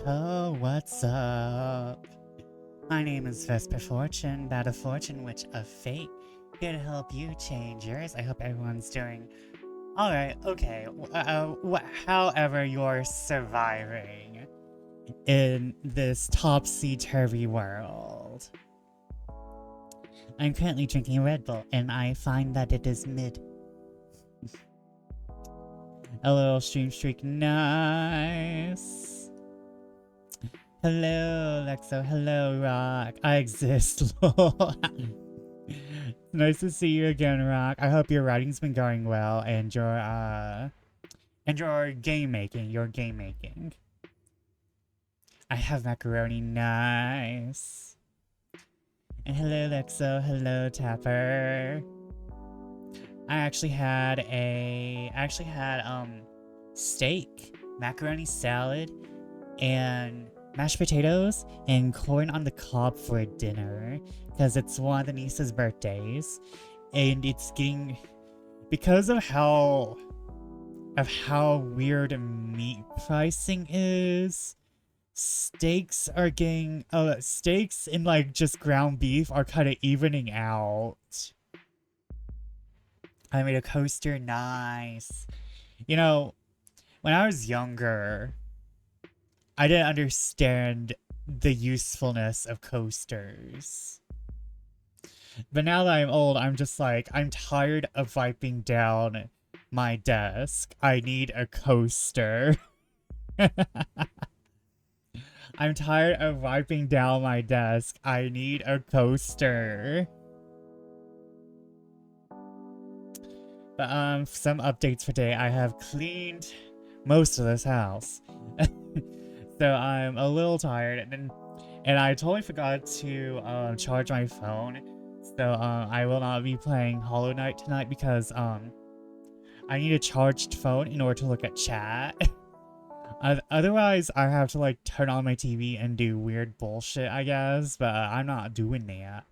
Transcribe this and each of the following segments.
Yo, what's up? My name is Vesper Fortune, Bat of Fortune, Witch of Fate, here to help you change yours. I hope everyone's doing alright, okay. However you're surviving in this topsy-turvy world. I'm currently drinking a Red Bull, and I find that it is mid. A little stream streak, nice. Hello, Lexo. Hello, Rock. I exist, lol. Nice to see you again, Rock. I hope your writing's been going well and your game making. I have macaroni, nice. And hello, Lexo. Hello, Tapper. I actually had steak, macaroni salad, and mashed potatoes and corn on the cob for dinner because it's one of the niece's birthdays, and it's getting, because of how weird meat pricing is, steaks and like just ground beef are kind of evening out. I made a coaster, nice. You know, when I was younger, I didn't understand the usefulness of coasters. But now that I'm old, I'm just like, I'm tired of wiping down my desk. I need a coaster. I'm tired of wiping down my desk. I need a coaster. But some updates for today. I have cleaned most of this house. So I'm a little tired, and I totally forgot to charge my phone. So I will not be playing Hollow Knight tonight because I need a charged phone in order to look at chat. Otherwise, I have to like turn on my TV and do weird bullshit, I guess. But I'm not doing that.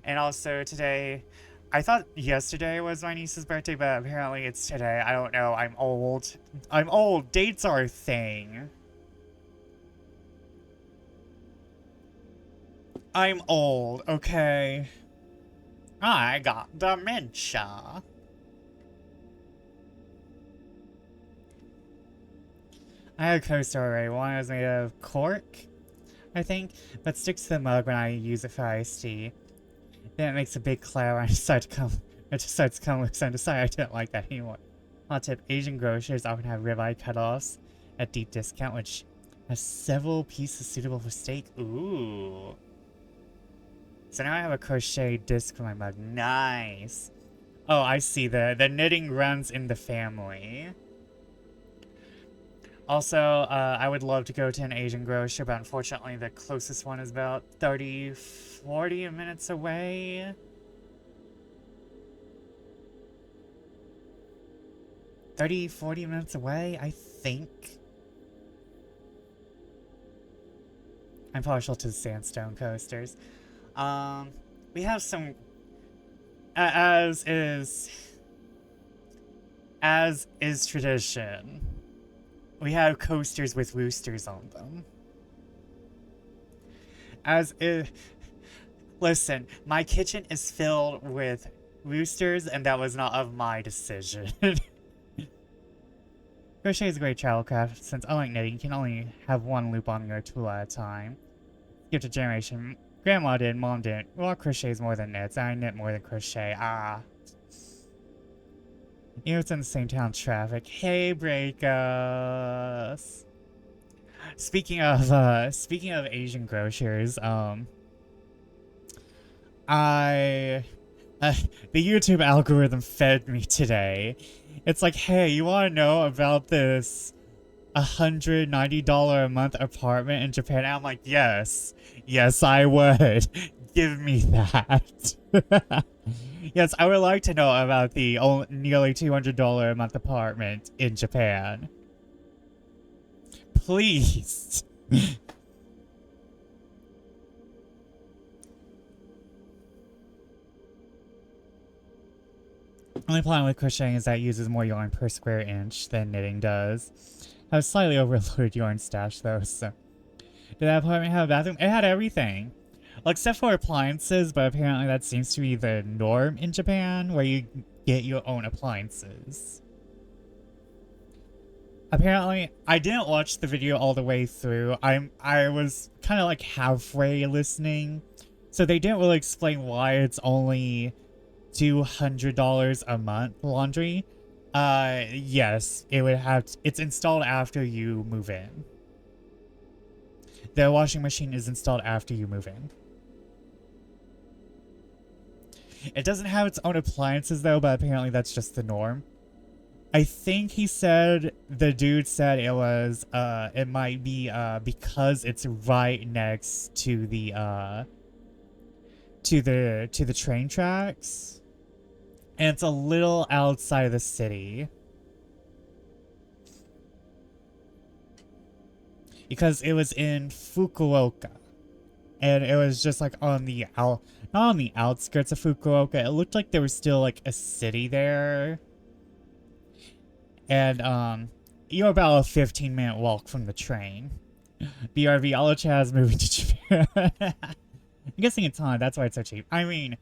And also today, I thought yesterday was my niece's birthday, but apparently it's today. I don't know. I'm old. I'm old. Dates are a thing. I'm old, okay? I got dementia. I had a coaster already. One was made of cork, I think, but sticks to the mug when I use it for iced tea. Then it makes a big cloud when I decide to come. It decides to come loose and decide I don't like that anymore. Hot tip: Asian grocers often have ribeye cutoffs at deep discount, which has several pieces suitable for steak. Ooh. So now I have a crochet disc for my mug. Nice. Oh, I see. The knitting runs in the family. Also, I would love to go to an Asian grocer, but unfortunately the closest one is about 30-40 minutes away. 30-40 minutes away, I think. I'm partial to sandstone coasters. We have some, as is tradition, we have coasters with roosters on them. Listen, my kitchen is filled with roosters, and that was not of my decision. Crochet is a great travel craft, since unlike knitting, you can only have one loop on your tool at a time. Skip a generation. Grandma did, Mom didn't. Well, crochet is more than knits. I knit more than crochet. You know, it's in the same town traffic. Hey, Breakus. Speaking of Asian grocers, the YouTube algorithm fed me today. It's like, hey, you want to know about this $190 a month apartment in Japan? And I'm like, yes, I would. Give me that. Yes, I would like to know about the nearly $200 a month apartment in Japan. Please. Only problem with crocheting is that it uses more yarn per square inch than knitting does. I have slightly overloaded yarn stash though, so. Did that apartment have a bathroom? It had everything. Well, except for appliances, but apparently that seems to be the norm in Japan, where you get your own appliances. Apparently, I didn't watch the video all the way through. I was kind of like halfway listening. So they didn't really explain why it's only $200 a month laundry. Yes, it would have it's installed after you move in. The washing machine is installed after you move in. It doesn't have its own appliances though, but apparently that's just the norm. I think he said, the dude said it was, it might be, because it's right next to the, to the train tracks. And it's a little outside of the city. Because it was in Fukuoka. And it was just like on the not on the outskirts of Fukuoka. It looked like there was still like a city there. And, you're about a 15-minute walk from the train. BRV, Alocha is moving to Japan. I'm guessing it's on, that's why it's so cheap. I mean,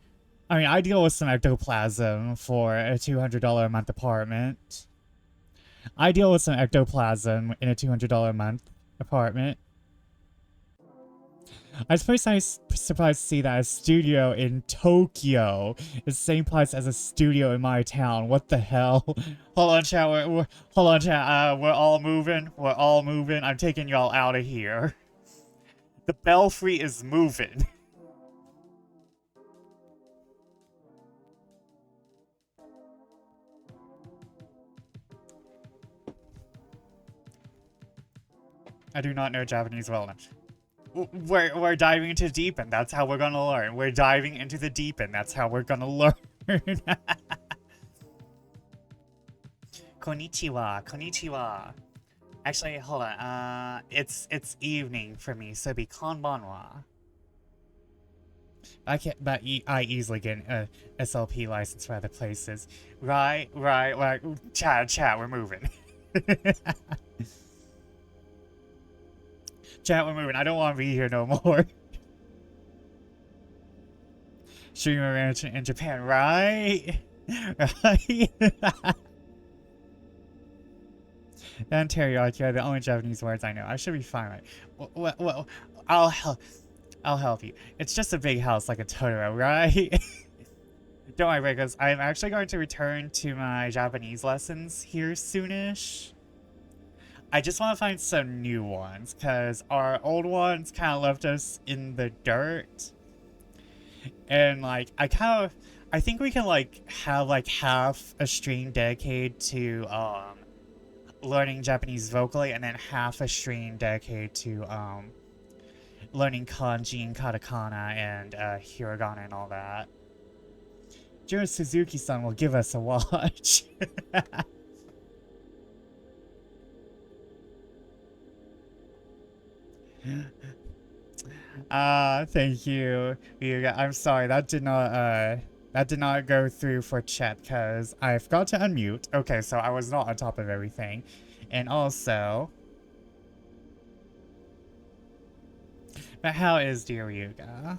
I deal with some ectoplasm for a $200 a month apartment. I deal with some ectoplasm in a $200 a month apartment. I was pretty surprised to see that a studio in Tokyo is the same price as a studio in my town. What the hell? Hold on, chat. Hold on, chat. We're all moving. We're all moving. I'm taking y'all out of here. The Belfry is moving. I do not know Japanese well enough. We're diving into the deep end. That's how we're gonna learn. We're diving into the deep end. That's how we're gonna learn. Konnichiwa. Konnichiwa. Actually, hold on. It's evening for me, so be konbanwa. I can't, but I easily get an SLP license for other places. Right. Chat, we're moving. Chat, we're moving. I don't want to be here no more. Streamer ranch in Japan, right? Right? And teriyaki are the only Japanese words I know. I should be fine, right? Well, I'll help you. It's just a big house like a Totoro, right? Don't worry, because I'm actually going to return to my Japanese lessons here soonish. I just want to find some new ones, because our old ones kind of left us in the dirt. And, like, I think we can, like, have, like, half a stream dedicated to, learning Japanese vocally, and then half a stream dedicated to, learning kanji and katakana and, hiragana and all that. Joe Suzuki-san will give us a watch. Thank you. I'm sorry, that did not go through for chat because I forgot to unmute. Okay, so I was not on top of everything. And also, but how is dear Ryuga?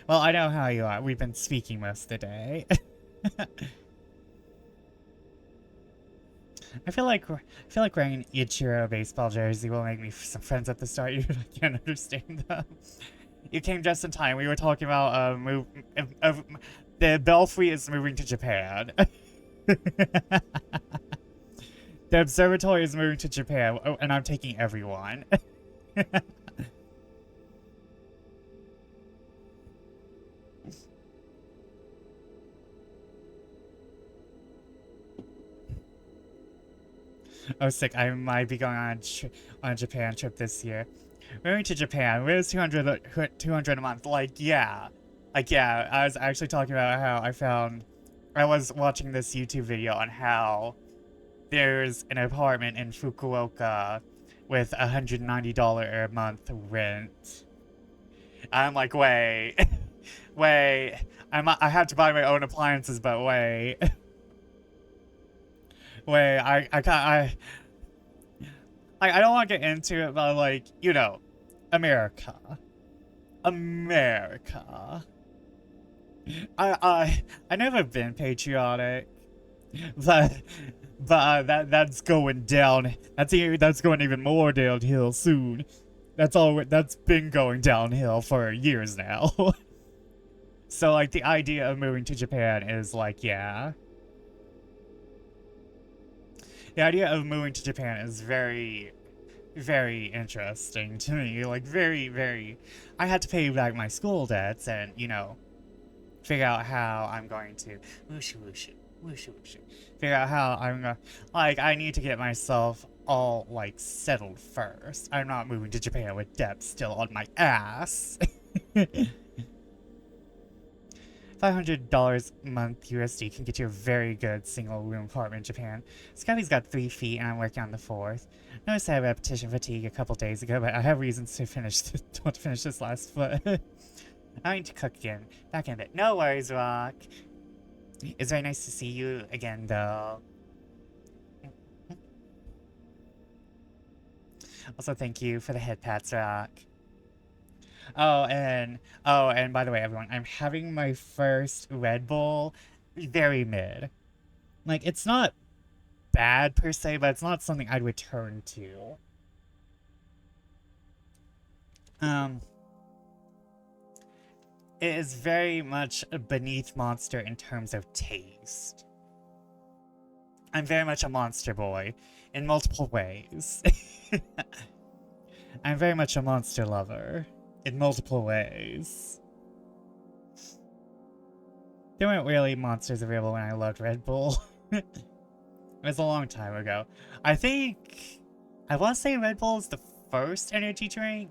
Well, I know how you are. We've been speaking most of the day. I feel like wearing an Ichiro baseball jersey will make me some friends at the start. You can't understand them. You came just in time. We were talking about the Belfry is moving to Japan. The observatory is moving to Japan, and I'm taking everyone. Oh, sick. I might be going on a Japan trip this year. Moving to Japan. Where's 200 a month? Like, yeah. I was actually talking about how I was watching this YouTube video on how there's an apartment in Fukuoka with $190 a month rent. I'm like, wait. Wait. I have to buy my own appliances, but wait. Wait, I don't want to get into it, but like, you know, America. America. I never been patriotic, but that's going down. That's going even more downhill soon. That's been going downhill for years now. So like the idea of moving to Japan is like, yeah. The idea of moving to Japan is very, very interesting to me. Like very, very. I had to pay back my school debts and, you know, figure out how I'm going to whooshy whooshy whooshy whooshy. Figure out how I'm gonna, like, I need to get myself all like settled first. I'm not moving to Japan with debt still on my ass. $500 a month USD can get you a very good single room apartment in Japan. Scotty's got 3 feet and I'm working on the 4th. Noticed I had repetition fatigue a couple days ago, but I have reasons to want to finish this last foot. I need to cook again. Back in a bit. No worries, Rock. It's very nice to see you again, though. Also, thank you for the head pats, Rock. Oh, and by the way, everyone, I'm having my first Red Bull. Very mid. Like, it's not bad per se, but it's not something I'd return to. It is very much beneath Monster in terms of taste. I'm very much a Monster boy in multiple ways. I'm very much a Monster lover in multiple ways. There weren't really monsters available when I loved Red Bull. It was a long time ago. I want to say Red Bull is the first energy drink.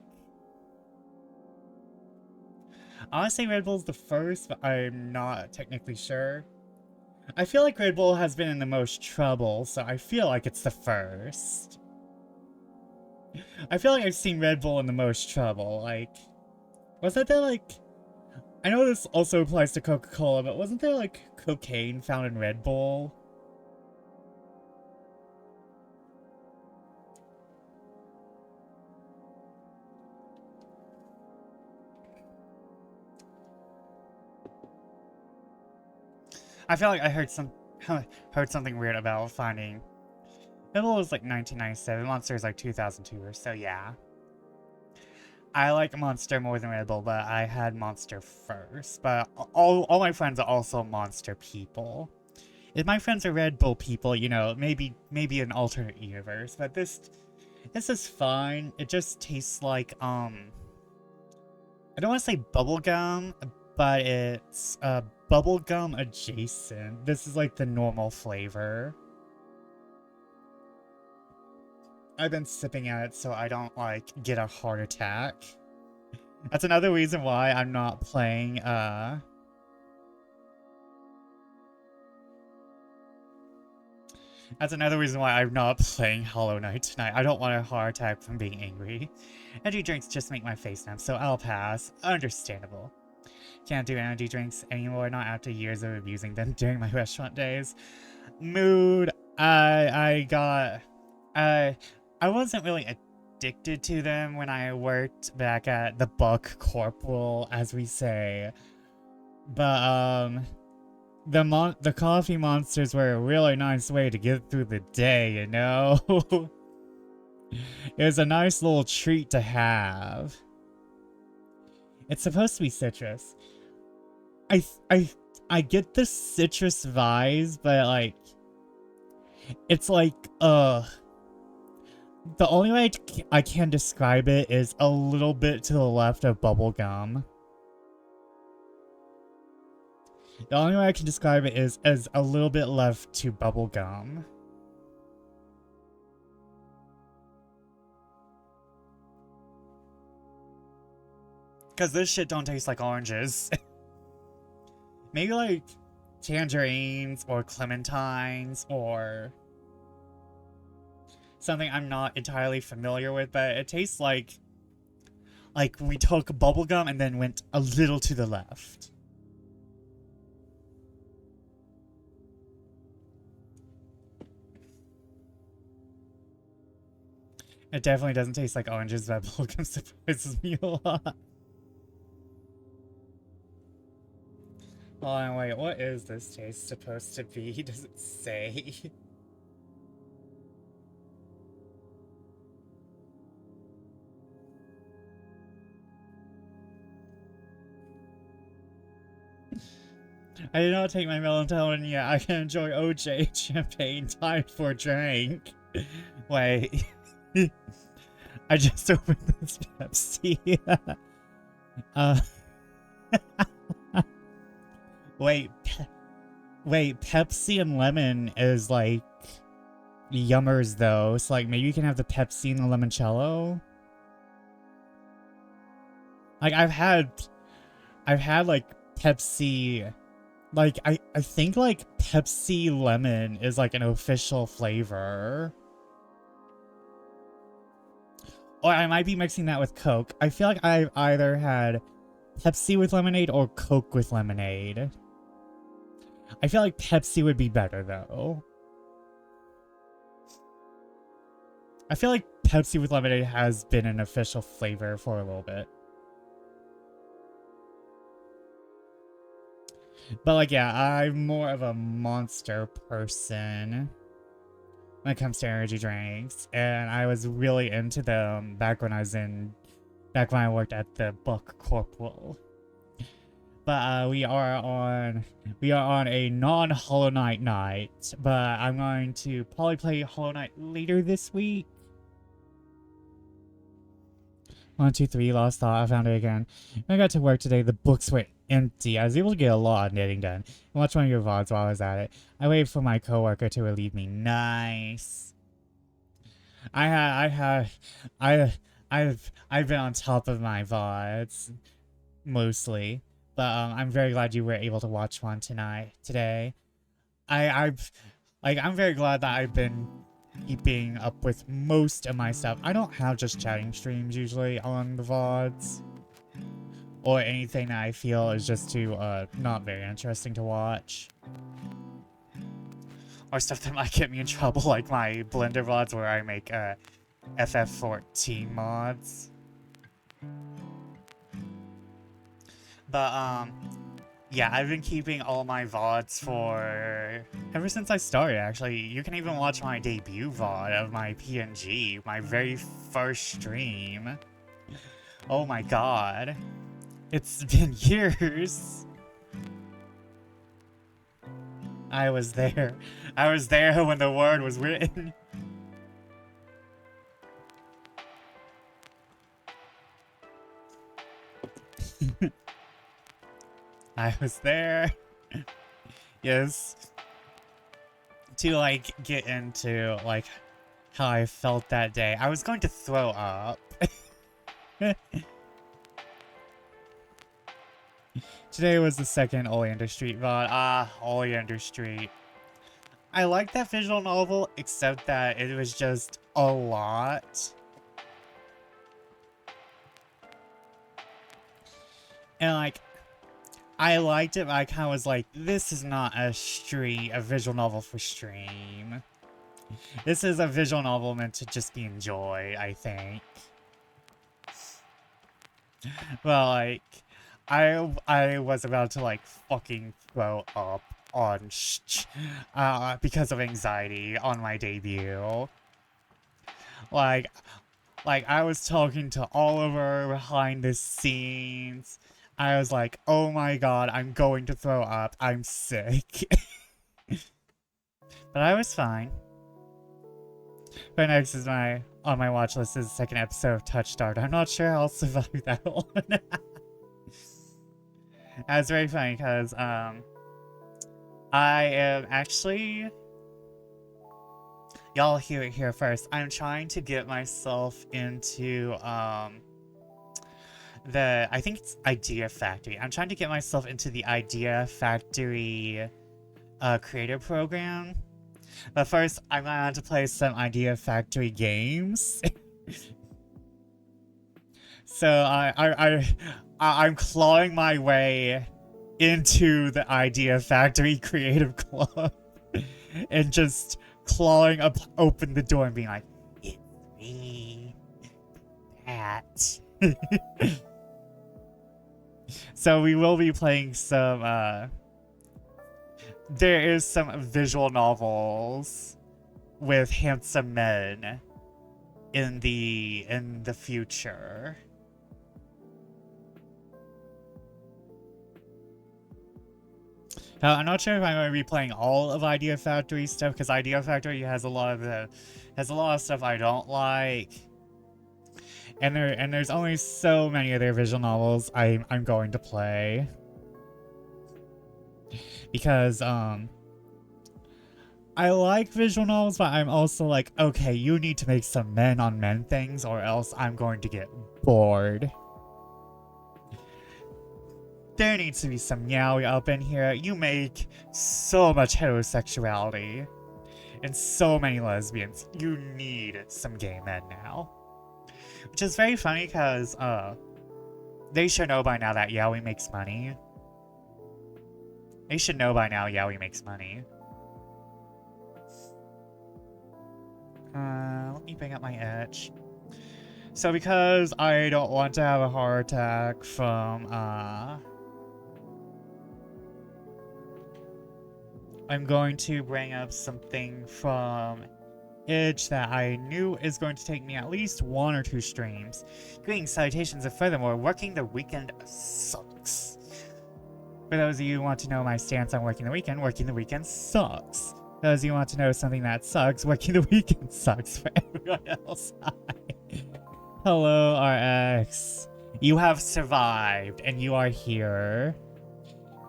I want to say Red Bull's the first, but I'm not technically sure. I feel like Red Bull has been in the most trouble, so I feel like it's the first. I feel like I've seen Red Bull in the most trouble. Like, wasn't there like... I know this also applies to Coca-Cola, but wasn't there like cocaine found in Red Bull? I feel like I heard something weird about finding. Red Bull was like 1997. Monster is like 2002, so yeah. I like Monster more than Red Bull, but I had Monster first. But all my friends are also Monster people. If my friends are Red Bull people, you know, maybe an alternate universe. But this is fine. It just tastes like I don't want to say bubblegum, but it's bubblegum adjacent. This is like the normal flavor. I've been sipping at it so I don't like get a heart attack. That's another reason why I'm not playing That's another reason why I'm not playing Hollow Knight tonight. I don't want a heart attack from being angry. Energy drinks just make my face numb, so I'll pass. Understandable. Can't do energy drinks anymore, not after years of abusing them during my restaurant days. Mood. I wasn't really addicted to them when I worked back at the Buck Corporal, as we say. But, the coffee monsters were a really nice way to get through the day, you know? It was a nice little treat to have. It's supposed to be citrus. I get the citrus vibes, but like, it's like, the only way I can describe it is a little bit to the left of bubblegum. The only way I can describe it is as a little bit left to bubblegum. Because this shit don't taste like oranges. Maybe like tangerines or clementines or something I'm not entirely familiar with, but it tastes like we took bubblegum and then went a little to the left. It definitely doesn't taste like oranges, but bubblegum surprises me a lot. Hold on, wait, what is this taste supposed to be? Does it say? I did not take my melatonin yet. I can enjoy OJ champagne. Time for a drink. Wait. I just opened this Pepsi. Wait. Wait, Pepsi and lemon is like yummers though. So like maybe you can have the Pepsi and the limoncello. Like I've had like Pepsi. Like, I think, like, Pepsi Lemon is, like, an official flavor. Or I might be mixing that with Coke. I feel like I've either had Pepsi with lemonade or Coke with lemonade. I feel like Pepsi would be better, though. I feel like Pepsi with lemonade has been an official flavor for a little bit. But, like, yeah, I'm more of a Monster person when it comes to energy drinks. And I was really into them back when I worked at the Buck Corporal. But, we are on a non-Hollow Knight night. But I'm going to probably play Hollow Knight later this week. 1, 2, 3, lost thought, I found it again. When I got to work today, the books were empty. I was able to get a lot of knitting done. I watched one of your VODs while I was at it. I waited for my coworker to relieve me. Nice. I've been on top of my VODs mostly, but I'm very glad you were able to watch one today. I'm very glad that I've been keeping up with most of my stuff. I don't have just chatting streams usually on the VODs. Or anything that I feel is just too, not very interesting to watch. Or stuff that might get me in trouble, like my Blender VODs where I make, FF14 mods. But, yeah, I've been keeping all my VODs for... ever since I started, actually. You can even watch my debut VOD of my PNG, my very first stream. Oh my god. It's been years. I was there. I was there when the word was written. I was there. Yes. To, like, get into, like, how I felt that day. I was going to throw up. Today was the second Oleander Street VOD. Oleander Street. I liked that visual novel, except that it was just a lot. And, like, I liked it, but I kind of was like, this is not a visual novel for stream. This is a visual novel meant to just be enjoyed, I think. Well, like... I was about to, like, fucking throw up on because of anxiety on my debut. Like, I was talking to Oliver behind the scenes. I was like, oh my god, I'm going to throw up. I'm sick. But I was fine. But next is on my watch list is the second episode of Touchstart. I'm not sure I'll survive that one. That's very funny because, I am actually... Y'all hear it here first. I'm trying to get myself into, I think it's Idea Factory. I'm trying to get myself into the Idea Factory, creator program. But first, I'm gonna have to play some Idea Factory games. So, I'm clawing my way into the Idea Factory Creative Club and just clawing open the door and being like, it's me. at. So we will be playing some, there is some visual novels with handsome men in the future. I'm not sure if I'm going to be playing all of Idea Factory stuff, because Idea Factory has a lot of stuff I don't like. And there's only so many of their visual novels I'm going to play. Because I like visual novels, but I'm also like, okay, you need to make some men on men things or else I'm going to get bored. There needs to be some yaoi up in here. You make so much heterosexuality and so many lesbians. You need some gay men now. Which is very funny because they should know by now that yaoi makes money. They should know by now yaoi makes money. Let me bring up my itch. So because I don't want to have a heart attack from I'm going to bring up something from itch that I knew is going to take me at least 1 or 2 streams. Greetings, salutations, and furthermore, working the weekend sucks. For those of you who want to know my stance on working the weekend sucks. For those of you who want to know something that sucks, working the weekend sucks for everyone else. Hello, RX. You have survived, and you are here.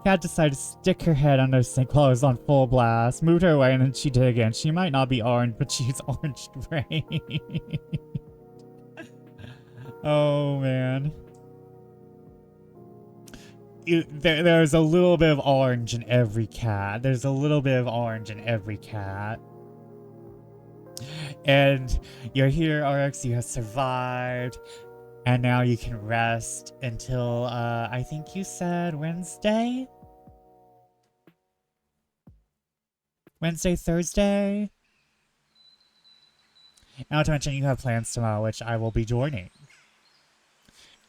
Cat decided to stick her head under the sink while it was on full blast. Moved her away and then she did again. She might not be orange, but she's orange brain. Oh man. There's a little bit of orange in every cat. There's a little bit of orange in every cat. And you're here, RX. You have survived. And now you can rest until, I think you said Wednesday? Wednesday, Thursday? Not to mention you have plans tomorrow, which I will be joining.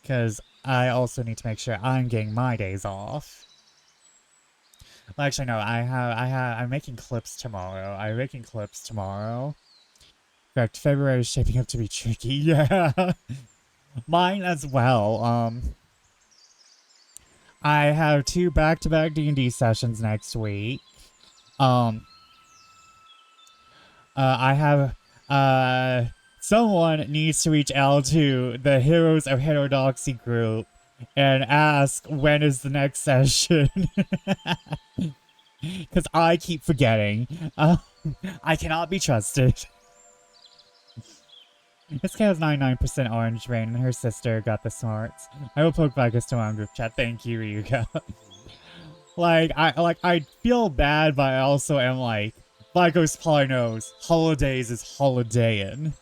Because I also need to make sure I'm getting my days off. Well, actually, no, I'm making clips tomorrow. I'm making clips tomorrow. In fact, February is shaping up to be tricky, yeah. Mine as well. I have 2 back-to-back D&D sessions next week. I have, someone needs to reach out to the Heroes of Heterodoxy group and ask when is the next session. Because I keep forgetting. I cannot be trusted. This kid has 99% orange brain, and her sister got the smarts. I will poke Vigus tomorrow in group chat. Thank you, Ryuka. I feel bad, but I also am like, Vigus probably knows holidays is holidayin'.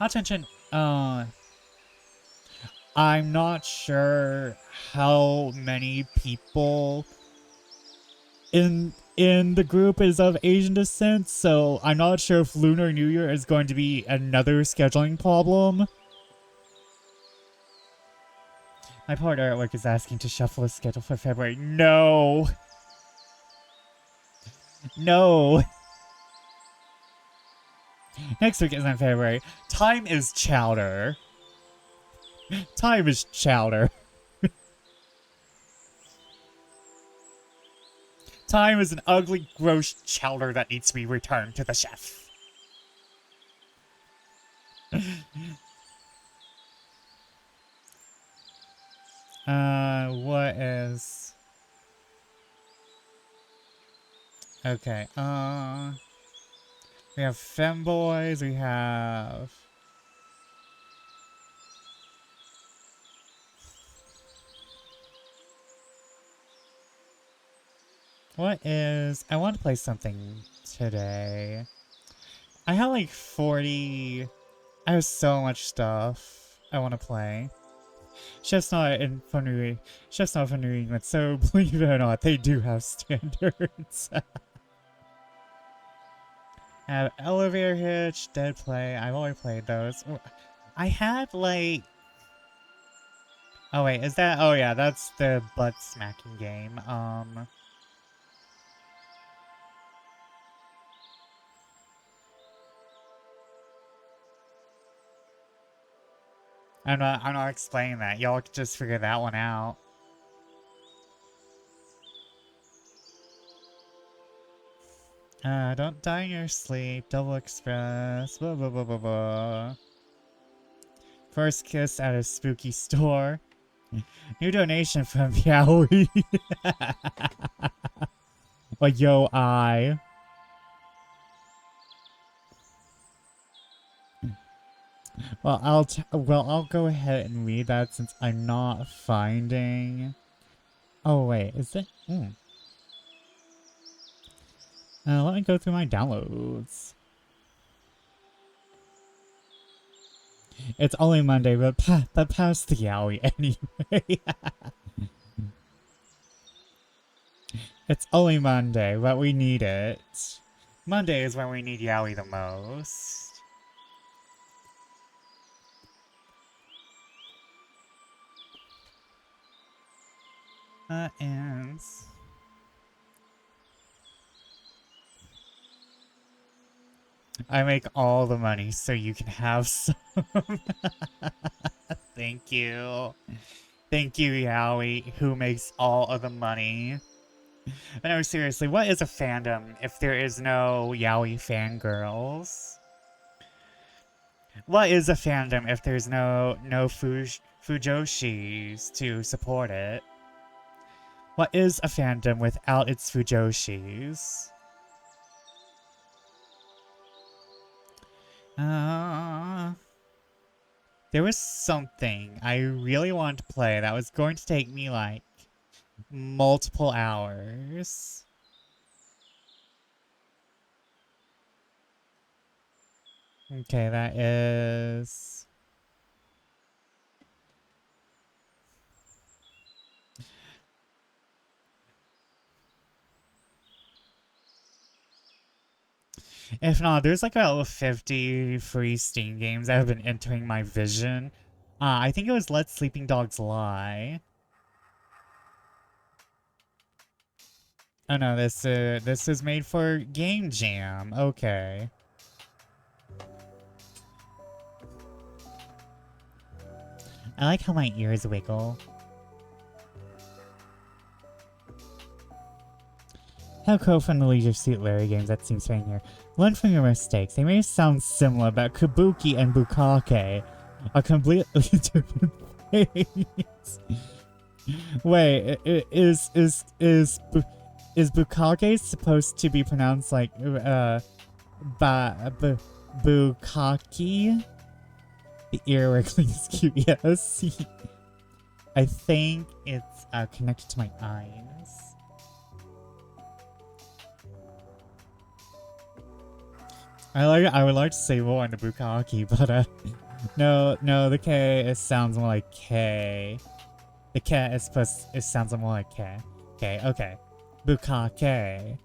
Not to mention, I'm not sure how many people in the group is of Asian descent, so I'm not sure if Lunar New Year is going to be another scheduling problem. My partner at work is asking to shuffle his schedule for February. No! No! Next week isn't February. Time is chowder. Time is chowder. Time is an ugly, gross chowder that needs to be returned to the chef. What is... Okay, we have femboys, we have... What is... I want to play something today. I have like 40... I have so much stuff I want to play. Chef's not in Funui. Chef's not from New England, so believe it or not, they do have standards. I have Elevator Hitch, Dead Play. I've already played those. I had, like... Oh, wait, is that... Oh, yeah, that's the butt-smacking game. I'm not explaining that. Y'all just figure that one out. Don't die in your sleep. Double Express. Blah, blah, blah, blah, blah. First kiss at a spooky store. New donation from Janaury. Like, yo, Well, I'll go ahead and read that since I'm not finding... Oh, wait, is it? Let me go through my downloads. It's only Monday, but past the Yowie anyway. It's only Monday, but we need it. Monday is when we need Yowie the most. Ends. I make all the money so you can have some. Thank you. Thank you, Yowie, who makes all of the money. But no, seriously, what is a fandom if there is no Yowie fangirls? What is a fandom if there's no Fujoshis to support it? What is a fandom without its Fujoshis? There was something I really wanted to play that was going to take me, like, multiple hours. Okay, that is... If not, there's like about 50 free Steam games that have been entering my vision. I think it was Let Sleeping Dogs Lie. Oh no, this is made for Game Jam. Okay. I like how my ears wiggle. How co-fund the Leisure Suit Larry games that seems fine here. Learn from your mistakes. They may sound similar, but Kabuki and Bukake are completely different things. Wait, is Bukake supposed to be pronounced like Bukaki? The ear wiggling is cute. Yes. I think it's connected to my eyes. I would like to say more on the Bukaki, but no, the K, it sounds more like K. The K is supposed, it sounds more like K. Okay. Bukake.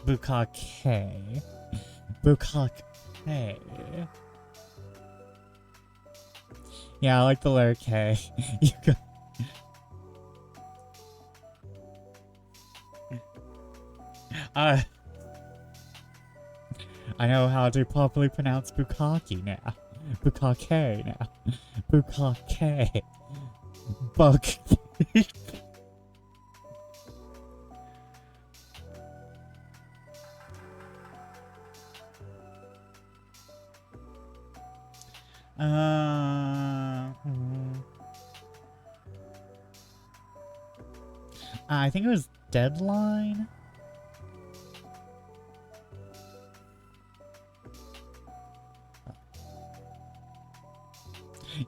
Bukake. Bukake. Yeah, I like the letter K. You go. I know how to properly pronounce Bukaki now. Bukake now. Bukake. Bug. I think it was Deadline.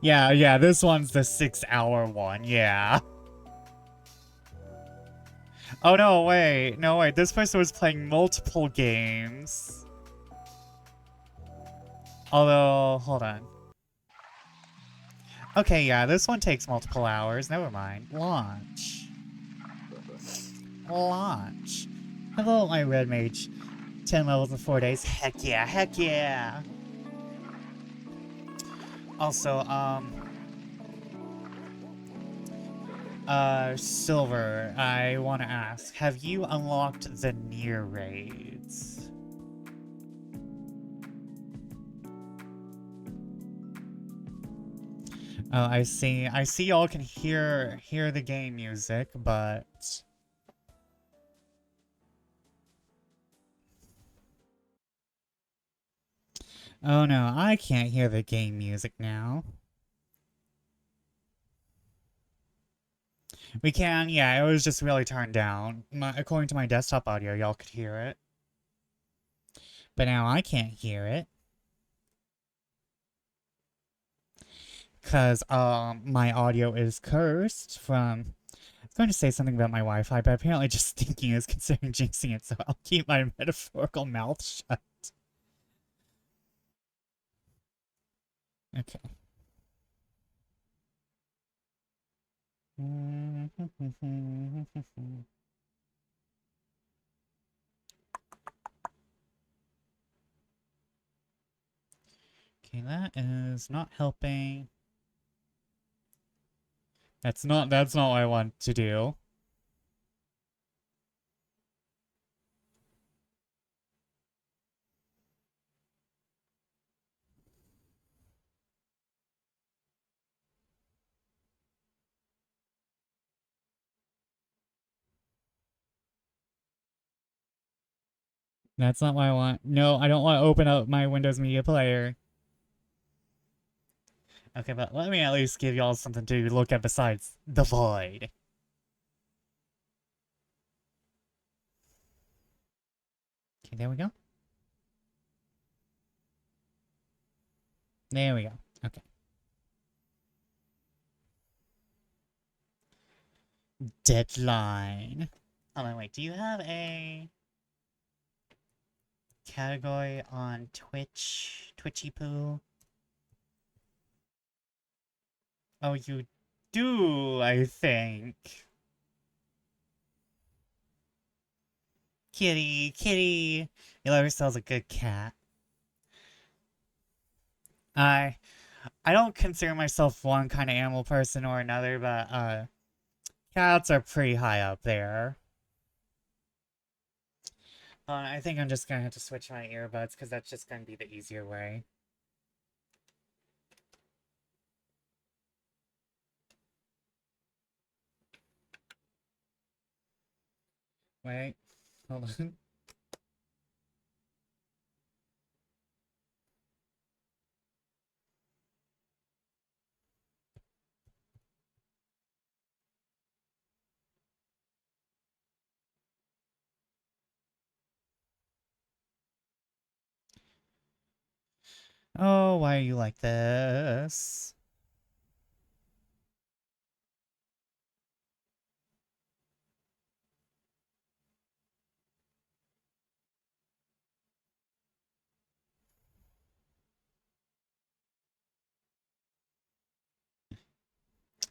Yeah, this one's the 6-hour one, yeah. Oh, no, wait, this person was playing multiple games. Although, hold on. Okay, yeah, this one takes multiple hours, never mind. Launch. Hello, my red mage. 10 levels in 4 days, heck yeah. Also, Silver, I want to ask, have you unlocked the near raids? Oh, I see. I see y'all can hear the game music, but oh no, I can't hear the game music now. We can, yeah, it was just really turned down. According to my desktop audio, y'all could hear it. But now I can't hear it. Because, my audio is cursed from... I was going to say something about my Wi-Fi, but apparently just thinking is considering jinxing it, so I'll keep my metaphorical mouth shut. Okay. Okay, that is not helping. That's not what I want to do. That's not what I want. No, I don't want to open up my Windows Media Player. Okay, but let me at least give y'all something to look at besides the void. Okay, there we go. There we go. Okay. Deadline. Oh, wait, do you have a category on Twitch? Twitchy poo? Oh, you do, I think. Kitty, kitty. You love yourselves a good cat. I don't consider myself one kind of animal person or another, but, cats are pretty high up there. I think I'm just gonna have to switch my earbuds, because that's just gonna be the easier way. Wait, hold on. Oh, why are you like this?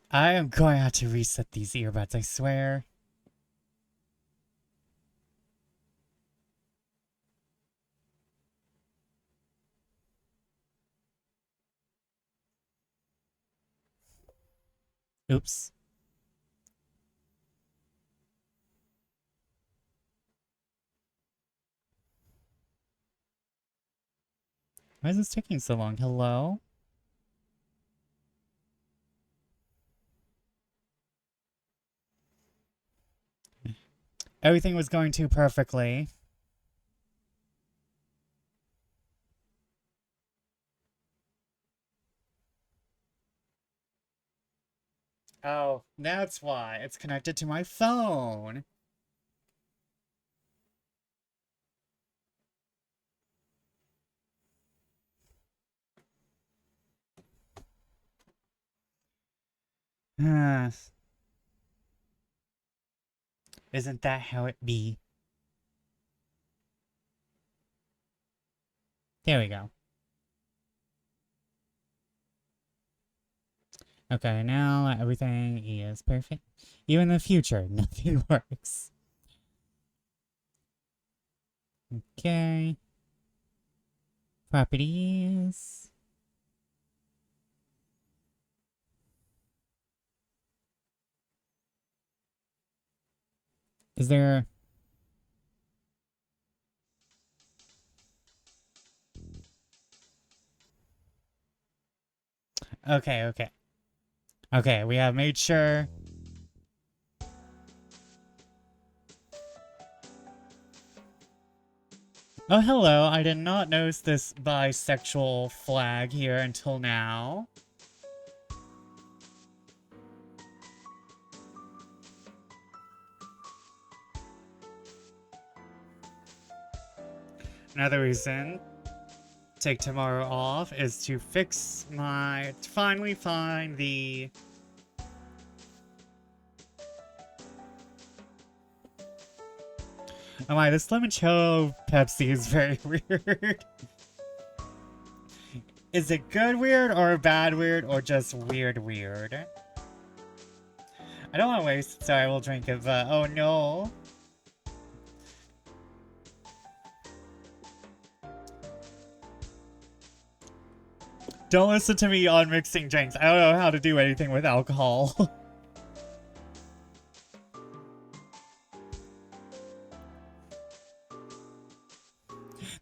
I am going to have to reset these earbuds, I swear. Oops. Why is this taking so long? Hello? Everything was going too perfectly. Oh, that's why. It's connected to my phone. Isn't that how it be? There we go. Okay, now everything is perfect. Even in the future, nothing works. Okay. Properties. Is there... Okay, okay. Okay, we have made sure... Oh, hello. I did not notice this bisexual flag here until now. Another reason to take tomorrow off is to fix my... finally find the... Oh my, this limoncello Pepsi is very weird. Is it good weird or bad weird or just weird weird? I don't want to waste, so I will drink it, but oh no. Don't listen to me on mixing drinks. I don't know how to do anything with alcohol.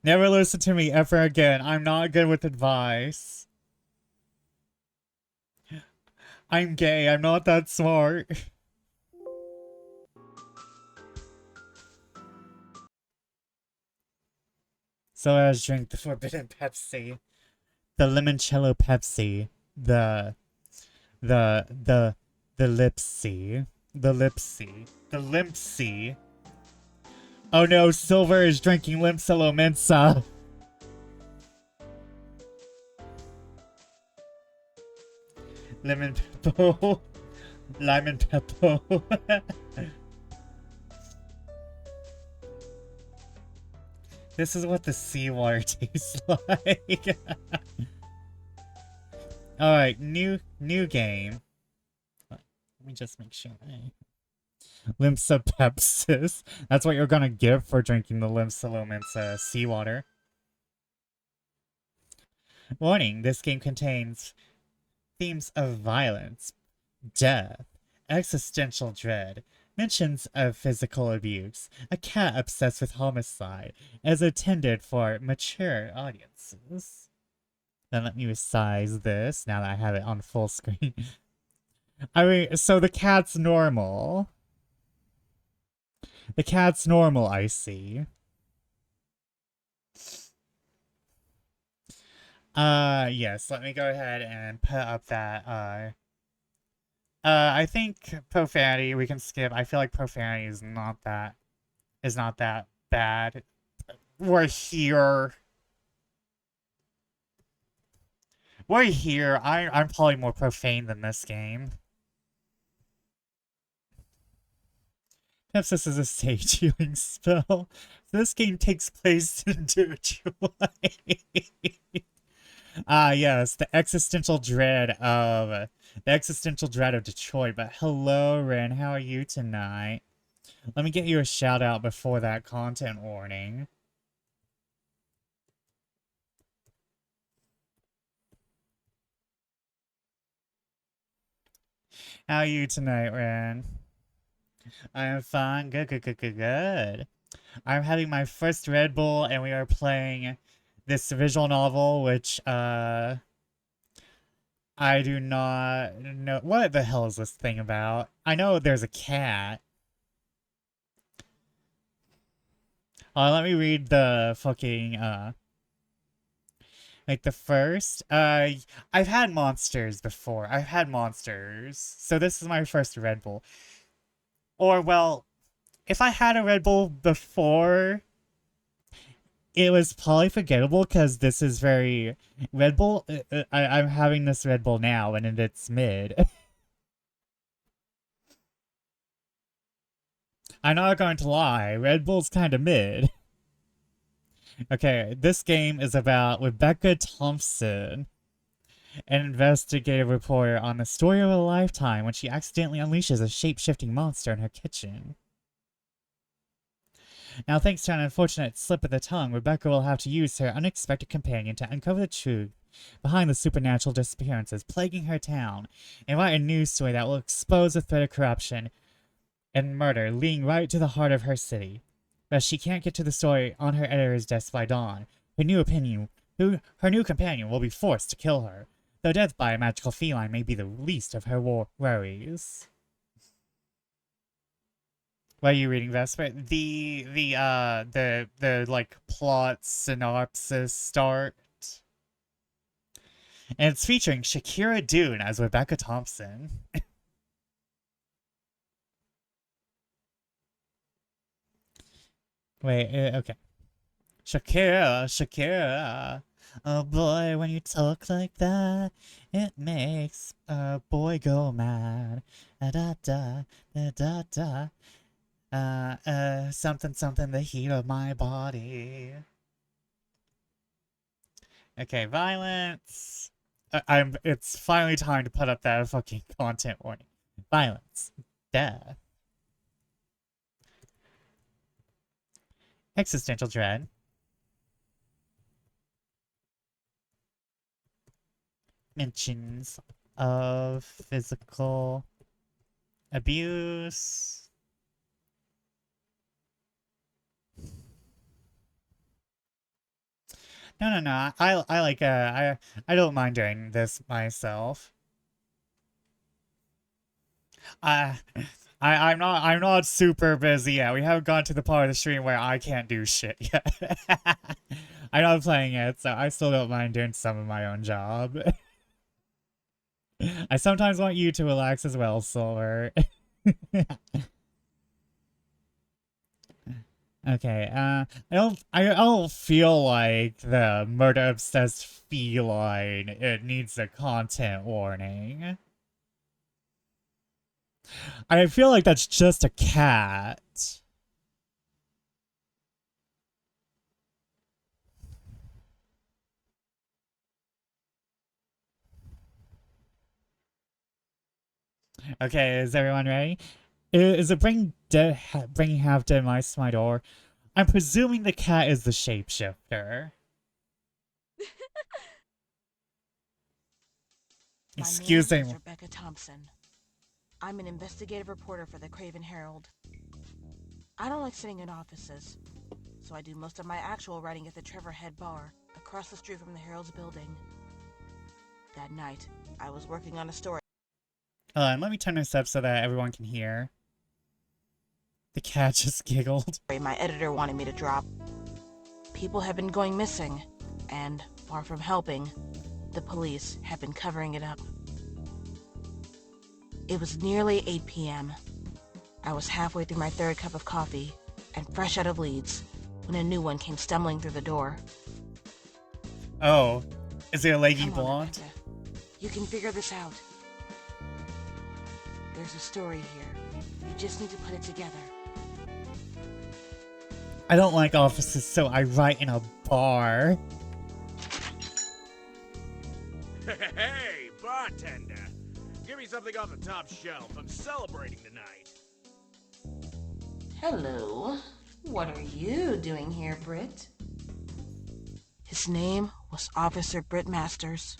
Never listen to me ever again. I'm not good with advice. I'm gay. I'm not that smart. So let's drink the forbidden Pepsi. The limoncello Pepsi. The Lipsy. The Lipsy. The Limpsy. Oh no, Silver is drinking Limoncello Mensa. Lemon Peppo. Lemon Peppo. This is what the seawater tastes like. Alright, new game. Let me just make sure. Limsa Pepsis. That's what you're gonna get for drinking the Limsa seawater. Warning, this game contains themes of violence, death, existential dread, mentions of physical abuse, a cat obsessed with homicide, as intended for mature audiences. Then let me resize this now that I have it on full screen. I mean, so the cat's normal. The cat's normal, I see. Yes, let me go ahead and put up that, I think profanity we can skip. I feel like profanity is not that bad. We're here. I'm probably more profane than this game. Pepsis is a stage healing spell. This game takes place in Detroit. Yes, the existential dread of Detroit. But hello, Ren, how are you tonight? Let me get you a shout out before that content warning. How are you tonight, Ren? I am fine. Good. I'm having my first Red Bull, and we are playing this visual novel, which, I do not know. What the hell is this thing about? I know there's a cat. Let me read the fucking, like the first, I've had monsters before. I've had monsters. So this is my first Red Bull. Or, well, if I had a Red Bull before, it was probably forgettable because this is very... Red Bull, I'm having this Red Bull now and it's mid. I'm not going to lie, Red Bull's kind of mid. Okay, this game is about Rebecca Thompson, an investigative reporter on the story of a lifetime when she accidentally unleashes a shape-shifting monster in her kitchen. Now, thanks to an unfortunate slip of the tongue, Rebecca will have to use her unexpected companion to uncover the truth behind the supernatural disappearances plaguing her town, and write a news story that will expose the threat of corruption and murder leading right to the heart of her city. But she can't get to the story on her editor's desk by dawn. Her new companion will be forced to kill her, though death by a magical feline may be the least of her worries. What are you reading, Vesper? The like plot synopsis start. And it's featuring Shakira Dune as Rebecca Thompson. Wait, okay. Shakira. Oh boy, when you talk like that, it makes a boy go mad. Da da da da da. Something, the heat of my body. Okay, violence. It's finally time to put up that fucking content warning. Violence. Death. Existential dread. Mentions of physical abuse. No. I like I don't mind doing this myself. I'm not super busy yet. We haven't gone to the part of the stream where I can't do shit yet. I'm not playing it, so I still don't mind doing some of my own job. I sometimes want you to relax as well, Silver. Okay, I don't feel like the murder-obsessed feline, it needs a content warning. I feel like that's just a cat. Okay, is everyone ready? Is it bringing half dead mice to my door? I'm presuming the cat is the shapeshifter. Excuse me. My name is Rebecca Thompson. I'm an investigative reporter for the Craven Herald. I don't like sitting in offices, so I do most of my actual writing at the Trevor Head Bar, across the street from the Herald's building. That night, I was working on a story. Hold on, let me turn this up so that everyone can hear. The cat just giggled. My editor wanted me to drop. People have been going missing, and far from helping, the police have been covering it up. It was nearly 8 p.m. I was halfway through my third cup of coffee, and fresh out of Leeds, when a new one came stumbling through the door. Oh, is it a leggy Come on, blonde? Rebecca. You can figure this out. There's a story here. You just need to put it together. I don't like offices, so I write in a bar. Hey, bartender. Give me something off the top shelf. I'm celebrating tonight. Hello. What are you doing here, Britt? His name was Officer Britt Masters.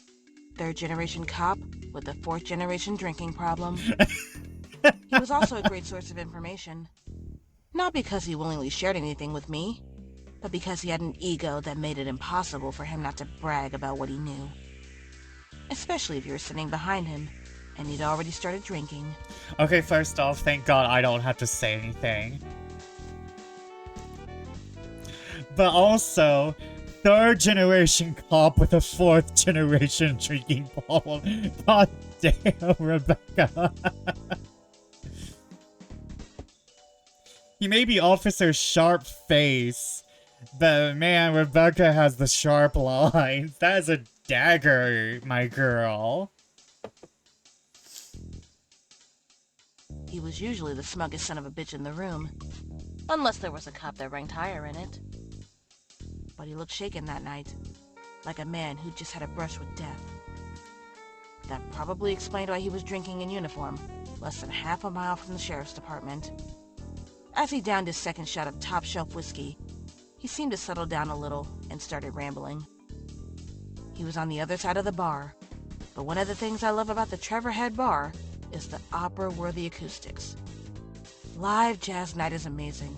Third-generation cop with a fourth-generation drinking problem. He was also a great source of information. Not because he willingly shared anything with me, but because he had an ego that made it impossible for him not to brag about what he knew. Especially if you were sitting behind him, and he'd already started drinking. Okay, first off, thank God I don't have to say anything. But also, third-generation cop with a fourth-generation drinking problem. God damn, Rebecca. He may be Officer Sharp Face, but man, Rebecca has the sharp lines. That is a dagger, my girl. He was usually the smuggest son of a bitch in the room, unless there was a cop that ranked higher in it. But he looked shaken that night, like a man who just had a brush with death. That probably explained why he was drinking in uniform, less than half a mile from the sheriff's department. As he downed his second shot of top-shelf whiskey, he seemed to settle down a little and started rambling. He was on the other side of the bar, but one of the things I love about the Trevor Head Bar is the opera-worthy acoustics. Live jazz night is amazing,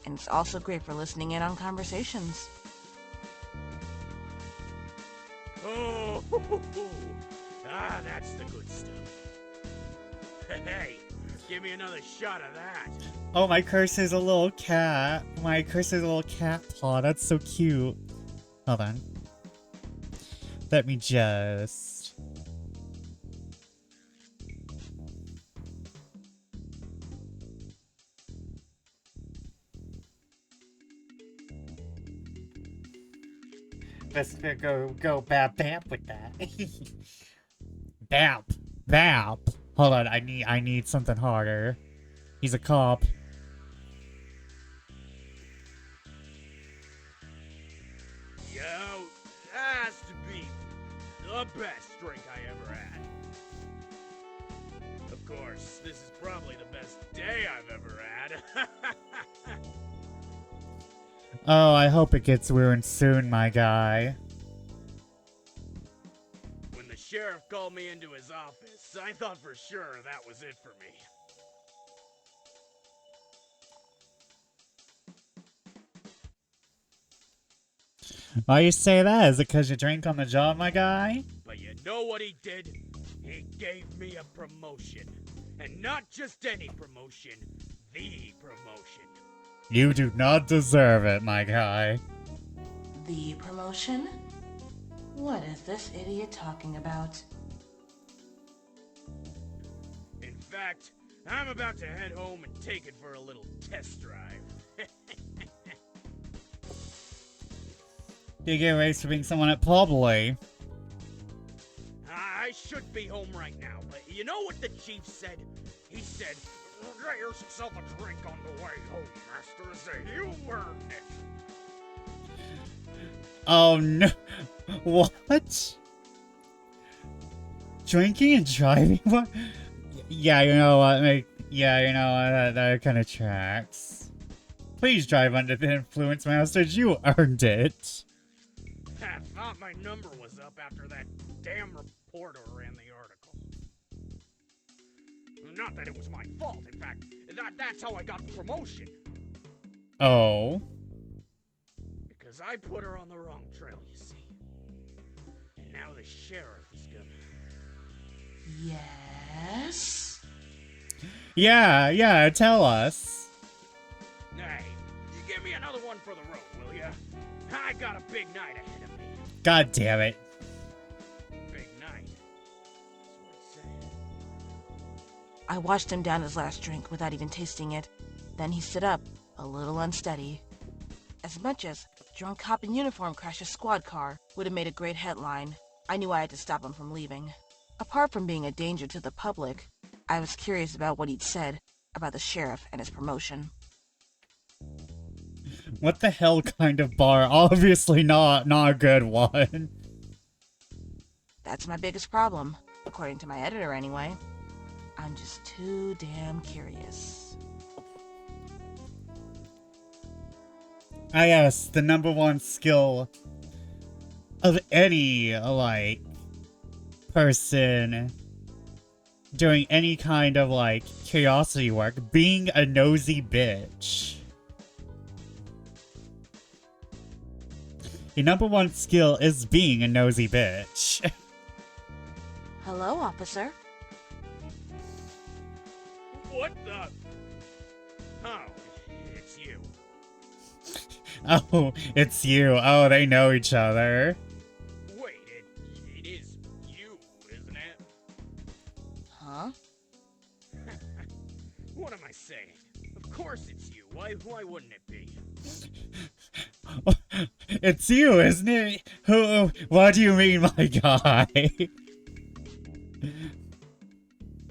and it's also great for listening in on conversations. Oh, that's the good stuff. Hey, give me another shot of that. Oh, my cursor's a little cat. My cursor's a little cat paw. That's so cute. Hold on. Let me just... Let's go bap bap with that. Bap. Bap. Hold on, I need something harder. He's a cop. Yo, that has to be the best drink I ever had. Of course, this is probably the best day I've ever had. Oh, I hope it gets ruined soon, my guy. When the sheriff called me into his office, I thought for sure that was it for me. Why you say that? Is it because you drank on the job, my guy? But you know what he did? He gave me a promotion. And not just any promotion, the promotion. You do not deserve it, my guy. The promotion? What is this idiot talking about? In fact, I'm about to head home and take it for a little test drive. You get raised for being someone at Probably. I should be home right now, but you know what the chief said? He said, "Get yourself a drink on the way home, Master. Say you earned it." Oh no. What? Drinking and driving? What? Yeah, you know what? That kind of tracks. Please drive under the influence, Master. You earned it. I thought my number was up after that damn reporter ran the article. Not that it was my fault. In fact, that's how I got the promotion. Oh. Because I put her on the wrong trail, you see. And now the sheriff is gonna... Yes? Yeah, tell us. Hey, you give me another one for the road, will ya? I got a big night ahead of me. God damn it. Big night. That's what it said. I watched him down his last drink without even tasting it. Then he stood up, a little unsteady. As much as drunk cop in uniform crashed a squad car would have made a great headline, I knew I had to stop him from leaving. Apart from being a danger to the public, I was curious about what he'd said about the sheriff and his promotion. What the hell kind of bar? Obviously not a good one. That's my biggest problem, according to my editor anyway. I'm just too damn curious. Ah yes, the #1 skill of any, person doing any kind of, curiosity work, being a nosy bitch. Your #1 skill is being a nosy bitch. Hello, officer. What the... Oh, it's you. Oh, it's you. Oh, they know each other. Wait, it is you, isn't it? Huh? What am I saying? Of course it's you. Why wouldn't it be? It's you, isn't it? What do you mean, my guy?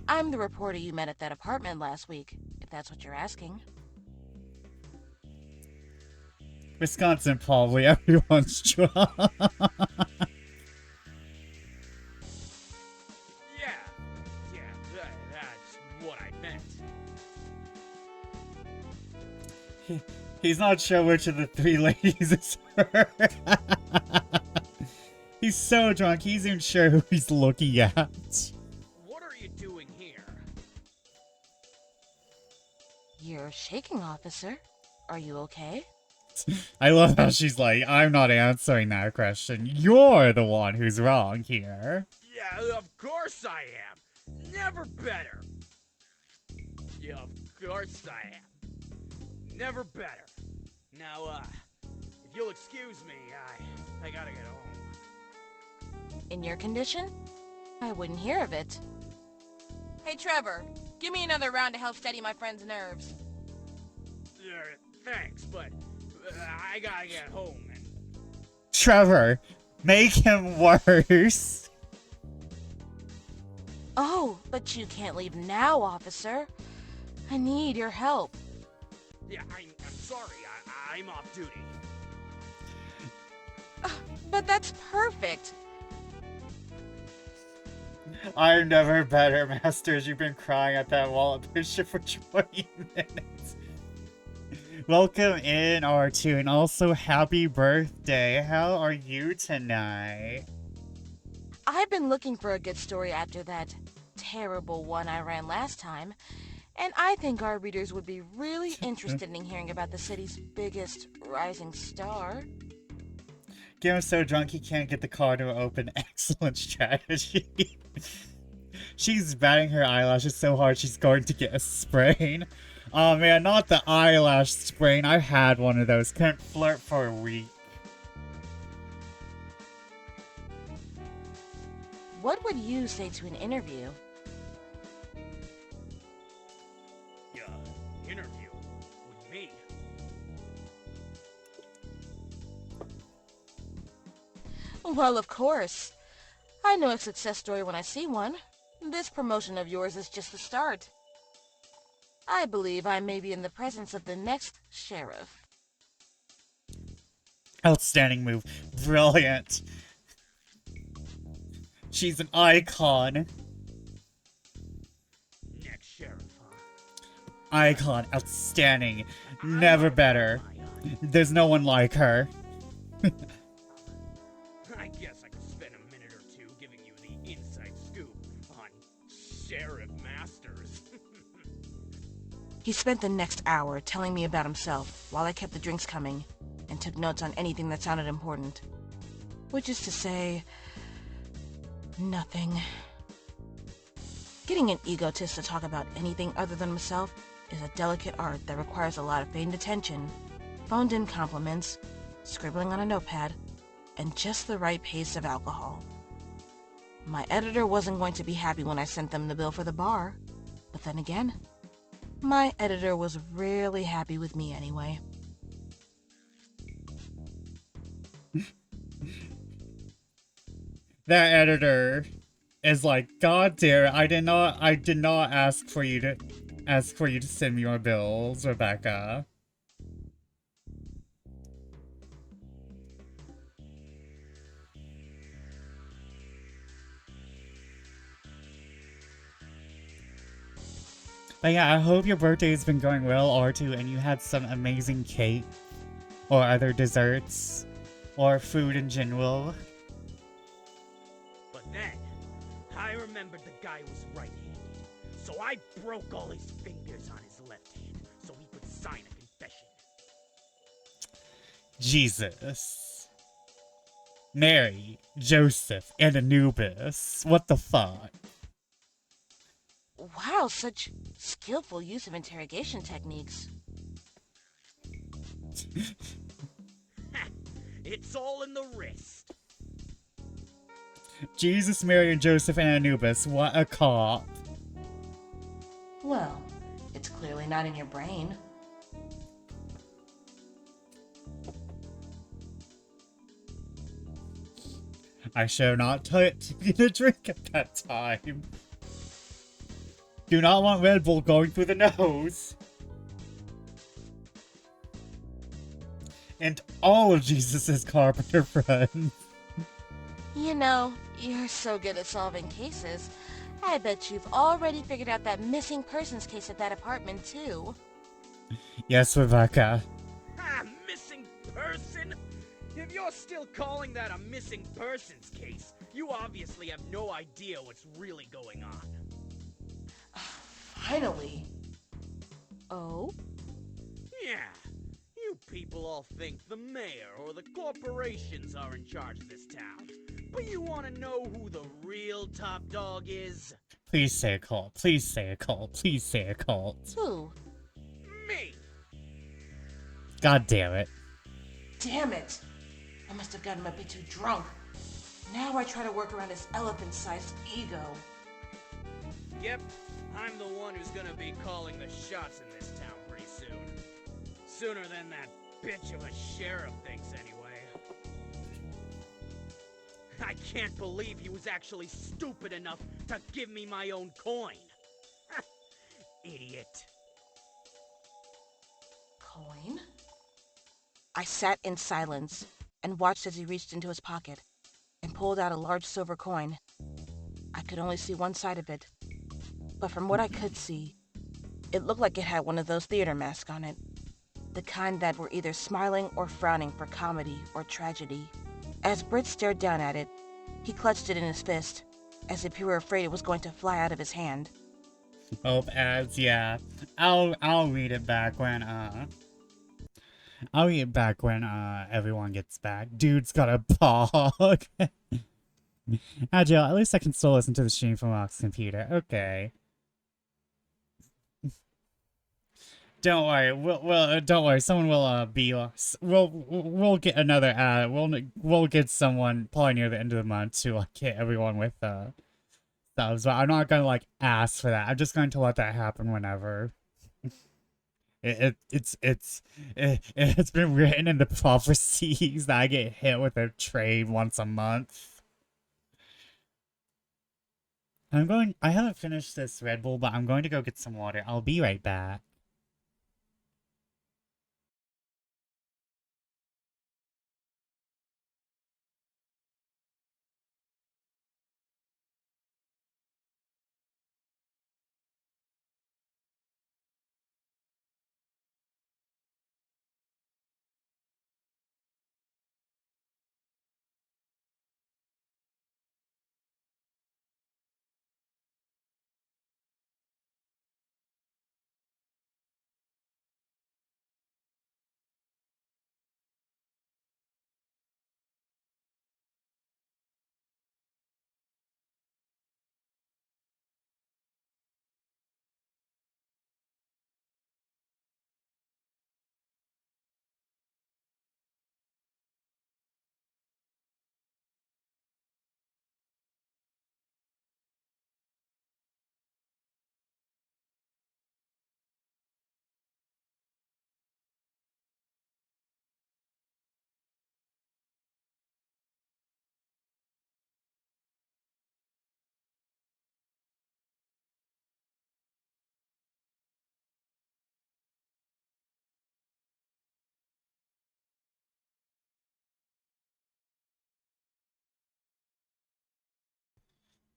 I'm the reporter you met at that apartment last week, if that's what you're asking. Wisconsin, probably everyone's job. Yeah, that's what I meant. He's not sure which of the three ladies is her. He's so drunk, he's even sure who he's looking at. What are you doing here? You're shaking, officer. Are you okay? I love how she's like, I'm not answering that question. You're the one who's wrong here. Yeah, of course I am. Never better. Yeah, of course I am. Never better. Now, if you'll excuse me, I gotta get home. In your condition? I wouldn't hear of it. Hey, Trevor, give me another round to help steady my friend's nerves. Thanks, but I gotta get home and... Trevor, make him worse. Oh, but you can't leave now, officer. I need your help. Yeah, I'm sorry. I'm off duty. But that's perfect. I'm never better, Masters. You've been crying at that wall at Bishop for 20 minutes. Welcome in, R2, and also happy birthday. How are you tonight? I've been looking for a good story after that terrible one I ran last time, and I think our readers would be really interested in hearing about the city's biggest rising star. Get him so drunk he can't get the car to open. Excellent strategy. She's batting her eyelashes so hard she's going to get a sprain. Oh man, not the eyelash sprain. I've had one of those. Couldn't flirt for a week. What would you say to an interview? Yeah, interview with me. Well, of course. I know a success story when I see one. This promotion of yours is just the start. I believe I may be in the presence of the next sheriff. Outstanding move. Brilliant. She's an icon. Next sheriff, huh? Icon. Outstanding. Never better. There's no one like her. I guess I could spend a minute or two giving you the inside scoop on Sheriff Masters. He spent the next hour telling me about himself while I kept the drinks coming and took notes on anything that sounded important. Which is to say, nothing. Getting an egotist to talk about anything other than himself is a delicate art that requires a lot of feigned attention, phoned-in compliments, scribbling on a notepad, and just the right pace of alcohol. My editor wasn't going to be happy when I sent them the bill for the bar, but then again, my editor was really happy with me anyway. That editor is like, God damn it, I did not ask for you to send me your bills, Rebecca. But yeah, I hope your birthday has been going well, R2, and you had some amazing cake, or other desserts, or food in general. But then, I remembered the guy was right-handed, so I broke all his fingers on his left hand so he could sign a confession. Jesus. Mary, Joseph, and Anubis. What the fuck? Wow, such skillful use of interrogation techniques. It's all in the wrist. Jesus, Mary, and Joseph, and Anubis. What a cop. Well, it's clearly not in your brain. I should not taken a drink at that time. Do not want Red Bull going through the nose. And all of Jesus' carpenter friends. You know, you're so good at solving cases. I bet you've already figured out that missing persons case at that apartment, too. Yes, Rebecca. Ah, missing person? If you're still calling that a missing persons case, you obviously have no idea what's really going on. Finally. Oh? Yeah, you people all think the mayor or the corporations are in charge of this town. But you want to know who the real top dog is? Please say a cult. Please say a cult. Please say a cult. Who? Me! God damn it. Damn it! I must have gotten him a bit too drunk. Now I try to work around his elephant-sized ego. Yep, I'm the one who's gonna be calling the shots in this town pretty soon. Sooner than that bitch of a sheriff thinks, anyway. I can't believe he was actually stupid enough to give me my own coin. Idiot. Coin? I sat in silence and watched as he reached into his pocket and pulled out a large silver coin. I could only see one side of it, but from what I could see, it looked like it had one of those theater masks on it. The kind that were either smiling or frowning for comedy or tragedy. As Britt stared down at it, he clutched it in his fist, as if he were afraid it was going to fly out of his hand. Oh, ads, yeah. I'll read it back when, I'll read it back when, everyone gets back. Dude's got a pog. Agile, at least I can still listen to the stream from Rock's computer. Okay. Don't worry. Don't worry. Someone will we'll get another we'll get someone probably near the end of the month to like hit everyone with subs. But I'm not gonna like ask for that. I'm just going to let that happen whenever. It's been written in the prophecies that I get hit with a trade once a month. I haven't finished this Red Bull, but I'm going to go get some water. I'll be right back.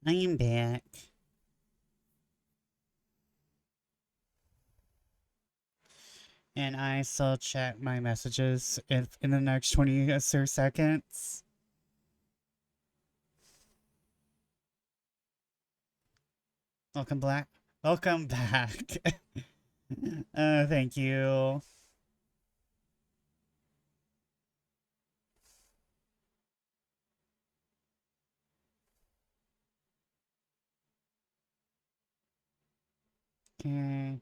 I am back. And I still check my messages if in the next 20 seconds. Welcome back. Welcome back. Thank you. Okay.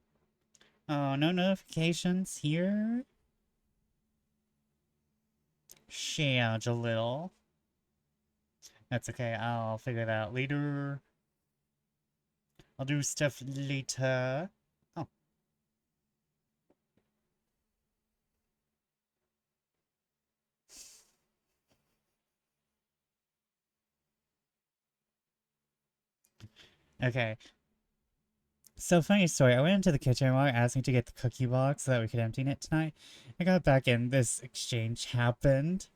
Oh, no notifications here? Change a little. That's okay, I'll figure it out later. I'll do stuff later. Oh. Okay. So, funny story, I went into the kitchen while asking to get the cookie box so that we could empty it tonight. I got back in, this exchange happened.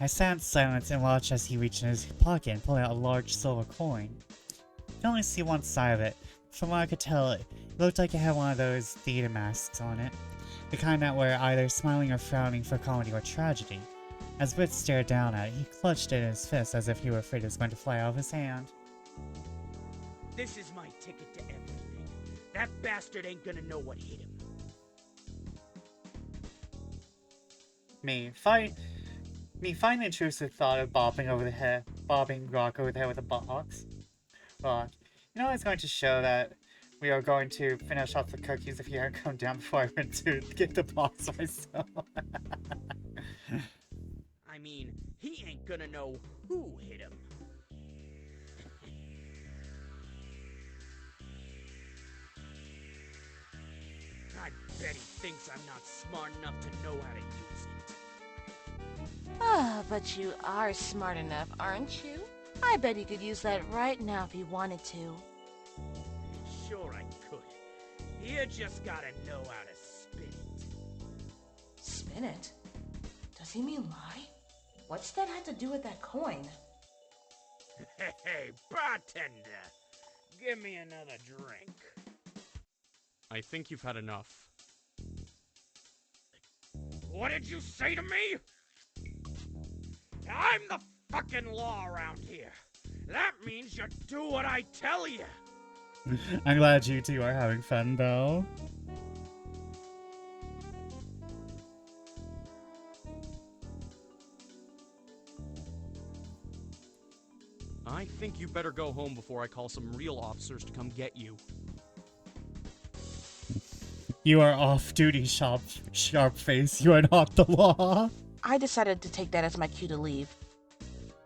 I sat in silence and watched as he reached in his pocket and pulled out a large silver coin. I could only see one side of it. From what I could tell, it looked like it had one of those theater masks on it. The kind that were either smiling or frowning for comedy or tragedy. As Britt stared down at it, he clutched it in his fist as if he were afraid it was going to fly out of his hand. This is my ticket to everything. That bastard ain't gonna know what hit him. Me find intrusive thought of bobbing Rock over the head with a box. Rock, you know I was going to show that we are going to finish off the cookies if you hadn't come down before I went to get the box myself. I mean, he ain't gonna know who hit him. I bet he thinks I'm not smart enough to know how to use it. Ah, but you are smart enough, aren't you? I bet you could use that right now if you wanted to. Sure I could. You just gotta know how to spin it. Spin it? Does he mean lie? What's that have to do with that coin? Hey, bartender! Give me another drink. I think you've had enough. What did you say to me? I'm the fucking law around here. That means you do what I tell you. I'm glad you two are having fun, though. I think you better go home before I call some real officers to come get you. You are off-duty, sharp face. You are not the law. I decided to take that as my cue to leave.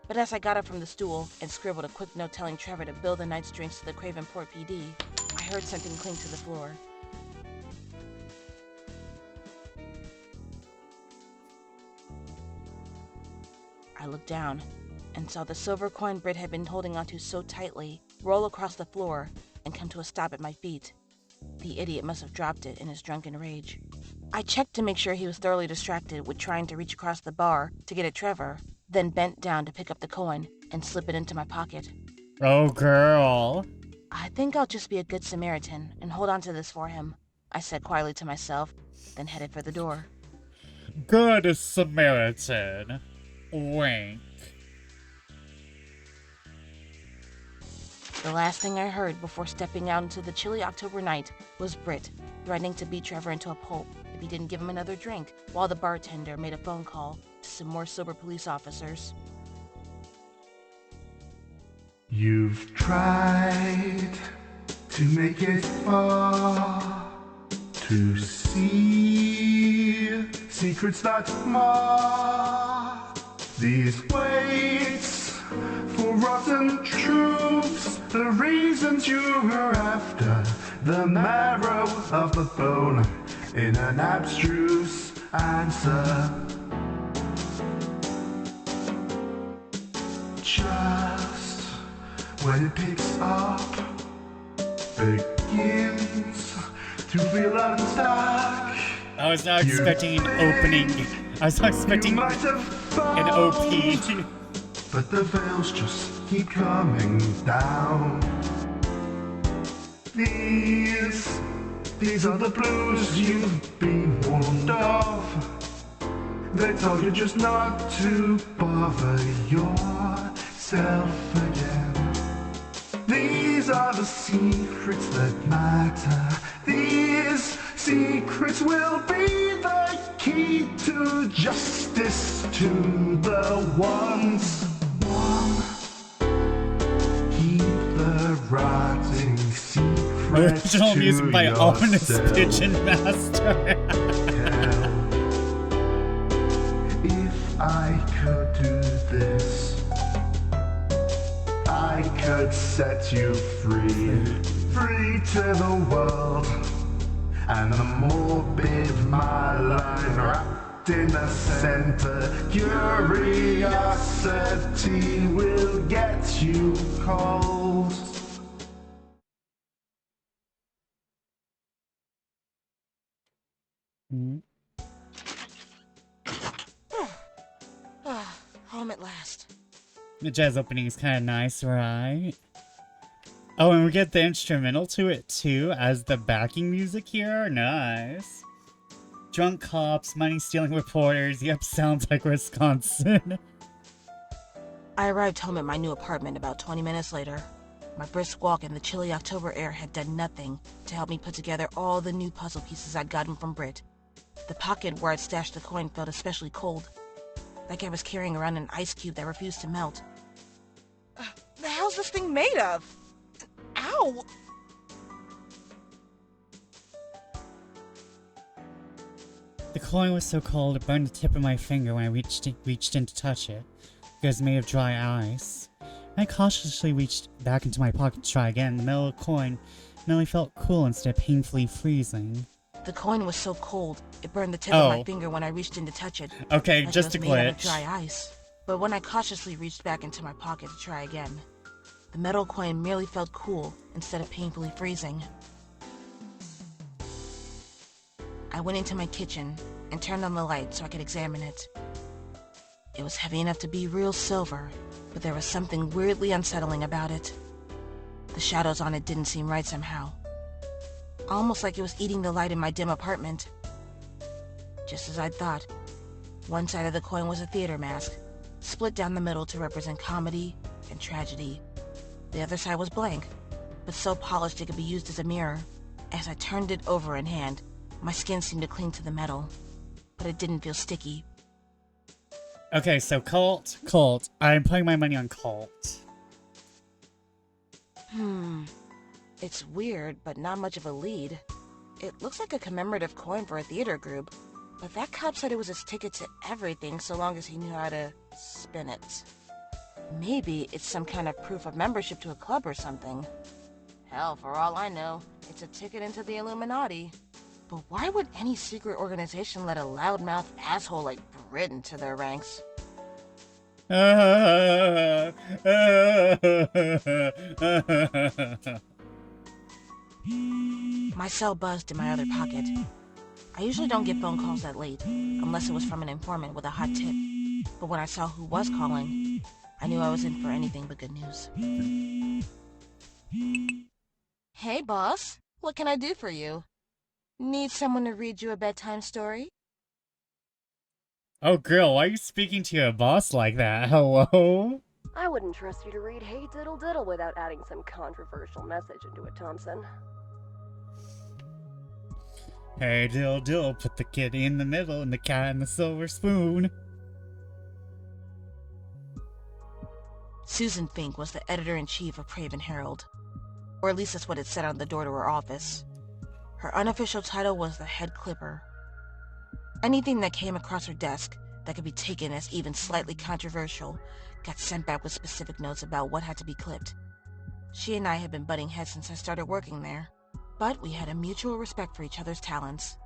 But as I got up from the stool and scribbled a quick note telling Trevor to bill the night's drinks to the Cravenport PD, I heard something clink to the floor. I looked down and saw the silver coin Britt had been holding onto so tightly roll across the floor and come to a stop at my feet. The idiot must have dropped it in his drunken rage. I checked to make sure he was thoroughly distracted with trying to reach across the bar to get at Trevor, then bent down to pick up the coin and slip it into my pocket. Oh, girl. I think I'll just be a good Samaritan and hold on to this for him, I said quietly to myself, then headed for the door. Good Samaritan. Wink. The last thing I heard before stepping out into the chilly October night was Britt threatening to beat Trevor into a pulp if he didn't give him another drink, while the bartender made a phone call to some more sober police officers. You've tried to make it far, to see secrets that mar these waits for rotten truths, the reasons you were after, the marrow of the bone in an abstruse answer. Just when it picks up, begins to feel unstuck. I was not expecting an opening. I was not expecting an OP. But the veils just keep coming down. These are the blues you've been warned of. They told you just not to bother yourself again. These are the secrets that matter. These secrets will be the key to justice to the ones. Keep the rotting secret Original to music by yourself. Ominous Pigeon Master. If I could do this, I could set you free, free to the world, and the morbid malign wrapped in the center. Curiosity will get you cold. Home at last. The jazz opening is kind of nice, right? Oh, and we get the instrumental to it too as the backing music here. Nice. Drunk cops, money-stealing reporters. Yep, sounds like Wisconsin. I arrived home at my new apartment about 20 minutes later. My brisk walk in the chilly October air had done nothing to help me put together all the new puzzle pieces I'd gotten from Brit. The pocket where I'd stashed the coin felt especially cold, like I was carrying around an ice cube that refused to melt. The hell's this thing made of? Ow! The coin was so cold it burned the tip of my finger when I reached in to touch it. It was made of dry ice. I cautiously reached back into my pocket to try again. The metal coin merely felt cool instead of painfully freezing. The coin was so cold, it burned the tip of my finger when I reached in to touch it. Okay, like just it a was made out of glitch. dry ice. But when I cautiously reached back into my pocket to try again, the metal coin merely felt cool instead of painfully freezing. I went into my kitchen and turned on the light so I could examine it. It was heavy enough to be real silver, but there was something weirdly unsettling about it. The shadows on it didn't seem right somehow. Almost like it was eating the light in my dim apartment. Just as I'd thought, one side of the coin was a theater mask, split down the middle to represent comedy and tragedy. The other side was blank, but so polished it could be used as a mirror. As I turned it over in hand, my skin seemed to cling to the metal, but it didn't feel sticky. Okay, so Cult. I'm putting my money on Cult. It's weird, but not much of a lead. It looks like a commemorative coin for a theater group, but that cop said it was his ticket to everything so long as he knew how to spin it. Maybe it's some kind of proof of membership to a club or something. Hell, for all I know, it's a ticket into the Illuminati. But why would any secret organization let a loudmouth asshole like Brit into their ranks? My cell buzzed in my other pocket. I usually don't get phone calls that late, unless it was from an informant with a hot tip. But when I saw who was calling, I knew I was in for anything but good news. Hey, boss. What can I do for you? Need someone to read you a bedtime story? Oh, girl, why are you speaking to your boss like that? Hello? I wouldn't trust you to read Hey Diddle Diddle without adding some controversial message into it, Thompson. Hey, diddle diddle, put the kitty in the middle and the cat in the silver spoon. Susan Fink was the editor-in-chief of Craven Herald. Or at least that's what it said on the door to her office. Her unofficial title was the head clipper. Anything that came across her desk that could be taken as even slightly controversial got sent back with specific notes about what had to be clipped. She and I had been butting heads since I started working there, but we had a mutual respect for each other's talents.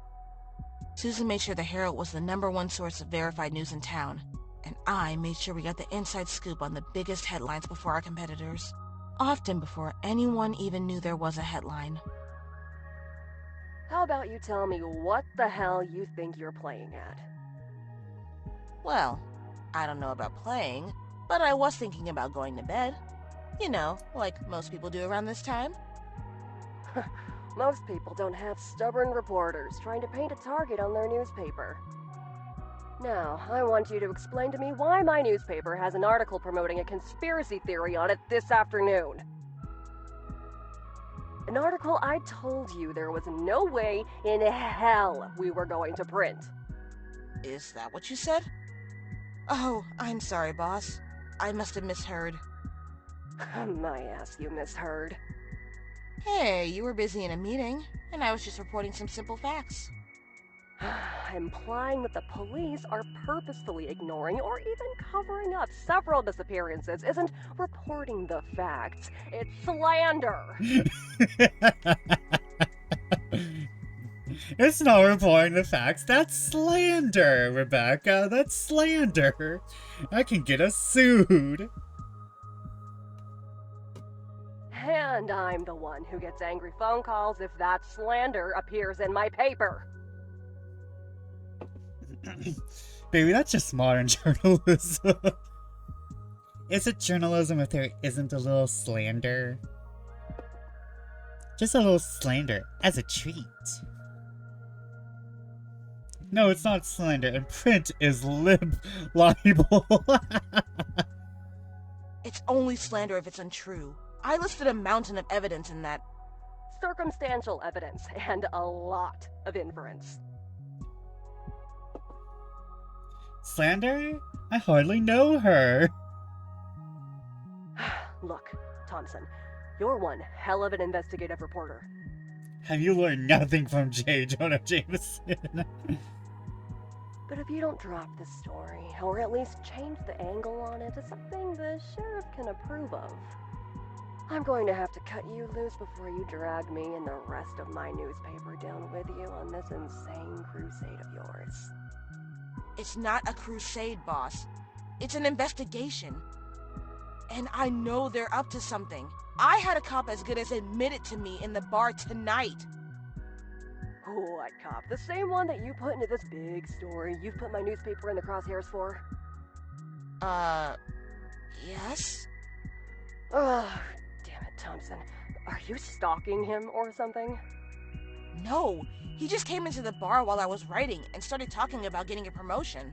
Susan made sure the Herald was the #1 source of verified news in town, and I made sure we got the inside scoop on the biggest headlines before our competitors, often before anyone even knew there was a headline. How about you tell me what the hell you think you're playing at? Well, I don't know about playing, but I was thinking about going to bed. You know, like most people do around this time. Most people don't have stubborn reporters trying to paint a target on their newspaper. Now, I want you to explain to me why my newspaper has an article promoting a conspiracy theory on it this afternoon. An article I told you there was no way in hell we were going to print. Is that what you said? Oh, I'm sorry, boss. I must have misheard. My ass, you misheard. Hey, you were busy in a meeting, and I was just reporting some simple facts. Implying that the police are purposefully ignoring or even covering up several disappearances isn't reporting the facts. It's slander. It's not reporting the facts. That's slander, Rebecca. That's slander. I can get us sued. And I'm the one who gets angry phone calls if that slander appears in my paper. Baby, that's just modern journalism. Is it journalism if there isn't a little slander? Just a little slander as a treat. No, it's not slander, and print is libel. It's only slander if it's untrue. I listed a mountain of evidence in that. Circumstantial evidence and a lot of inference. Slander? I hardly know her. Look, Thompson, you're one hell of an investigative reporter. Have you learned nothing from J. Jonah Jameson? But if you don't drop the story, or at least change the angle on it to something the sheriff can approve of, I'm going to have to cut you loose before you drag me and the rest of my newspaper down with you on this insane crusade of yours. It's not a crusade, boss. It's an investigation. And I know they're up to something. I had a cop as good as admit it to me in the bar tonight. What cop? The same one that you put into this big story you've put my newspaper in the crosshairs for? Yes? Ugh, damn it, Thompson. Are you stalking him or something? No, he just came into the bar while I was writing and started talking about getting a promotion.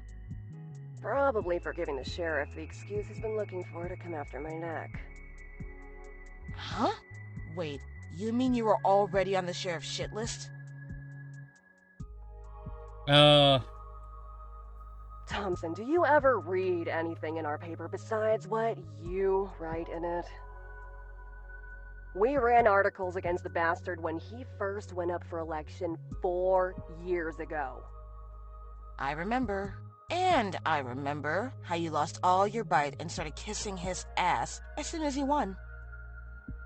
Probably for giving the sheriff the excuse he's been looking for to come after my neck. Huh? Wait, you mean you were already on the sheriff's shit list? Thompson, do you ever read anything in our paper besides what you write in it? We ran articles against the bastard when he first went up for election 4 years ago. I remember. And I remember how you lost all your bite and started kissing his ass as soon as he won.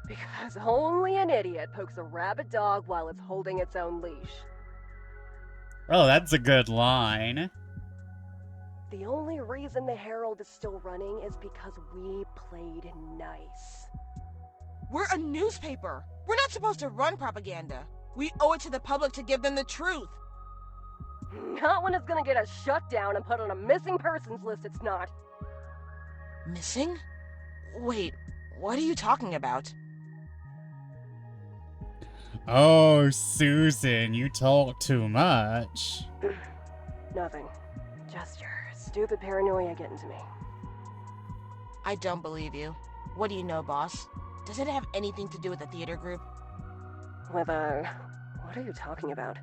Because only an idiot pokes a rabid dog while it's holding its own leash. Oh, that's a good line. The only reason the Herald is still running is because we played nice. We're a newspaper. We're not supposed to run propaganda. We owe it to the public to give them the truth. Not when it's gonna get us shut down and put on a missing persons list, it's not. Missing? Wait, what are you talking about? Oh, Susan, you talk too much. Nothing. Just your stupid paranoia getting to me. I don't believe you. What do you know, boss? Does it have anything to do with the theater group? What are you talking about?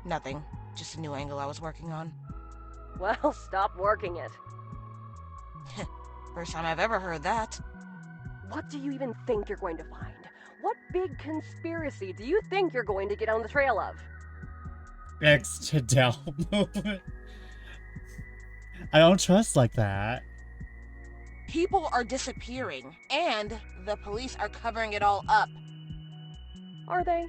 Nothing. Just a new angle I was working on. Well, stop working it. First time I've ever heard that. What do you even think you're going to find? What big conspiracy do you think you're going to get on the trail of? Ex-Tadel movement. I don't trust like that. People are disappearing, and the police are covering it all up. Are they?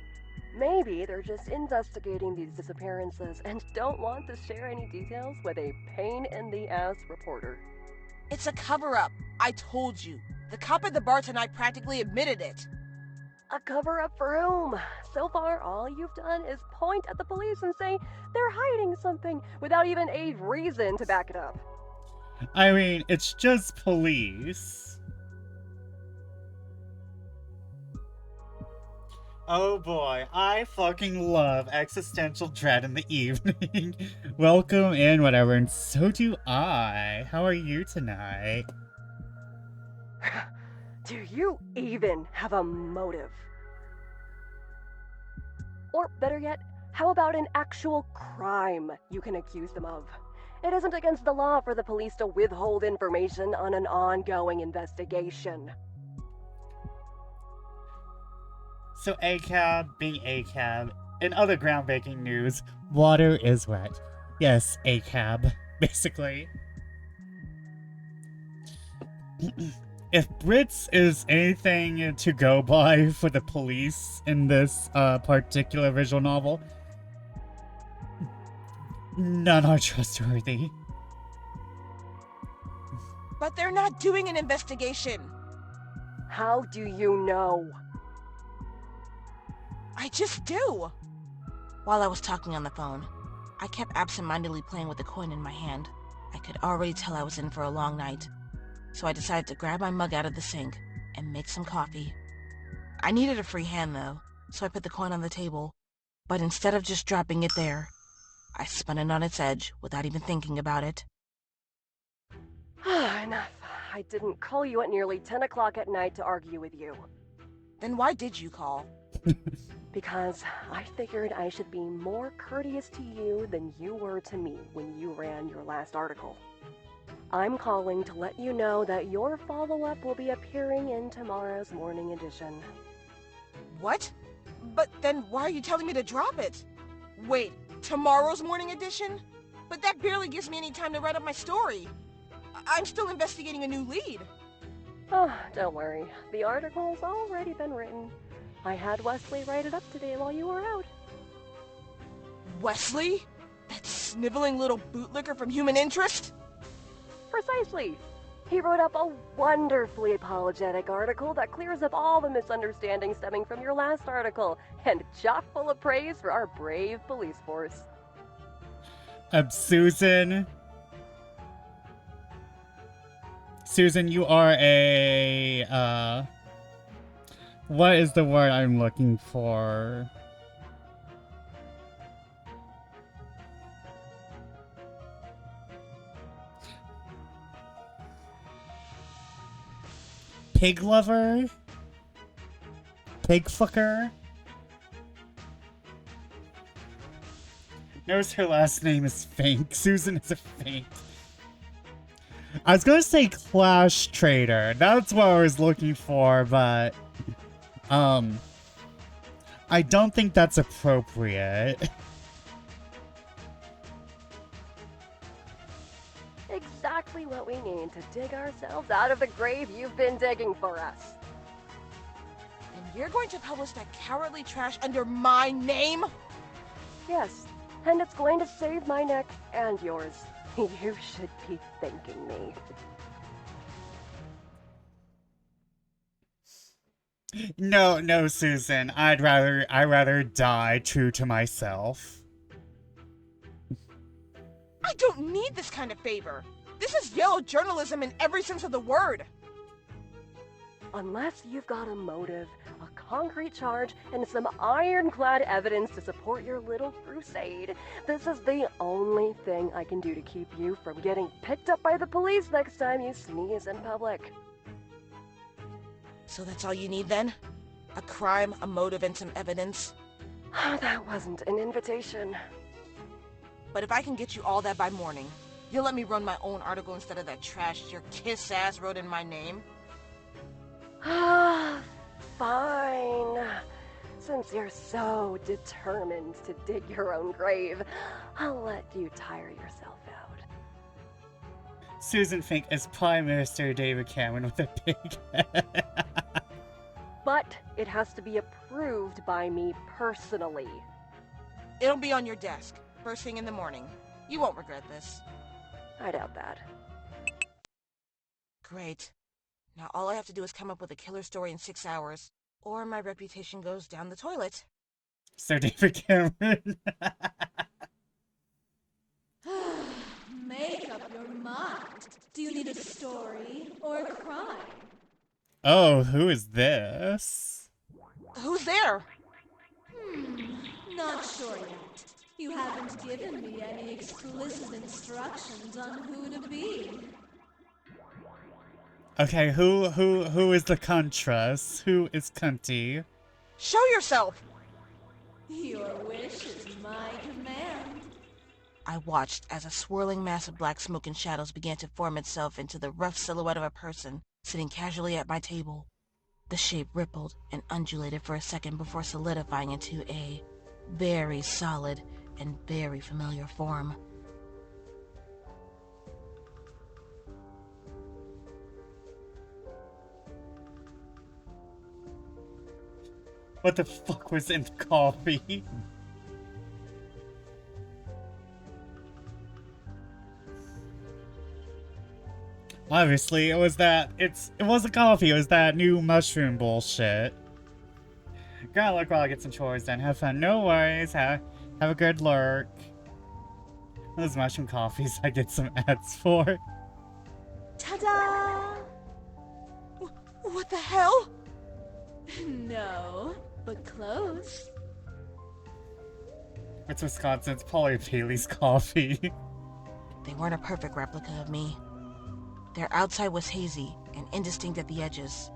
Maybe they're just investigating these disappearances and don't want to share any details with a pain-in-the-ass reporter. It's a cover-up. I told you. The cop at the bar tonight practically admitted it. A cover-up for whom? So far, all you've done is point at the police and say they're hiding something without even a reason to back it up. I mean, it's just police. Oh boy, I fucking love existential dread in the evening. Welcome in, whatever, and so do I. How are you tonight? Do you even have a motive? Or better yet, how about an actual crime you can accuse them of? It isn't against the law for the police to withhold information on an ongoing investigation. So ACAB being ACAB, in other groundbreaking news, water is wet. Yes, ACAB, basically. If Brits is anything to go by for the police in this particular visual novel, none are trustworthy. But they're not doing an investigation. How do you know? I just do. While I was talking on the phone, I kept absentmindedly playing with the coin in my hand. I could already tell I was in for a long night. So I decided to grab my mug out of the sink and make some coffee. I needed a free hand though, so I put the coin on the table. But instead of just dropping it there, I spun it on its edge without even thinking about it. Enough. I didn't call you at nearly 10 o'clock at night to argue with you. Then why did you call? Because I figured I should be more courteous to you than you were to me when you ran your last article. I'm calling to let you know that your follow-up will be appearing in tomorrow's morning edition. What? But then why are you telling me to drop it? Wait, tomorrow's morning edition? But that barely gives me any time to write up my story. I'm still investigating a new lead. Oh, don't worry. The article's already been written. I had Wesley write it up today while you were out. Wesley? That sniveling little bootlicker from Human Interest? Precisely. He wrote up a wonderfully apologetic article that clears up all the misunderstandings stemming from your last article, and chock full of praise for our brave police force. Susan. Susan, you are a, what is the word I'm looking for? Pig lover? Pig fucker? Notice her last name is Fink. Susan is a Fink. I was gonna say Clash Trader. That's what I was looking for, but I don't think that's appropriate. Exactly what we need to dig ourselves out of the grave you've been digging for us. And you're going to publish that cowardly trash under my name? Yes, and it's going to save my neck and yours. You should be thanking me. No, Susan. I'd rather die true to myself. I don't need this kind of favor. This is yellow journalism in every sense of the word. Unless you've got a motive, a concrete charge, and some ironclad evidence to support your little crusade, this is the only thing I can do to keep you from getting picked up by the police next time you sneeze in public. So that's all you need then? A crime, a motive, and some evidence? That wasn't an invitation. But if I can get you all that by morning, you'll let me run my own article instead of that trash your kiss-ass wrote in my name? Fine. Since you're so determined to dig your own grave, I'll let you tire yourself out. Susan Fink is Prime Minister David Cameron with a big head. But it has to be approved by me personally. It'll be on your desk, first thing in the morning. You won't regret this. I doubt that. Great. Now all I have to do is come up with a killer story in 6 hours, or my reputation goes down the toilet. Sir David Cameron. Make up your mind. Do you need a story or a crime? Oh, who is this? Who's there? Not sure yet. You haven't given me any explicit instructions on who to be. Okay, who is the Contras? Who is Cunty? Show yourself! Your wish is my command. I watched as a swirling mass of black smoke and shadows began to form itself into the rough silhouette of a person sitting casually at my table. The shape rippled and undulated for a second before solidifying into a very solid and very familiar form. What the fuck was in the coffee? Obviously, it wasn't coffee, it was that new mushroom bullshit. Gotta look while I get some chores done. Have fun. No worries. Have a good lurk. Those mushroom coffees I get some ads for. Ta-da! What the hell? No, but close. It's Wisconsin. It's probably Bailey's coffee. They weren't a perfect replica of me. Their outside was hazy and indistinct at the edges,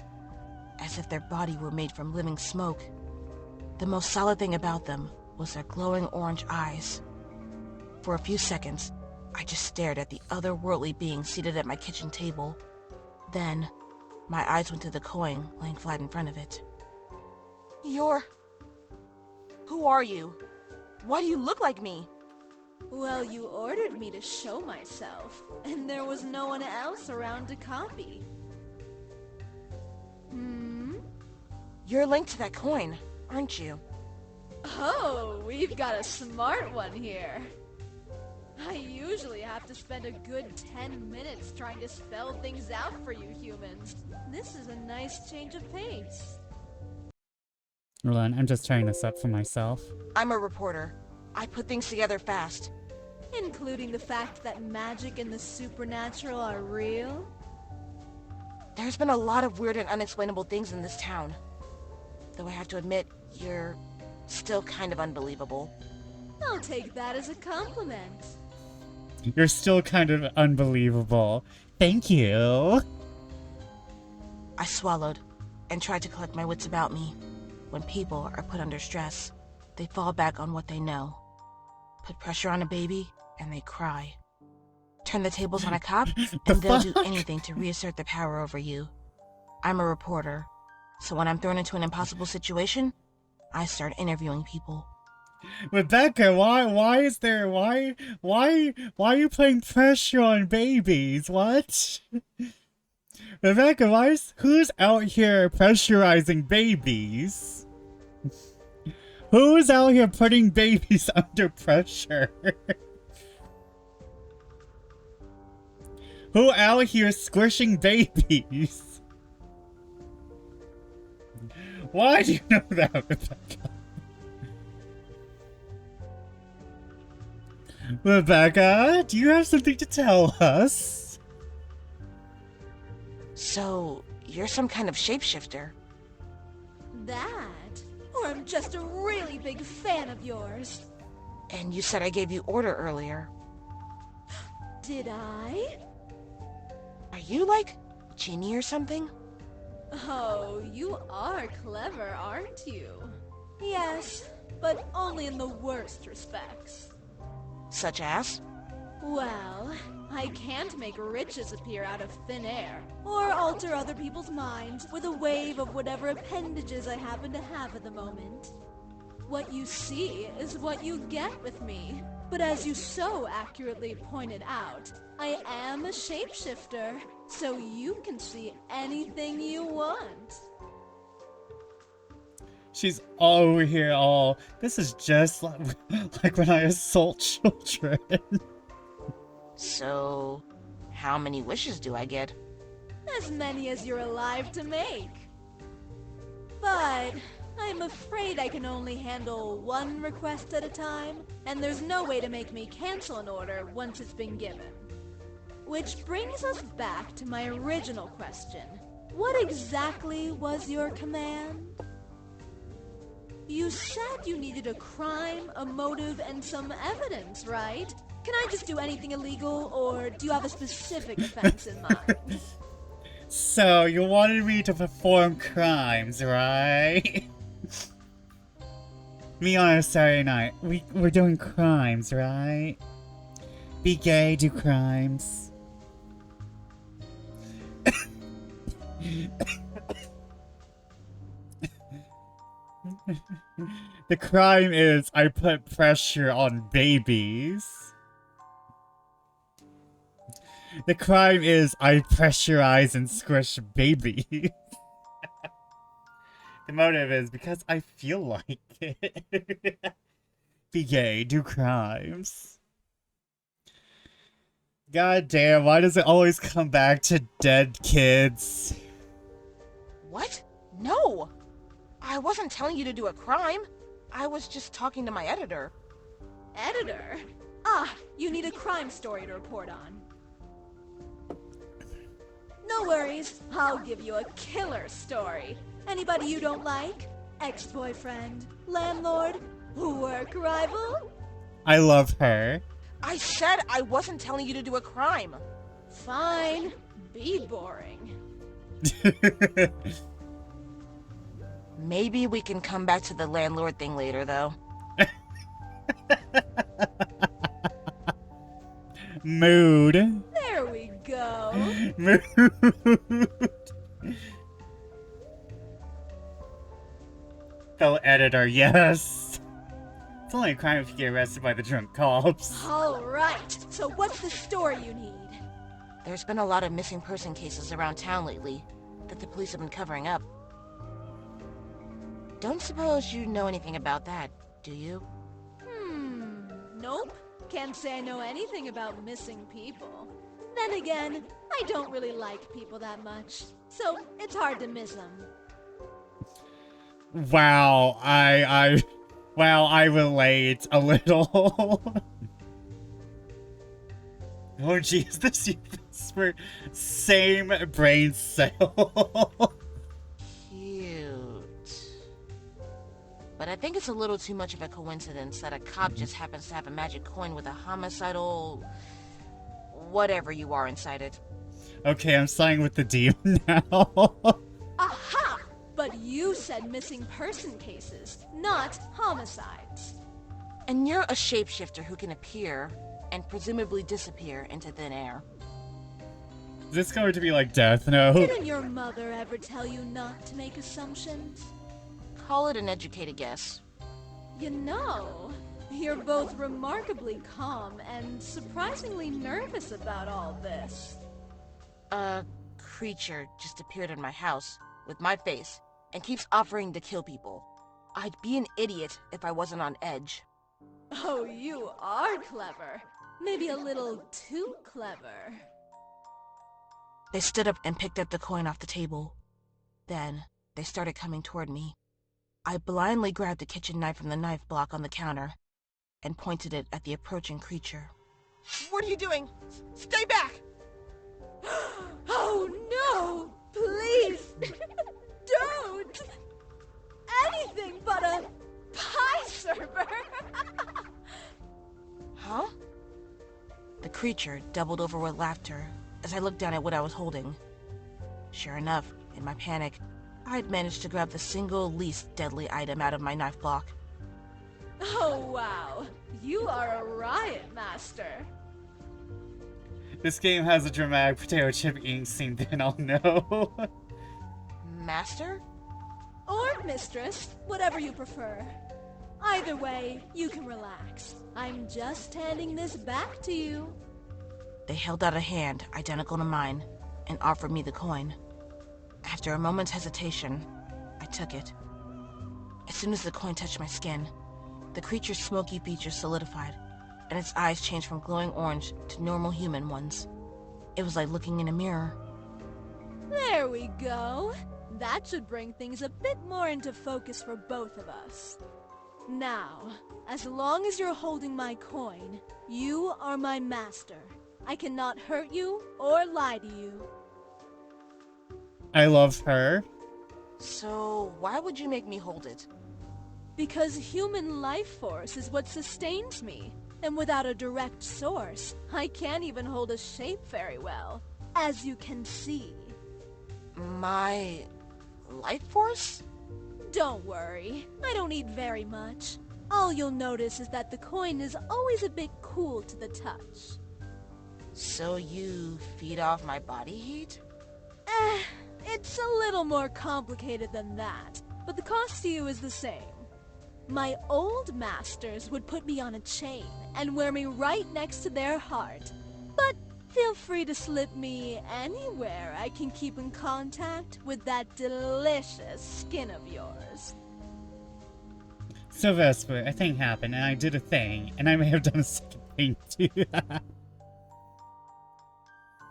as if their body were made from living smoke. The most solid thing about them was their glowing orange eyes. For a few seconds, I just stared at the otherworldly being seated at my kitchen table. Then, my eyes went to the coin laying flat in front of it. Who are you? Why do you look like me? Well, you ordered me to show myself, and there was no one else around to copy. You're linked to that coin, aren't you? Oh, we've got a smart one here. I usually have to spend a good 10 minutes trying to spell things out for you humans. This is a nice change of pace. Hold on, I'm just trying this up for myself. I'm a reporter. I put things together fast. Including the fact that magic and the supernatural are real? There's been a lot of weird and unexplainable things in this town. Though I have to admit, you're still kind of unbelievable. I'll take that as a compliment. You're still kind of unbelievable. Thank you. I swallowed and tried to collect my wits about me. When people are put under stress, they fall back on what they know. Put pressure on a baby, and they cry. Turn the tables on a cop, and they'll do anything to reassert their power over you. I'm a reporter, so when I'm thrown into an impossible situation, I start interviewing people. Rebecca, why are you putting pressure on babies? What? Rebecca, who's out here pressurizing babies? Who's out here putting babies under pressure? Who out here squishing babies? Why do you know that, Rebecca? Rebecca, do you have something to tell us? So, you're some kind of shapeshifter. That? Or I'm just a really big fan of yours. And you said I gave you order earlier. Did I? Are you like Genie or something? Oh, you are clever, aren't you? Yes, but only in the worst respects. Such as? Well, I can't make riches appear out of thin air, or alter other people's minds with a wave of whatever appendages I happen to have at the moment. What you see is what you get with me. But as you so accurately pointed out, I am a shapeshifter, so you can see anything you want. She's over here all, this is just like when I assault children. So, how many wishes do I get? As many as you're alive to make. But I'm afraid I can only handle one request at a time, and there's no way to make me cancel an order once it's been given. Which brings us back to my original question. What exactly was your command? You said you needed a crime, a motive, and some evidence, right? Can I just do anything illegal, or do you have a specific offense in mind? So, you wanted me to perform crimes, right? Me on a Saturday night. We're doing crimes, right? Be gay, do crimes. The crime is I put pressure on babies. The crime is I pressurize and squish babies. The motive is because I feel like it. Be gay, do crimes. God damn, why does it always come back to dead kids? What? No! I wasn't telling you to do a crime. I was just talking to my editor. Editor? Ah, you need a crime story to report on. No worries, I'll give you a killer story. Anybody you don't like? Ex-boyfriend? Landlord? Work rival? I love her. I said I wasn't telling you to do a crime. Fine. Be boring. Maybe we can come back to the landlord thing later, though. Mood. There we go. Mood. Fellow editor, yes. It's only a crime if you get arrested by the drunk cops. All right. So what's the story you need? There's been a lot of missing person cases around town lately that the police have been covering up. Don't suppose you know anything about that, do you? Nope. Can't say I know anything about missing people. Then again, I don't really like people that much, so it's hard to miss them. Wow, I relate a little. Oh jeez, this were same brain cell. Cute. But I think it's a little too much of a coincidence that a cop just happens to have a magic coin with a homicidal... whatever you are inside it. Okay, I'm siding with the demon now. Aha! But you said missing person cases, not homicides. And you're a shapeshifter who can appear and presumably disappear into thin air. Is this going to be like Death Note? Didn't your mother ever tell you not to make assumptions? Call it an educated guess. You know, you're both remarkably calm and surprisingly nervous about all this. A creature just appeared in my house with my face and keeps offering to kill people. I'd be an idiot if I wasn't on edge. Oh, you are clever. Maybe a little too clever. They stood up and picked up the coin off the table. Then, they started coming toward me. I blindly grabbed the kitchen knife from the knife block on the counter and pointed it at the approaching creature. What are you doing? Stay back! Oh no! Please! Don't! Anything but a pie server! Huh? The creature doubled over with laughter as I looked down at what I was holding. Sure enough, in my panic, I'd managed to grab the single least deadly item out of my knife block. Oh wow, you are a riot master. This game has a dramatic potato chip eating scene, then I'll know. Master? Or mistress, whatever you prefer. Either way, you can relax. I'm just handing this back to you. They held out a hand identical to mine and offered me the coin. After a moment's hesitation, I took it. As soon as the coin touched my skin, the creature's smoky features solidified, and its eyes changed from glowing orange to normal human ones. It was like looking in a mirror. There we go. That should bring things a bit more into focus for both of us. Now, as long as you're holding my coin, you are my master. I cannot hurt you or lie to you. I love her. So, why would you make me hold it? Because human life force is what sustains me. And without a direct source, I can't even hold a shape very well, as you can see. My... life force? Don't worry, I don't need very much. All you'll notice is that the coin is always a bit cool to the touch. So you feed off my body heat? It's a little more complicated than that, but the cost to you is the same. My old masters would put me on a chain and wear me right next to their heart. But feel free to slip me anywhere I can keep in contact with that delicious skin of yours. Sylvester, a thing happened, and I did a thing, and I may have done a second thing too.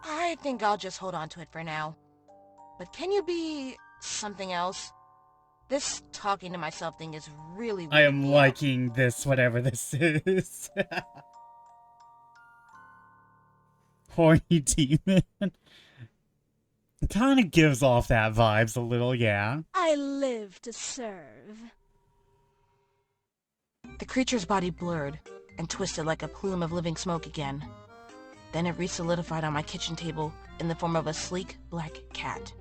I think I'll just hold on to it for now. But can you be something else? This talking to myself thing is really I am weirding me out. liking this, whatever this is. Horny demon. It kind of gives off that vibes a little, yeah. I live to serve. The creature's body blurred and twisted like a plume of living smoke again. Then it re-solidified on my kitchen table in the form of a sleek black cat.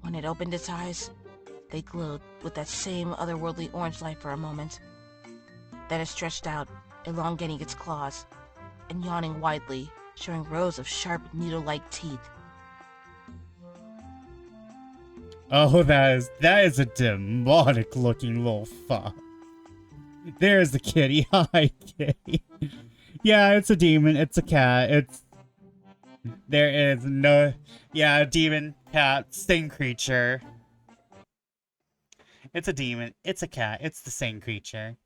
When it opened its eyes, they glowed with that same otherworldly orange light for a moment. Then it stretched out, elongating its claws, and yawning widely, showing rows of sharp needle-like teeth. Oh, that is a demonic looking little fuck. There's the kitty. Hi, kitty. Yeah, it's a demon. It's a cat. There is no... Yeah, demon, cat, same creature. It's a demon. It's a cat. It's the same creature.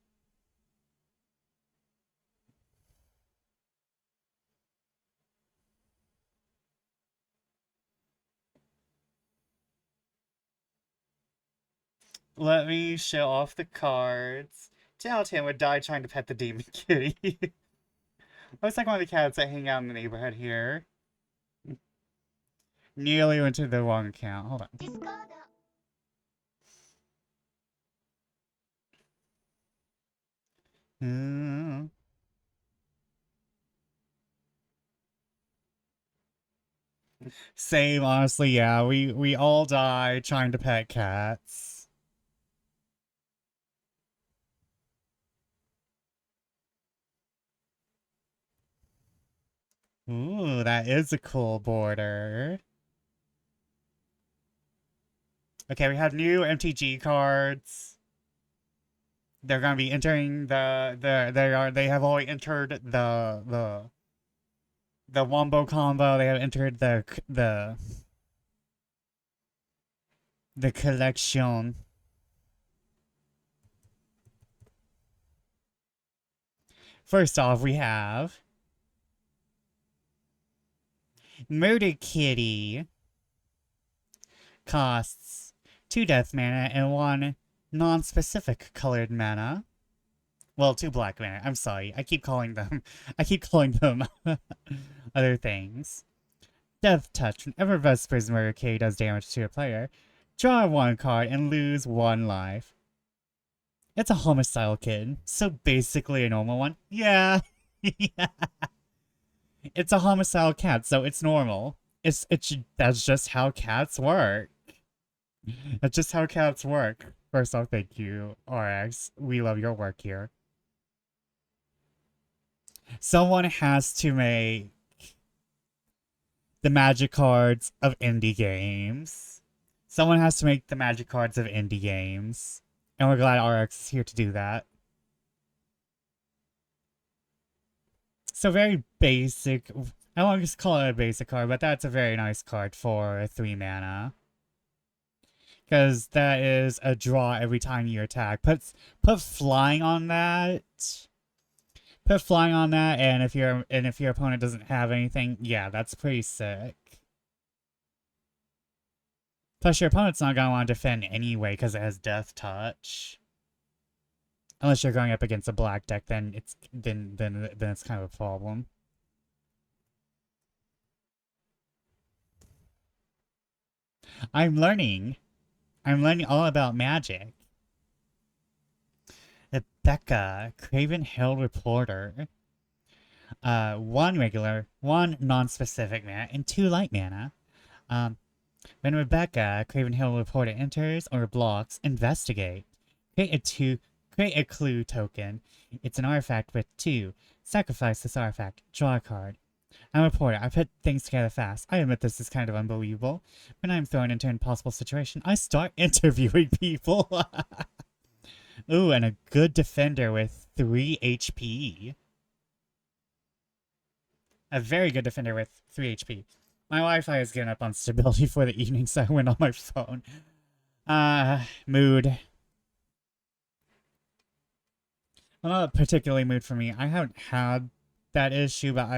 Let me show off the cards. Tailtan would die trying to pet the demon kitty. Looks like one of the cats that hang out in the neighborhood here. Nearly went to the wrong account. Hold on. Same, honestly, yeah. We all die trying to pet cats. Ooh, that is a cool border. Okay, we have new MTG cards. They're gonna be entering they have already entered the wombo combo. They have entered the collection. First off, we have Murder Kitty. Costs 2 death mana and 1 non-specific colored mana. Well, 2 black mana. I'm sorry. I keep calling them other things. Death Touch. Whenever Vesper's Murder Kitty does damage to a player, draw 1 card and lose 1 life. It's a homicidal kid, so basically a normal one. Yeah. Yeah. It's a homicidal cat, so it's normal. That's just how cats work. That's just how cats work. First off, thank you, RX. We love your work here. Someone has to make the magic cards of indie games. Someone has to make the magic cards of indie games. And we're glad RX is here to do that. So very basic. I won't just call it a basic card, but that's a very nice card for 3 mana. Because that is a draw every time you attack. Put flying on that. Put flying on that, and if your opponent doesn't have anything, yeah, that's pretty sick. Plus, your opponent's not gonna want to defend anyway because it has Death Touch. Unless you're going up against a black deck, then it's kind of a problem. I'm learning all about magic. Rebecca, Craven Hill Reporter. 1 regular, 1 non-specific mana, and 2 light mana. When Rebecca, Craven Hill Reporter enters or blocks, investigate. Create a clue token. It's an artifact with 2. Sacrifice this artifact. Draw a card. I'm a reporter. I put things together fast. I admit this is kind of unbelievable. When I'm thrown into an impossible situation, I start interviewing people. Ooh, and a good defender with 3 HP. A very good defender with 3 HP. My Wi-Fi has given up on stability for the evening, so I went on my phone. Mood. Well, not particularly mood for me. I haven't had that issue, but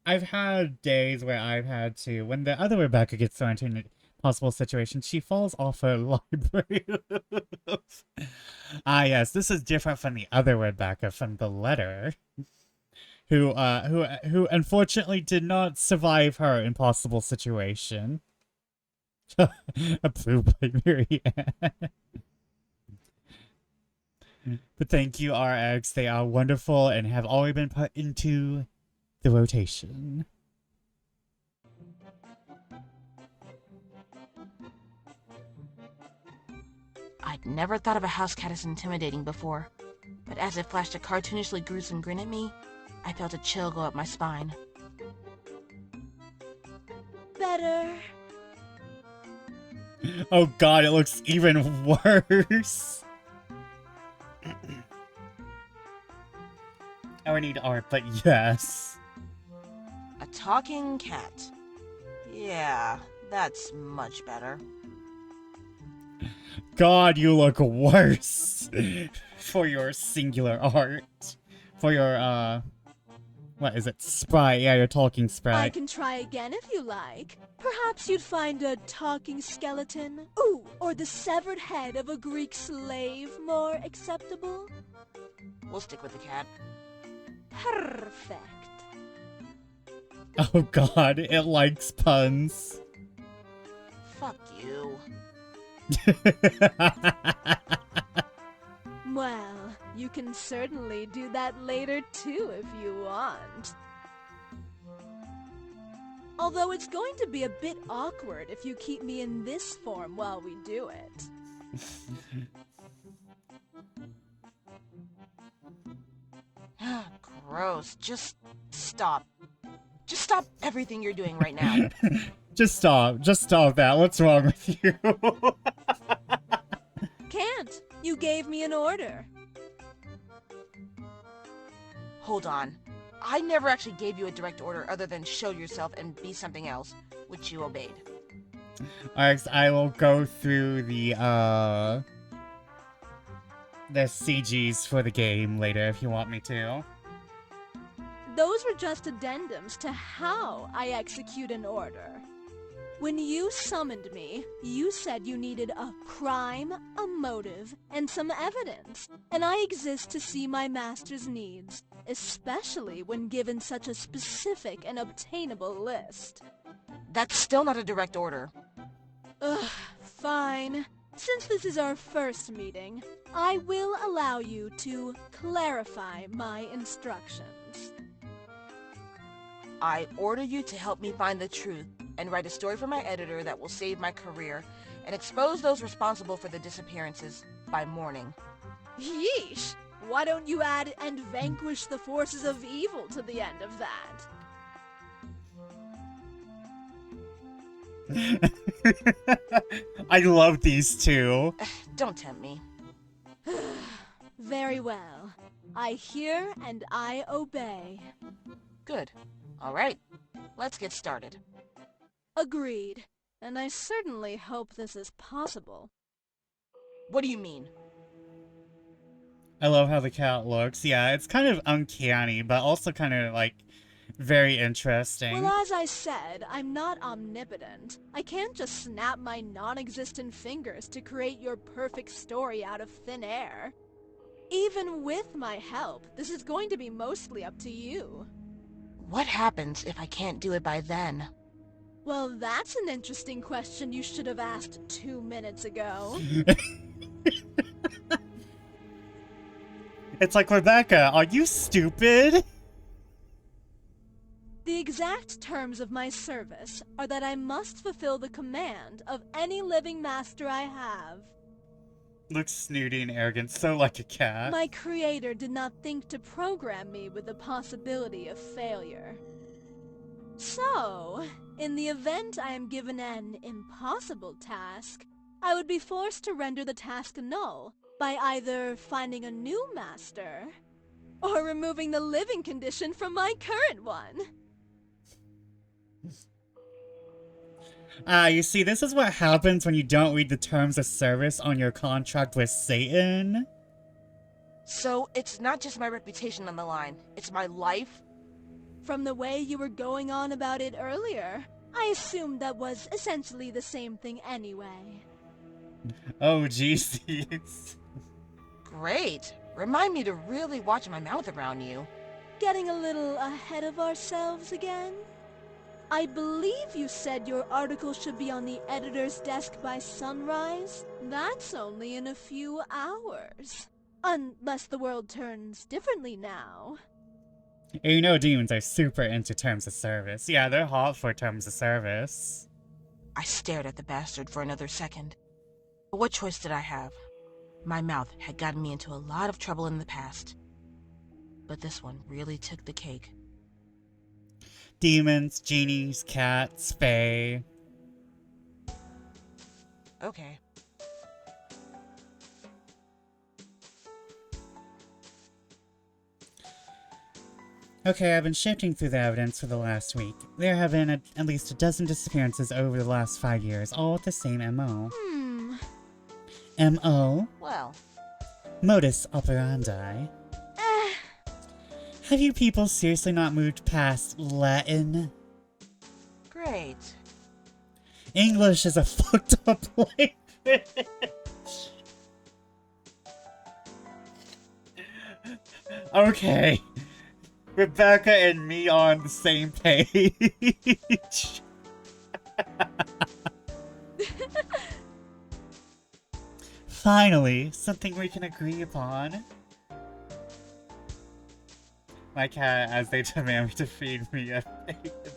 I've had days where I've had to, when the other Rebecca gets thrown into a possible situation, she falls off her library. Yes, this is different from the other Rebecca from the letter, who unfortunately did not survive her impossible situation. Approved by Marianne. But thank you, RX. They are wonderful and have already been put into the rotation. I'd never thought of a house cat as intimidating before, but as it flashed a cartoonishly gruesome grin at me, I felt a chill go up my spine. Better. Oh god, it looks even worse. I would need art, but yes. A talking cat. Yeah, that's much better. God, you look worse for your singular art. For your, what is it? Sprite. Yeah, your talking I sprite. can try again if you like. Perhaps you'd find a talking skeleton. Ooh, or the severed head of a Greek slave more acceptable. We'll stick with the cat. Perfect. Oh god, it likes puns. Fuck you. Well, you can certainly do that later too if you want. Although it's going to be a bit awkward if you keep me in this form while we do it. Gross. Just stop. Just stop everything you're doing right now. Just stop that. What's wrong with you? Can't. You gave me an order. Hold on. I never actually gave you a direct order other than show yourself and be something else, which you obeyed. Alright, I will go through the CGs for the game later if you want me to. Those were just addendums to how I execute an order. When you summoned me, you said you needed a crime, a motive, and some evidence, and I exist to see my master's needs, especially when given such a specific and obtainable list. That's still not a direct order. Ugh, fine. Since this is our first meeting, I will allow you to clarify my instructions. I order you to help me find the truth and write a story for my editor that will save my career and expose those responsible for the disappearances by morning. Yeesh! Why don't you add "and vanquish the forces of evil" to the end of that? I love these two. Don't tempt me. Very well. I hear and I obey. Good. All right. Let's get started. Agreed. And I certainly hope this is possible. What do you mean? I love how the cat looks. Yeah, it's kind of uncanny, but also kind of, like, very interesting. Well, as I said, I'm not omnipotent. I can't just snap my non-existent fingers to create your perfect story out of thin air. Even with my help, this is going to be mostly up to you. What happens if I can't do it by then? Well, that's an interesting question you should have asked 2 minutes ago. It's like, Rebecca, are you stupid? The exact terms of my service are that I must fulfill the command of any living master I have. Looks snooty and arrogant, so like a cat. My creator did not think to program me with the possibility of failure. So, in the event I am given an impossible task, I would be forced to render the task null by either finding a new master or removing the living condition from my current one. You see, this is what happens when you don't read the terms of service on your contract with Satan. So, it's not just my reputation on the line, it's my life? From the way you were going on about it earlier, I assumed that was essentially the same thing anyway. Oh, jeez. Great. Remind me to really watch my mouth around you. Getting a little ahead of ourselves again? I believe you said your article should be on the editor's desk by sunrise. That's only in a few hours. Unless the world turns differently now. And you know demons are super into terms of service. Yeah, they're hot for terms of service. I stared at the bastard for another second. But what choice did I have? My mouth had gotten me into a lot of trouble in the past. But this one really took the cake. Demons, genies, cats, fae. Okay. Okay, I've been shifting through the evidence for the last week. There have been at least a dozen disappearances over the last 5 years, all with the same MO. MO? Well. Modus operandi. Have you people seriously not moved past Latin? Great. English is a fucked up language. Okay. Rebecca and me are on the same page. Finally, something we can agree upon. My cat, as they demand me to feed me at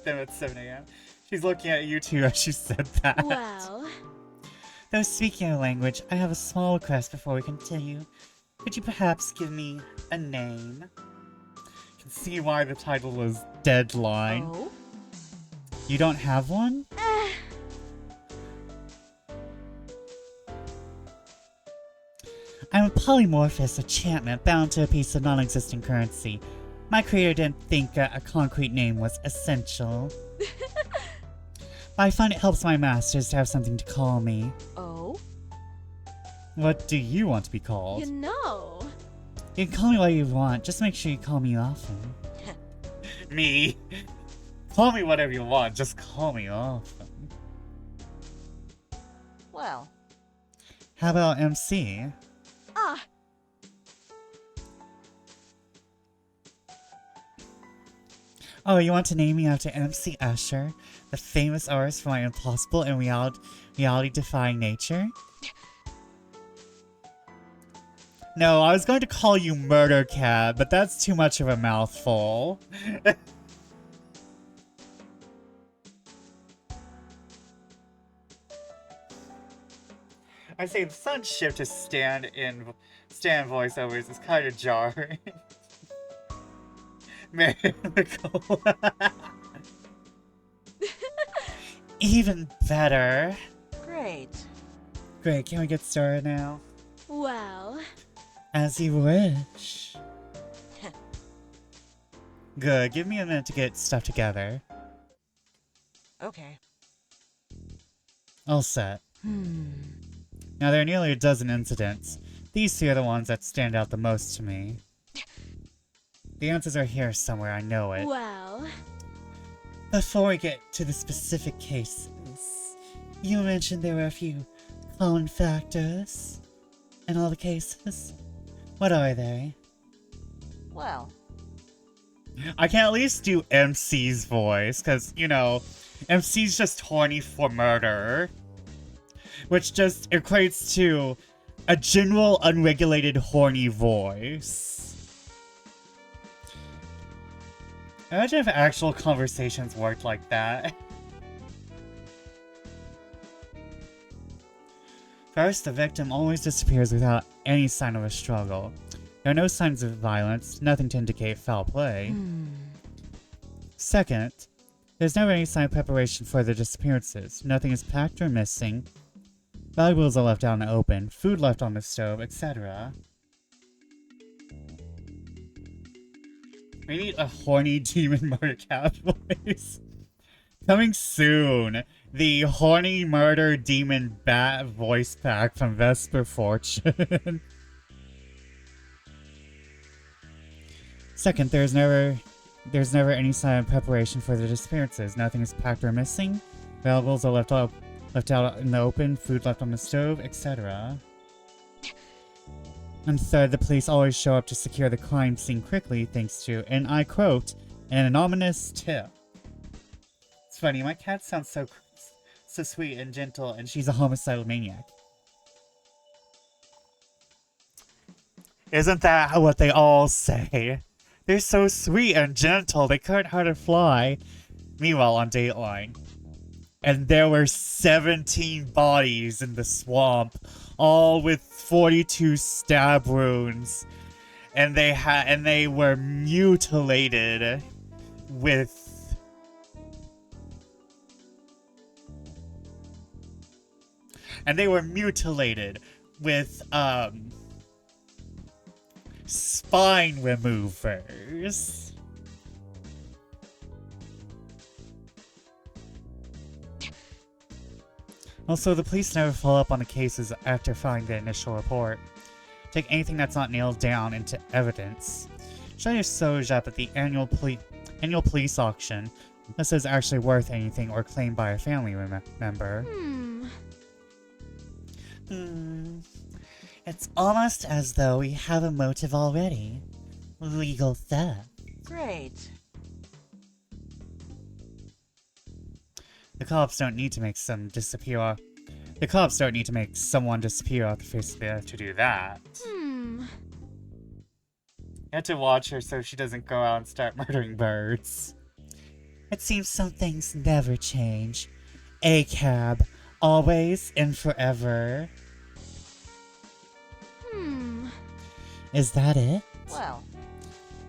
them at 7 a.m. She's looking at you too as she said that. Well... Though speaking of language, I have a small request before we continue. Could you perhaps give me a name? You can see why the title was Deadline. Oh? You don't have one? I'm a polymorphous enchantment bound to a piece of non-existent currency. My creator didn't think a concrete name was essential. But I find it helps my masters to have something to call me. Oh? What do you want to be called? You know... You can call me what you want, just make sure you call me often. Me? Call me whatever you want, just call me often. Well. How about MC? Ah! Oh, you want to name me after MC Escher, the famous artist for my impossible and reality-defying nature? No, I was going to call you Murder Cat, but that's too much of a mouthful. I say the sudden shift to stand voiceovers is kind of jarring. Miracle. Even better. Great. Great, can we get started now? Well... As you wish. Good, give me a minute to get stuff together. Okay. All set. Now there are nearly a dozen incidents. These two are the ones that stand out the most to me. The answers are here somewhere, I know it. Well... Before we get to the specific cases, you mentioned there were a few common factors in all the cases. What are they? Well. I can at least do MC's voice, because, you know, MC's just horny for murder. Which just equates to a general unregulated horny voice. Imagine if actual conversations worked like that. First, the victim always disappears without any sign of a struggle. There are no signs of violence, nothing to indicate foul play. Second, there's never any sign of preparation for the disappearances. Nothing is packed or missing. Valuables are left out in the open, food left on the stove, etc. We need a horny demon murder cat voice. Coming soon, the horny murder demon bat voice pack from Vesper Fortune. Second, there's never any sign of preparation for the disappearances. Nothing is packed or missing. Valuables are left out in the open, food left on the stove, etc. And third, the police always show up to secure the crime scene quickly thanks to, and I quote, an anonymous tip. It's funny, my cat sounds so sweet and gentle, and she's a homicidal maniac. Isn't that what they all say? They're so sweet and gentle, they couldn't hurt a fly. Meanwhile, on Dateline. And there were 17 bodies in the swamp, all with 42 stab wounds. And they were mutilated with spine removers. Also, the police never follow up on the cases after filing the initial report. Take anything that's not nailed down into evidence. Show your Sojap at the annual police auction. This is actually worth anything or claimed by a family member. It's almost as though we have a motive already. Legal theft. Great. The cops don't need to make someone disappear off the face of the earth to do that. You have to watch her so she doesn't go out and start murdering birds. It seems some things never change. ACAB, always and forever. Is that it? Well,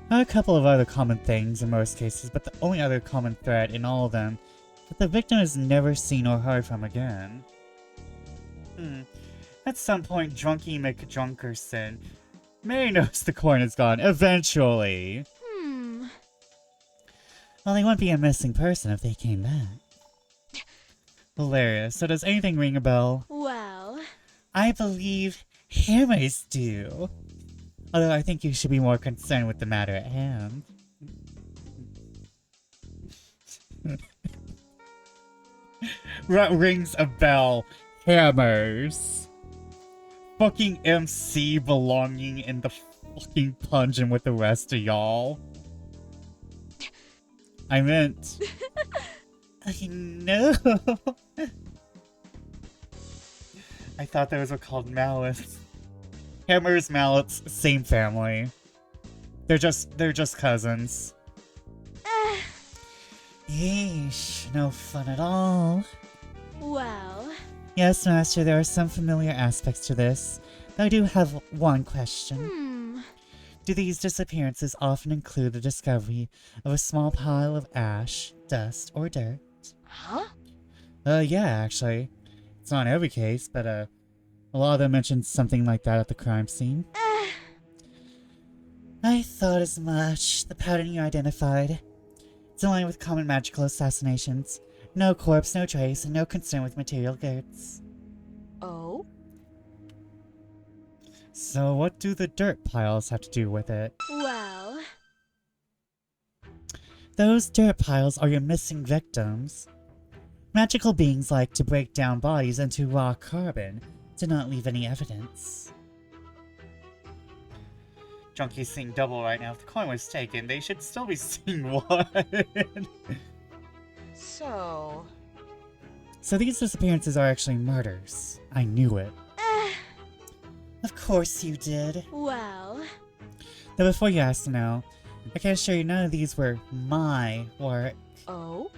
There are a couple of other common things in most cases, but the only other common thread in all of them is that the victim is never seen or heard from again. At some point, Drunky McDrunkerson may notice the coin is gone, eventually. Well, they wouldn't be a missing person if they came back. Hilarious. So does anything ring a bell? Well, I believe hammers do. Although I think you should be more concerned with the matter at hand. What rings a bell? Hammers. Fucking MC belonging in the fucking dungeon with the rest of y'all. I meant... I know. I thought those were called mallets. Hammers, mallets, same family. They're just cousins. Yeesh, no fun at all. well, Yes, Master, there are some familiar aspects to this, but I do have one question. Do these disappearances often include the discovery of a small pile of ash, dust, or dirt? huh? Yeah, actually. It's not every case, but, a lot of them mentioned something like that at the crime scene. I thought as much. The pattern you identified. It's in line with common magical assassinations. No corpse, no trace, and no concern with material goods. Oh? So what do the dirt piles have to do with it? well, Those dirt piles are your missing victims. Magical beings like to break down bodies into raw carbon to not leave any evidence. Junkie's seeing double right now. If the coin was taken, they should still be seeing one. So... So these disappearances are actually murders. I knew it. Of course you did. well, Though before you ask now, I can assure you none of these were my work. Oh?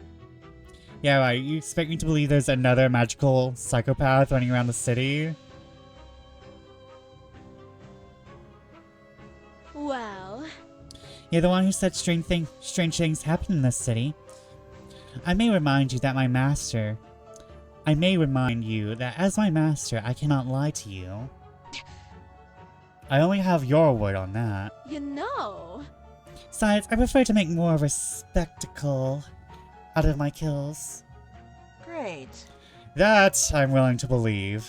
Yeah, right. You expect me to believe there's another magical psychopath running around the city? well, You're the one who said strange things happen in this city. I may remind you that as my master, I cannot lie to you. I only have your word on that. you know. Besides, I prefer to make more of a spectacle out of my kills. Great. That I'm willing to believe.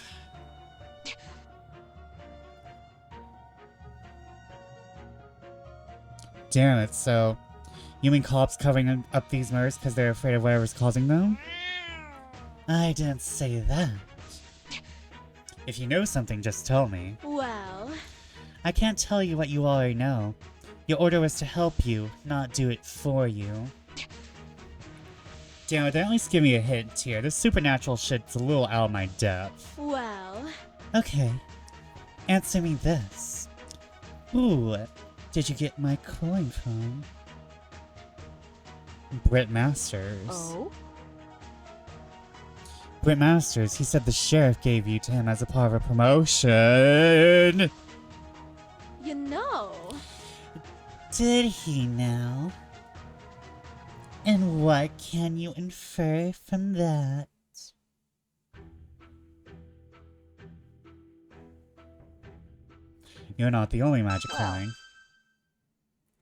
Damn it, so... You mean cops covering up these murders because they're afraid of whatever's causing them? I didn't say that. If you know something, just tell me. Well, I can't tell you what you already know. Your order was to help you, not do it for you. Damn it, at least give me a hint here. This supernatural shit's a little out of my depth. well, Okay. Answer me this. Ooh, did you get my coin from? Britt Masters. Oh? Britt Masters, he said the sheriff gave you to him as a part of a promotion. You know. Did he now? And what can you infer from that? You're not the only magic coin.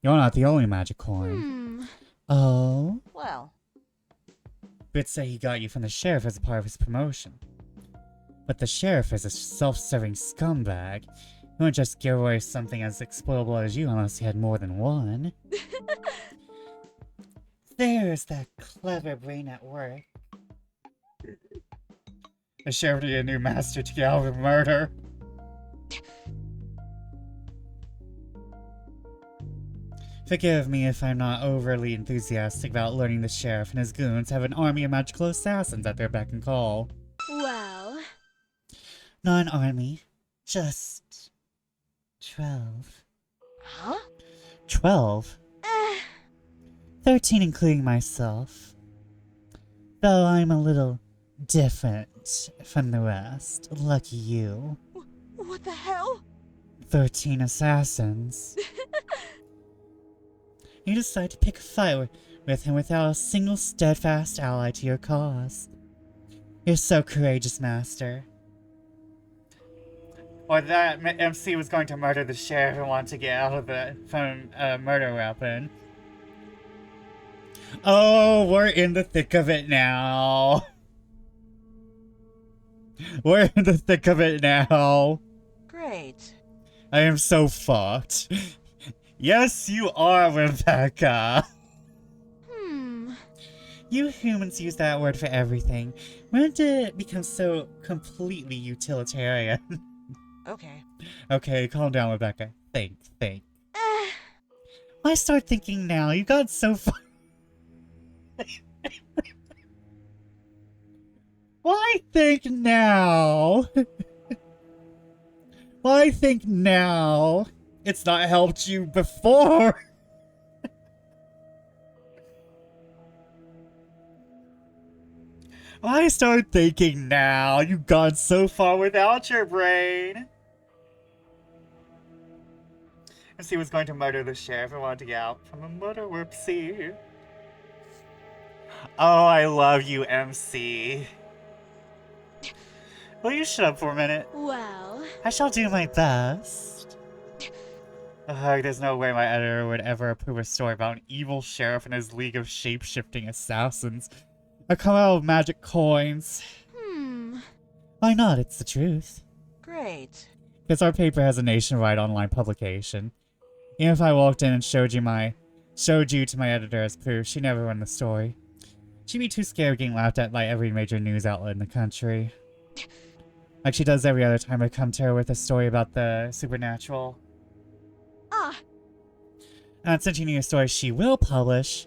You're not the only magic coin. Oh? Well, Britt said he got you from the sheriff as a part of his promotion. But the sheriff is a self-serving scumbag. He wouldn't just give away something as exploitable as you unless he had more than one. There's that clever brain at work. The sheriff needed a new master to get out of the murder. Forgive me if I'm not overly enthusiastic about learning the sheriff and his goons have an army of magical assassins at their beck and call. Well. Not an army, just 12. huh? 12? 13 including myself. Though I'm a little different from the rest. Lucky you. What the hell? 13 assassins. You decide to pick a fight with him without a single steadfast ally to your cause. You're so courageous, Master. Or that MC was going to murder the sheriff and want to get out of it from a murder weapon. Oh, we're in the thick of it now. We're in the thick of it now. Great. I am so fucked. Yes, you are, Rebecca. You humans use that word for everything. When did it become so completely utilitarian? Okay. Okay, calm down, Rebecca. Think. Why start thinking now? You got so far. Why think now? Why think now? It's not helped you before. Why start thinking now? You've gone so far without your brain. MC was going to murder the sheriff and wanted to get out from a murder whoopsie. Oh, I love you, MC. Will you shut up for a minute? Well. I shall do my best. There's no way my editor would ever approve a story about an evil sheriff and his league of shape-shifting assassins. I come out of magic coins. Why not? It's the truth. Great. Because our paper has a nationwide online publication. Even if I walked in and showed you to my editor as proof, she'd never run the story. She'd be too scared of getting laughed at by every major news outlet in the country. Like she does every other time I come to her with a story about the supernatural. And since you need a story she will publish,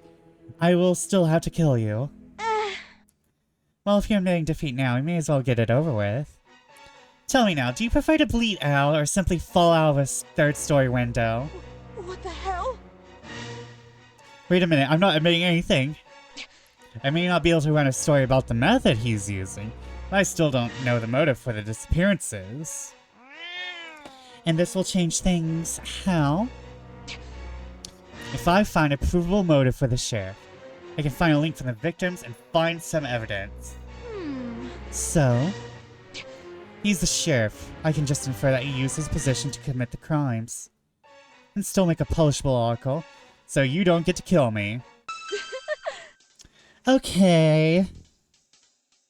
I will still have to kill you. Well, if you're admitting defeat now, we may as well get it over with. Tell me now, do you prefer to bleed out or simply fall out of a third story window? What the hell? Wait a minute, I'm not admitting anything. I may not be able to run a story about the method he's using, but I still don't know the motive for the disappearances. And this will change things. How? If I find a provable motive for the sheriff, I can find a link from the victims and find some evidence. So, he's the sheriff. I can just infer that he used his position to commit the crimes. And still make a publishable article, so you don't get to kill me. Okay.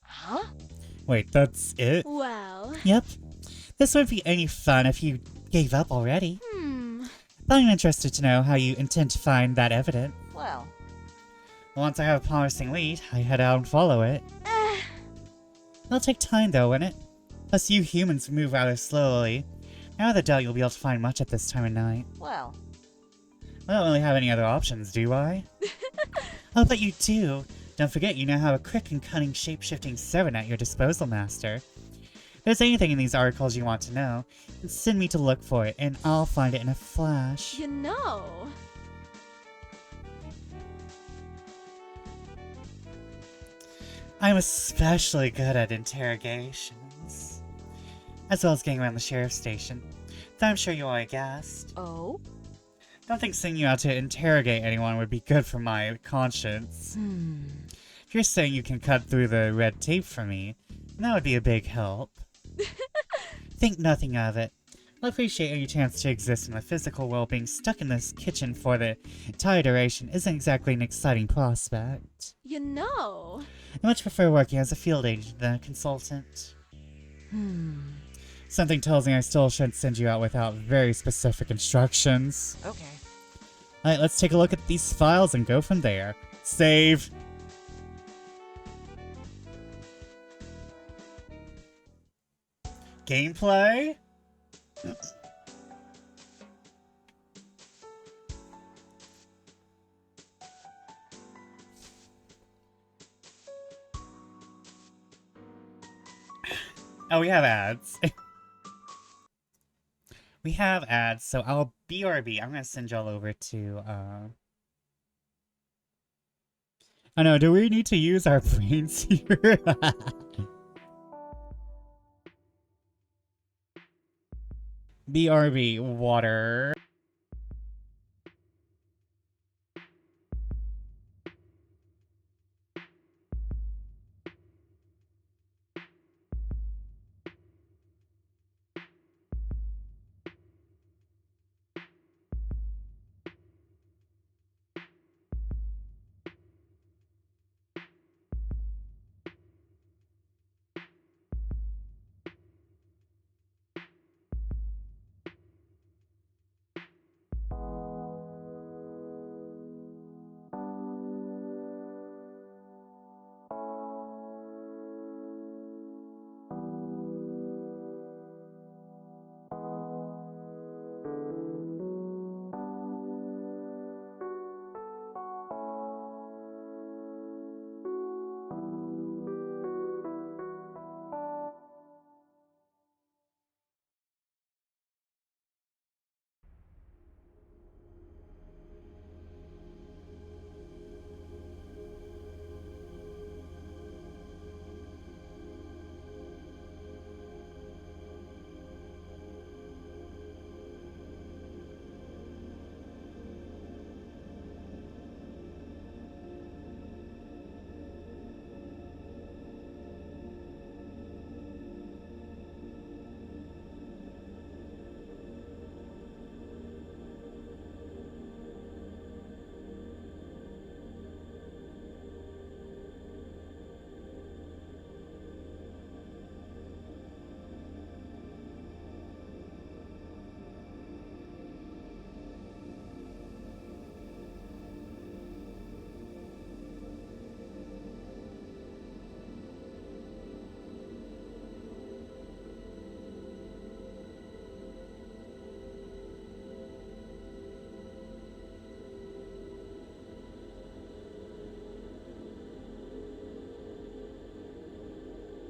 Huh? Wait, that's it? Well. Yep. This wouldn't be any fun if you gave up already. But I'm interested to know how you intend to find that evidence. Well. Once I have a promising lead, I head out and follow it. It'll take time though, won't it? Plus you humans move rather slowly. Now I doubt you'll be able to find much at this time of night. Well. I don't really have any other options, do I? Oh, but you do. Don't forget you now have a quick and cunning shape-shifting servant at your disposal, Master. there's anything in these articles you want to know, then send me to look for it, and I'll find it in a flash. You know, I'm especially good at interrogations, as well as getting around the sheriff's station. Though I'm sure you already guessed. Oh? Don't think sending you out to interrogate anyone would be good for my conscience. If you're saying you can cut through the red tape for me, that would be a big help. Think nothing of it. I'll appreciate any chance to exist in the physical world. Being stuck in this kitchen for the entire duration isn't exactly an exciting prospect. you know. I much prefer working as a field agent than a consultant. Something tells me I still shouldn't send you out without very specific instructions. Okay. Alright, let's take a look at these files and go from there. Save! Gameplay? Oh, we have ads. We have ads, so I'll BRB. I'm gonna send y'all over to, Oh no, do we need to use our brains here? BRB, water.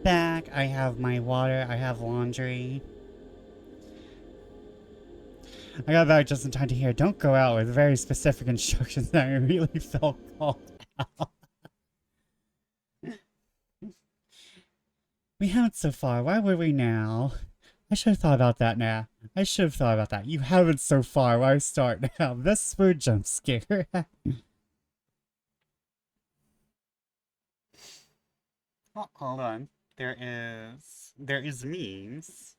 Back, I have my water, I have laundry. I got back just in time to hear, don't go out, with very specific instructions that I really felt called out. We haven't so far, why would we now? I should have thought about that now. I should have thought about that. You haven't so far, why start now? This is for a jump scare. Oh, hold on. There is memes.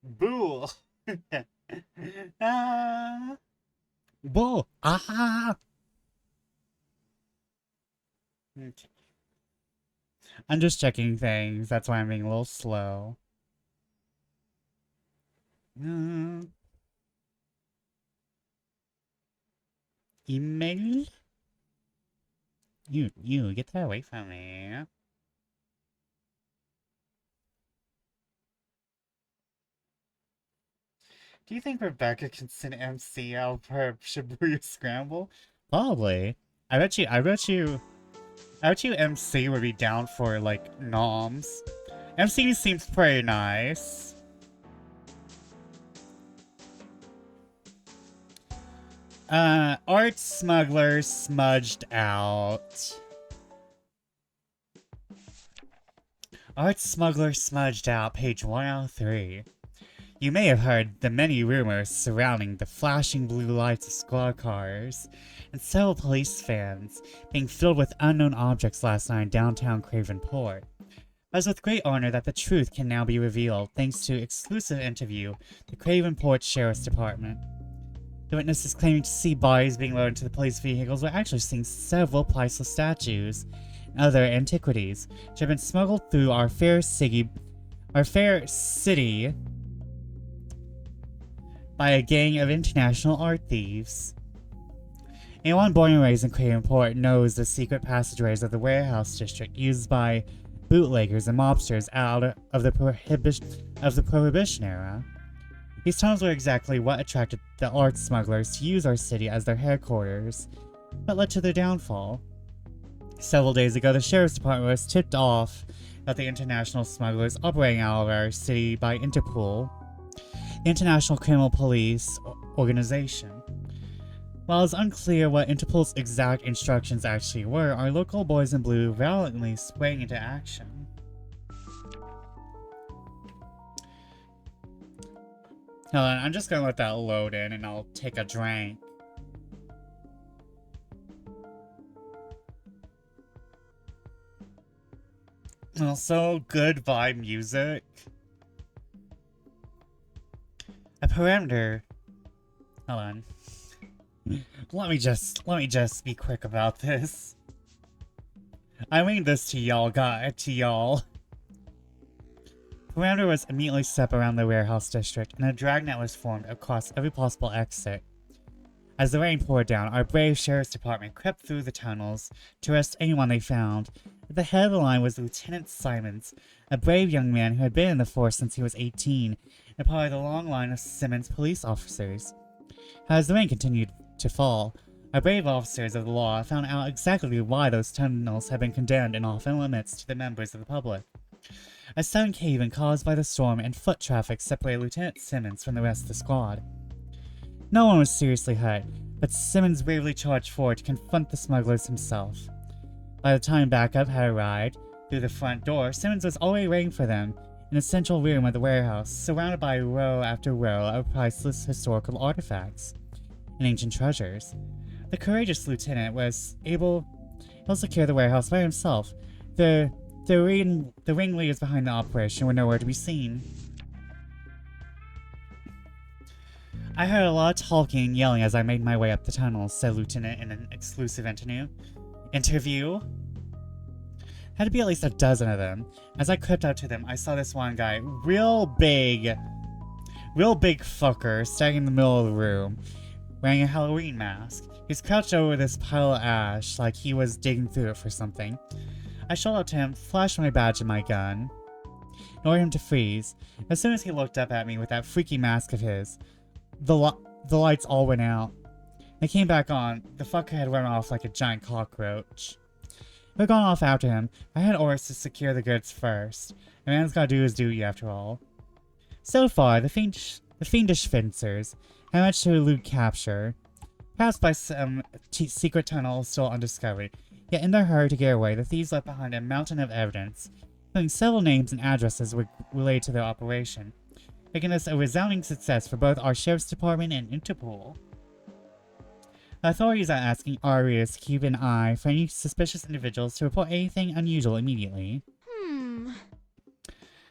Boo! Ah! Boo! Ah! Okay. I'm just checking things, that's why I'm being a little slow. Email? You, get that away from me. Do you think Rebecca can send MC out of her Shibuya Scramble? Probably. I bet you MC would be down for, like, noms. MC seems pretty nice. Art Smuggler smudged out. Art Smuggler smudged out, page 103. You may have heard the many rumors surrounding the flashing blue lights of squad cars and several police vans being filled with unknown objects last night in downtown Cravenport. But it's with great honor that the truth can now be revealed thanks to exclusive interview with the Cravenport Sheriff's Department. The witnesses claiming to see bodies being loaded into the police vehicles were actually seeing several priceless statues and other antiquities which have been smuggled through our fair city by a gang of international art thieves. Anyone born and raised in Cravenport knows the secret passageways of the warehouse district used by bootleggers and mobsters out of the Prohibition era. These tunnels were exactly what attracted the art smugglers to use our city as their headquarters, but led to their downfall. Several days ago, the Sheriff's Department was tipped off about the international smugglers operating out of our city by Interpol, the International Criminal Police Organization. While it's unclear what Interpol's exact instructions actually were, our local boys in blue valiantly sprang into action. Hold on, I'm just gonna let that load in and I'll take a drink. Also, good vibe music. A parameter. Hold on. Let me just be quick about this. I mean this to y'all, Parameter was immediately set up around the warehouse district, and a dragnet was formed across every possible exit. As the rain poured down, our brave sheriff's department crept through the tunnels to arrest anyone they found. At the head of the line was Lieutenant Simons, a brave young man who had been in the force since he was 18, and part of the long line of Simmons police officers. As the rain continued to fall, our brave officers of the law found out exactly why those tunnels had been condemned and off limits to the members of the public. A sudden cave-in caused by the storm and foot traffic separated Lieutenant Simmons from the rest of the squad. No one was seriously hurt, but Simmons bravely charged forward to confront the smugglers himself. By the time backup had arrived through the front door, Simmons was already waiting for them in a central room of the warehouse, surrounded by row after row of priceless historical artifacts and ancient treasures. The courageous lieutenant was able to secure the warehouse by himself. The ringleaders behind the operation were nowhere to be seen. I heard a lot of talking and yelling as I made my way up the tunnels, said Lieutenant in an exclusive interview. Had to be at least a dozen of them. As I crept up to them, I saw this one guy, real big fucker, standing in the middle of the room, wearing a Halloween mask. He was crouched over this pile of ash like he was digging through it for something. I shot up to him, flashed my badge and my gun, and ordered him to freeze. As soon as he looked up at me with that freaky mask of his, the lights all went out. They came back on. The fucker had run off like a giant cockroach. We had gone off after him. I had orders to secure the goods first. A man's gotta do his duty after all. So far, the fiendish fencers had managed to elude capture, perhaps by some secret tunnel still undiscovered. Yet in their hurry to get away, the thieves left behind a mountain of evidence, including several names and addresses related to their operation, making this a resounding success for both our Sheriff's Department and Interpol. The authorities are asking our readers to keep an eye for any suspicious individuals to report anything unusual immediately.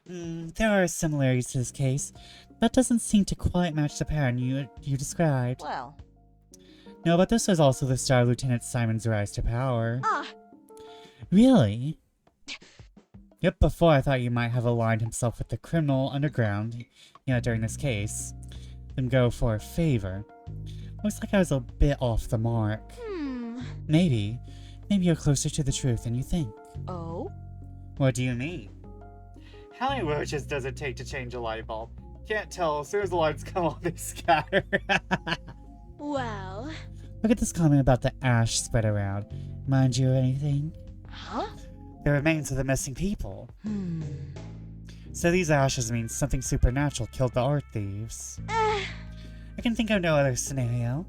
There are similarities to this case. That doesn't seem to quite match the pattern you described. Well. No, but this was also the start of Lieutenant Simon's rise to power. Ah. Really? Yep, before I thought you might have aligned himself with the criminal underground, during this case. Then go for a favor. Looks like I was a bit off the mark. Maybe you're closer to the truth than you think. Oh? What do you mean? How many roaches does it take to change a light bulb? Can't tell. As soon as the lights come on, they scatter. Well, Look at this comment about the ash spread around. Mind you or anything? Huh? The remains of the missing people. Hmm. So these ashes mean something supernatural killed the art thieves. I can think of no other scenario.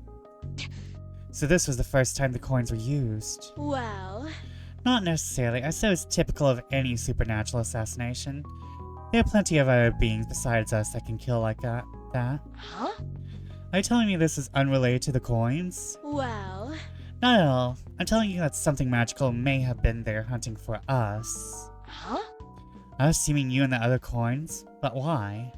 So this was the first time the coins were used. well, Not necessarily. I said it's typical of any supernatural assassination. There are plenty of other beings besides us that can kill like that. Huh? Are you telling me this is unrelated to the coins? well, Not at all. I'm telling you that something magical may have been there hunting for us. Huh? Us, you mean you and the other coins? But why?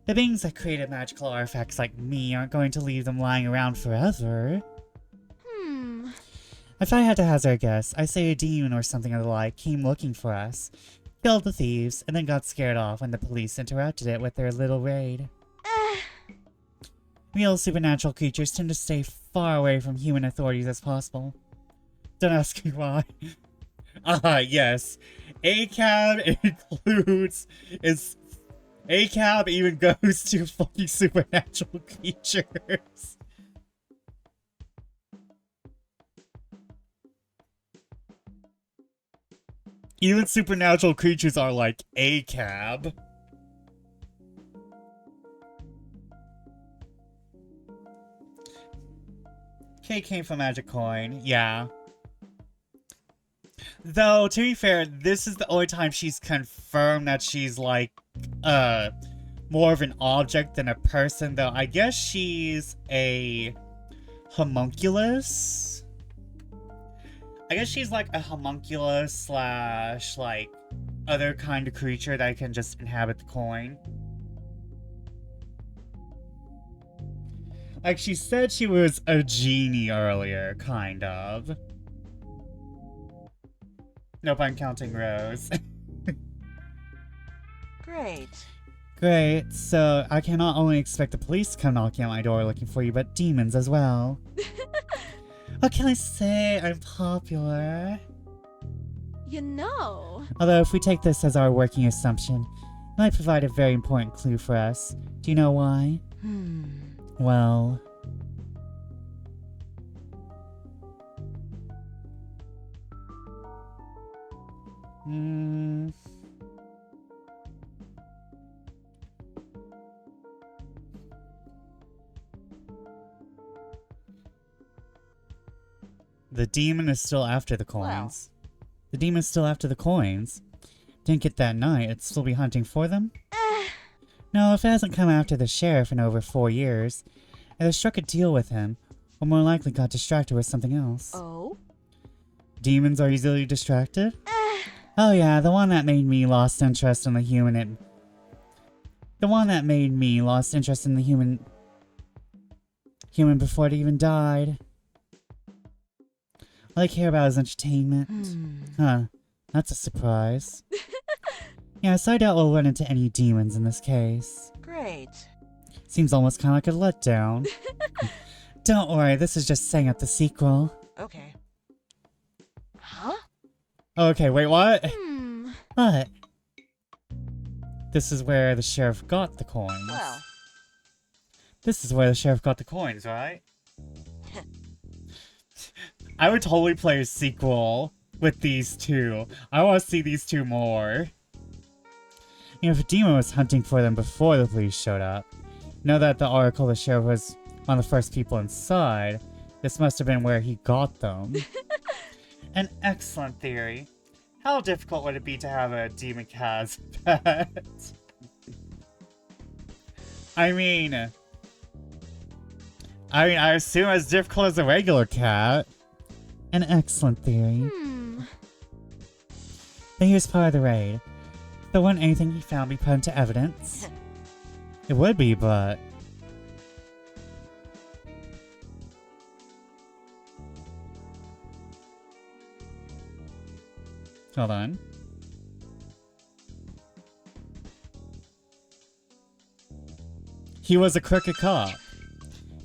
The beings that created magical artifacts like me aren't going to leave them lying around forever. If I had to hazard a guess, I say a demon or something of the like came looking for us, killed the thieves, and then got scared off when the police interrupted it with their little raid. Real supernatural creatures tend to stay far away from human authorities as possible. Don't ask me why. Yes. ACAB includes... ACAB even goes to fucking supernatural creatures. Even supernatural creatures are like ACAB. K came from Magic Coin, yeah. Though, to be fair, this is the only time she's confirmed that she's like, more of an object than a person, though I guess she's a homunculus? I guess she's like a homunculus slash, like, other kind of creature that can just inhabit the coin. Like, she said she was a genie earlier, kind of. Nope, I'm counting Rose. Great. Great, so I can not only expect the police to come knocking at my door looking for you, but demons as well. What can I say? I'm popular. you know. Although, if we take this as our working assumption, it might provide a very important clue for us. Do you know why? Well... The demon is still after the coins. Wow. The demon's still after the coins. Didn't get that night, it'd still be hunting for them? No, if it hasn't come after the sheriff in over 4 years, either struck a deal with him, or more likely got distracted with something else. Oh? Demons are easily distracted? Oh yeah, the one that made me lost interest in the human human before it even died. All I care about is entertainment. Huh, that's a surprise. Yeah, so I doubt we'll run into any demons in this case. Great. Seems almost kind of like a letdown. Don't worry, this is just setting up the sequel. Okay. Huh? Okay, wait, what? Hmm. What? This is where the sheriff got the coins. Well. This is where the sheriff got the coins, right? I would totally play a sequel with these two. I want to see these two more. You know, if a demon was hunting for them before the police showed up, know that the article the sheriff was one of the first people inside, this must have been where he got them. An excellent theory. How difficult would it be to have a demon cat pet? I mean, I assume as difficult as a regular cat. An excellent theory. But here's part of the raid. There wasn't anything he found be put into evidence. It would be, but... Hold on. He was a crooked cop.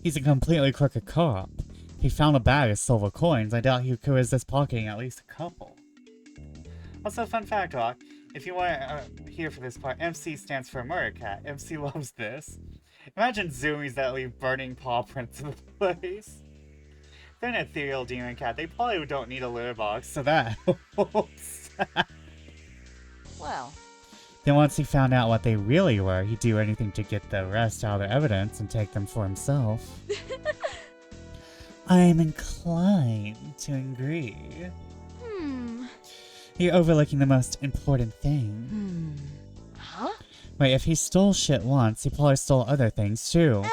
He's a completely crooked cop. If he found a bag of silver coins, I doubt he could resist pocketing at least a couple. Also, fun fact, Rock. If you want to hear for this part, MC stands for Murder Cat. MC loves this. Imagine zoomies that leave burning paw prints in the place. If they're an ethereal demon cat, they probably don't need a litter box, so that helps. Well, Then once he found out what they really were, he'd do anything to get the rest out of the evidence and take them for himself. I am inclined to agree. You're overlooking the most important thing. Huh? Wait, if he stole shit once, he probably stole other things too.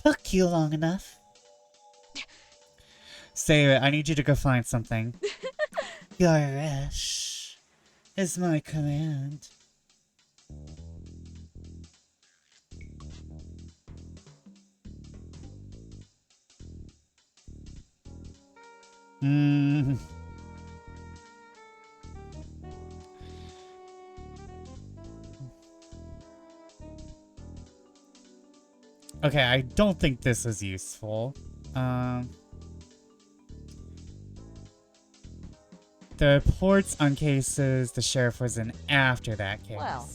Took you long enough. Save it, I need you to go find something. Your wish is my command. Okay, I don't think this is useful. The reports on cases the sheriff was in after that case. Well.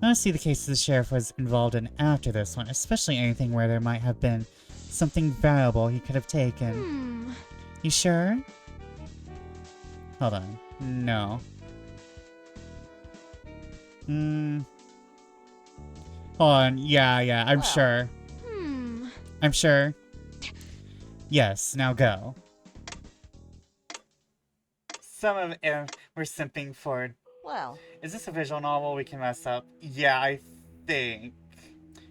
I want to see the cases the sheriff was involved in after this one, especially anything where there might have been something valuable he could have taken. You sure? Hold on. No. Hold on. Yeah, I'm sure. I'm sure. Yes, now go. Some of them were simping for... Well. Is this a visual novel we can mess up? Yeah, I think.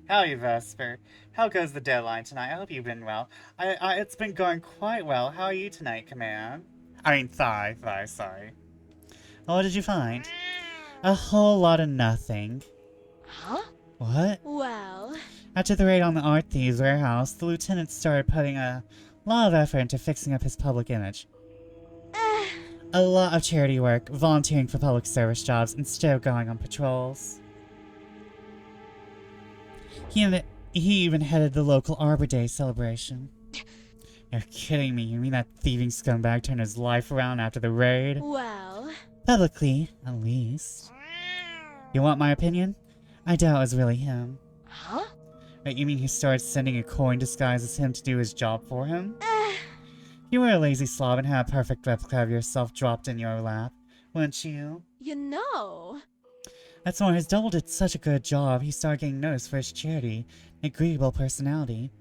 Howdy, Vesper. How goes the deadline tonight? I hope you've been well. It's been going quite well. How are you tonight, Command? I mean, Thigh, sorry. Oh, what did you find? A whole lot of nothing. Huh? What? Well, After the raid on the art thieves' warehouse, the lieutenant started putting a lot of effort into fixing up his public image. A lot of charity work, volunteering for public service jobs instead of going on patrols. He even headed the local Arbor Day celebration. You're kidding me, you mean that thieving scumbag turned his life around after the raid? well. Publicly, at least. You want my opinion? I doubt it was really him. Huh? Wait, you mean he started sending a coin disguised as him to do his job for him? You were a lazy slob and had a perfect replica of yourself dropped in your lap, wouldn't you? You know. That's why his double did such a good job, he started getting noticed for his charity and agreeable personality.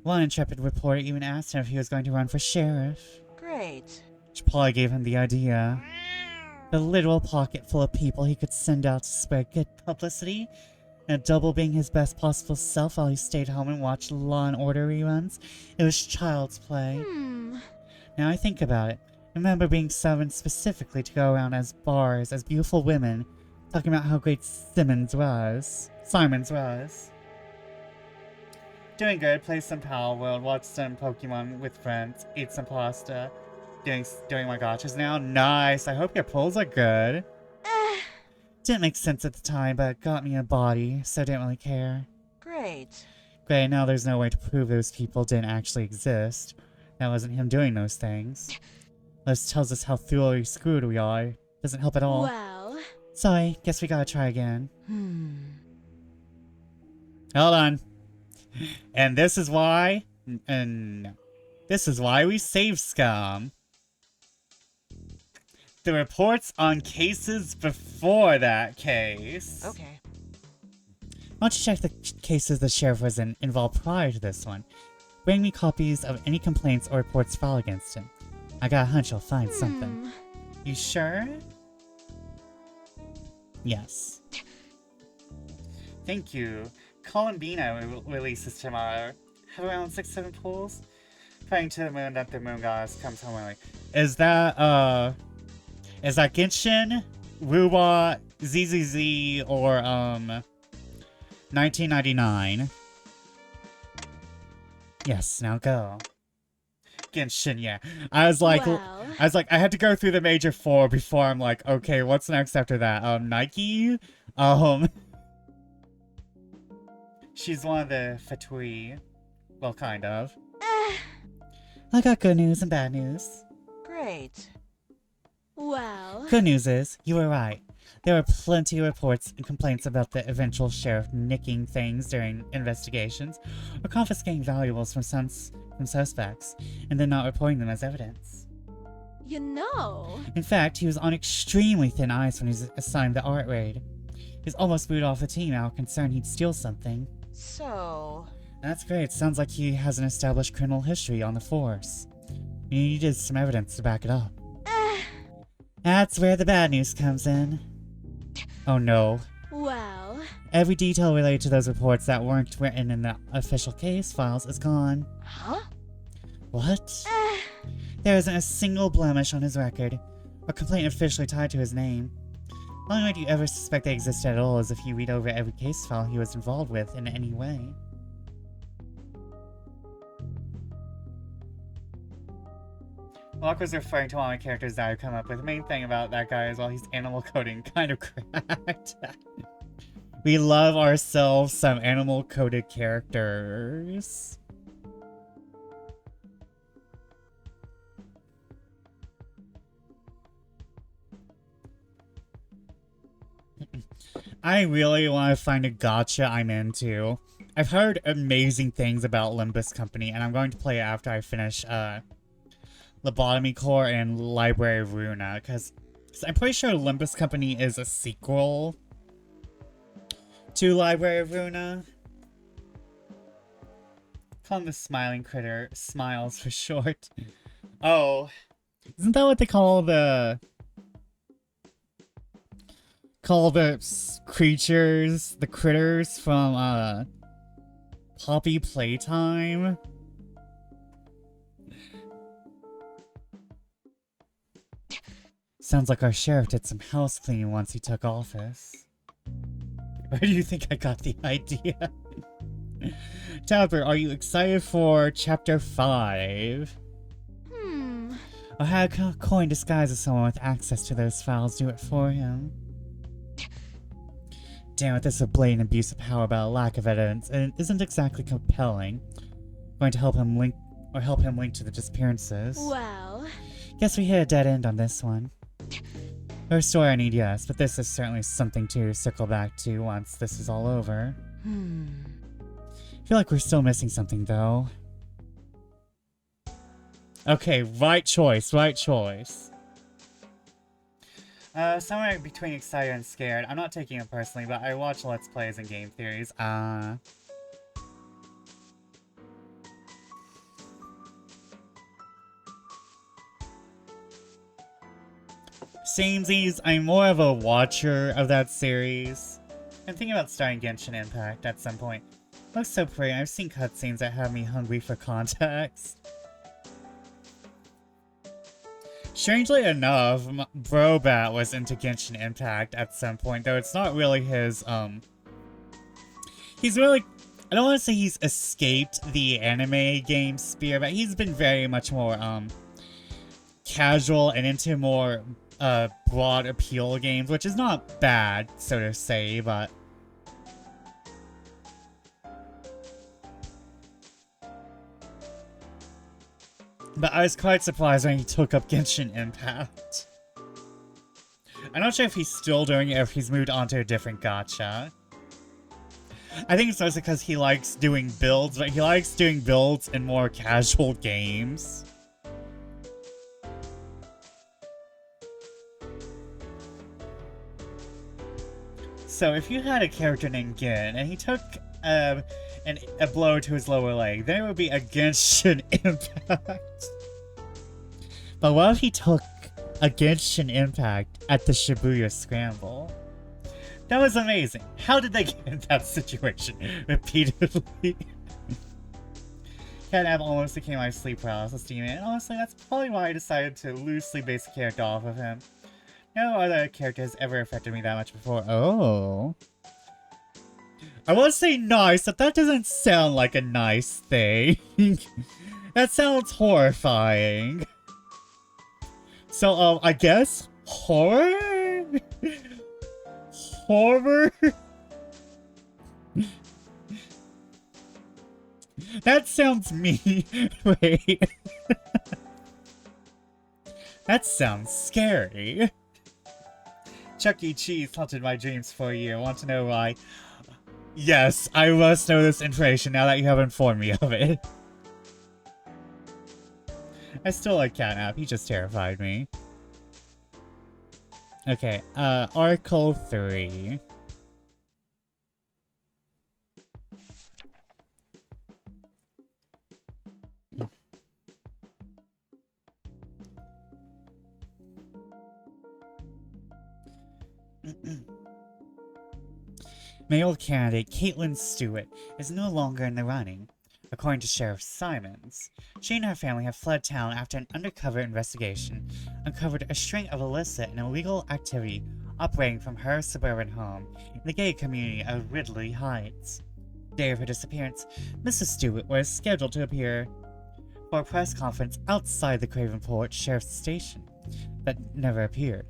One intrepid reporter even asked him if he was going to run for sheriff. Great. Which probably gave him the idea. The literal pocket full of people he could send out to spread good publicity, and double being his best possible self while he stayed home and watched Law and Order reruns. It was child's play. Now I think about it. I remember being summoned specifically to go around as bars, as beautiful women, talking about how great Simons was. Doing good, play some Power World, watch some Pokemon with friends, eat some pasta, doing my gotchas now. Nice, I hope your pulls are good. Didn't make sense at the time, but it got me a body, so I didn't really care. Great. Great, now there's no way to prove those people didn't actually exist. That wasn't him doing those things. This tells us how thoroughly screwed we are. Doesn't help at all. Well. Sorry, guess we gotta try again. Hold on. And this is why... no. This is why we save scum. The reports on cases before that case. Okay. Why don't you check the cases the sheriff was involved prior to this one? Bring me copies of any complaints or reports filed against him. I got a hunch you'll find something. You sure? Yes. Thank you. Columbina releases tomorrow. Have around 6-7 pools? Praying to the moon that the moon goddess comes home early. Is that Genshin, Wuwa, ZZZ, or 1999? Yes, now go. Genshin, yeah. I was like, Well. I had to go through the major 4 before I'm like, okay, what's next after that? Nike? She's one of the Fatui. Well, kind of. I got good news and bad news. Great. Well, Good news is, you were right. There were plenty of reports and complaints about the eventual sheriff nicking things during investigations, or confiscating valuables from suspects, and then not reporting them as evidence. you know. In fact, he was on extremely thin ice when he was assigned the art raid. He was almost booted off the team out of concern he'd steal something. So... That's great. Sounds like he has an established criminal history on the force. You needed some evidence to back it up. That's where the bad news comes in. Oh no. Well, Every detail related to those reports that weren't written in the official case files is gone. Huh? What? There isn't a single blemish on his record, or complaint officially tied to his name. The only way you ever suspect they existed at all is if you read over every case file he was involved with in any way. Walker's referring to one of the characters that I've come up with. The main thing about that guy is, well, he's animal coding kind of cracked. We love ourselves some animal coded characters. I really want to find a gacha I'm into. I've heard amazing things about Limbus Company, and I'm going to play it after I finish Lobotomy Core and Library of Runa, because I'm pretty sure Limbus Company is a sequel to Library of Runa. Call him the Smiling Critter. Smiles for short. Oh. Isn't that what they call the creatures, the critters from Poppy Playtime? Sounds like our sheriff did some house cleaning once he took office. Where do you think I got the idea? Talbert, are you excited for Chapter 5? Or had a coin disguised as someone with access to those files do it for him? Damn it, this is a blatant abuse of power about a lack of evidence, and it isn't exactly compelling. Going to help him link to the disappearances. well. Guess we hit a dead end on this one. Her story I need, yes, but this is certainly something to circle back to once this is all over. I feel like we're still missing something, though. Okay, right choice, right choice. Somewhere between excited and scared. I'm not taking it personally, but I watch Let's Plays and game theories. Samesies, I'm more of a watcher of that series. I'm thinking about starting Genshin Impact at some point. Looks so pretty. I've seen cutscenes that have me hungry for context. Strangely enough, Brobat was into Genshin Impact at some point, though it's not really his, he's really, I don't want to say he's escaped the anime game sphere, but he's been very much more, casual and into more, broad appeal games, which is not bad, so to say, but... But I was quite surprised when he took up Genshin Impact. I'm not sure if he's still doing it or if he's moved on to a different gacha. I think it's mostly because he likes doing builds, but he likes doing builds in more casual games. So if you had a character named Gin, and he took a blow to his lower leg, then it would be a Genshin Impact. But what if he took a Genshin Impact at the Shibuya Scramble? That was amazing. How did they get in that situation repeatedly? Catnap almost became my sleep paralysis demon, and honestly, that's probably why I decided to loosely base a character off of him. No other character has ever affected me that much before. Oh. I want to say nice, but that doesn't sound like a nice thing. That sounds horrifying. So, I guess horror? Horror? That sounds mean. Wait. That sounds scary. Chuck E. Cheese haunted my dreams for a year. Want to know why? Yes, I must know this information now that you have informed me of it. I still like Catnap, he just terrified me. Okay, Article 3. Mayoral candidate Caitlin Stewart is no longer in the running. According to Sheriff Simons, she and her family have fled town after an undercover investigation uncovered a string of illicit and illegal activity operating from her suburban home in the gated community of Ridley Heights. The day of her disappearance, Mrs. Stewart was scheduled to appear for a press conference outside the Cravenport Sheriff's Station, but never appeared.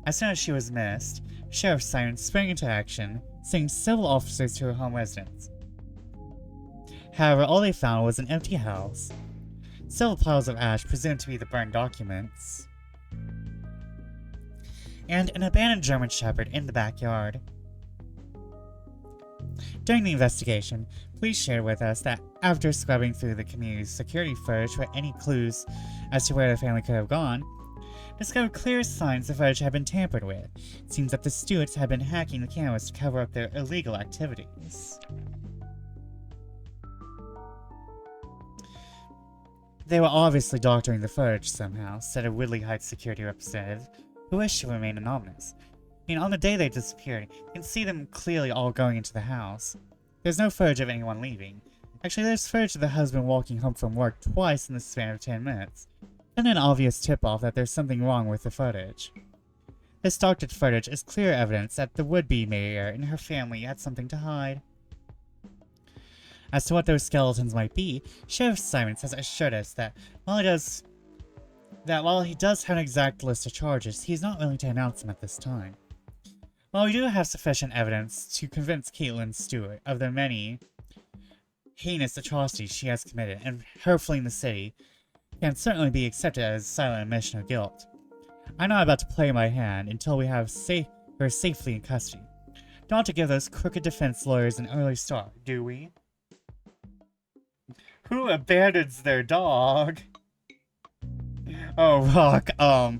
As soon as she was missed, Sheriff Simons sprang into action, sending several officers to her home residence. However, all they found was an empty house, several piles of ash presumed to be the burned documents, and an abandoned German Shepherd in the backyard. During the investigation, police shared with us that after scrubbing through the community's security footage for any clues as to where the family could have gone, discovered clear signs the footage had been tampered with. It seems that the Stewarts had been hacking the cameras to cover up their illegal activities. They were obviously doctoring the footage somehow, said a Woodley Heights security representative, who wished to remain anonymous. I mean, on the day they disappeared, you can see them clearly all going into the house. There's no footage of anyone leaving. Actually, there's footage of the husband walking home from work twice in the span of 10 minutes, and an obvious tip-off that there's something wrong with the footage. This doctored footage is clear evidence that the would-be mayor and her family had something to hide. As to what those skeletons might be, Sheriff Simons has assured us that while he does have an exact list of charges, he's not willing to announce them at this time. While we do have sufficient evidence to convince Caitlin Stewart of the many heinous atrocities she has committed, and her fleeing the city can certainly be accepted as a silent admission of guilt. I'm not about to play my hand until we have her safely in custody. Don't want to give those crooked defense lawyers an early start, do we? Who abandons their dog? Oh, Rock, I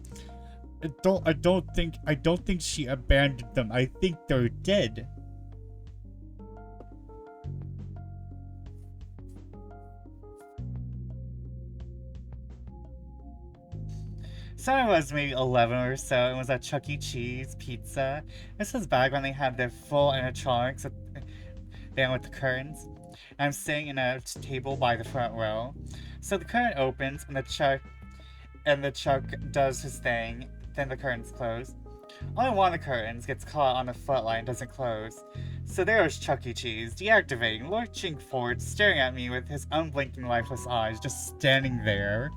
don't think she abandoned them. I think they're dead. So I was maybe 11 or so, and was at Chuck E. Cheese Pizza. This was back when they had their full animatronics with the curtains. I'm sitting in a table by the front row. So the curtain opens and the Chuck does his thing, then the curtains close. Only one of the curtains gets caught on the footlight and doesn't close. So there was Chuck E. Cheese, deactivating, lurching forward, staring at me with his unblinking lifeless eyes, just standing there.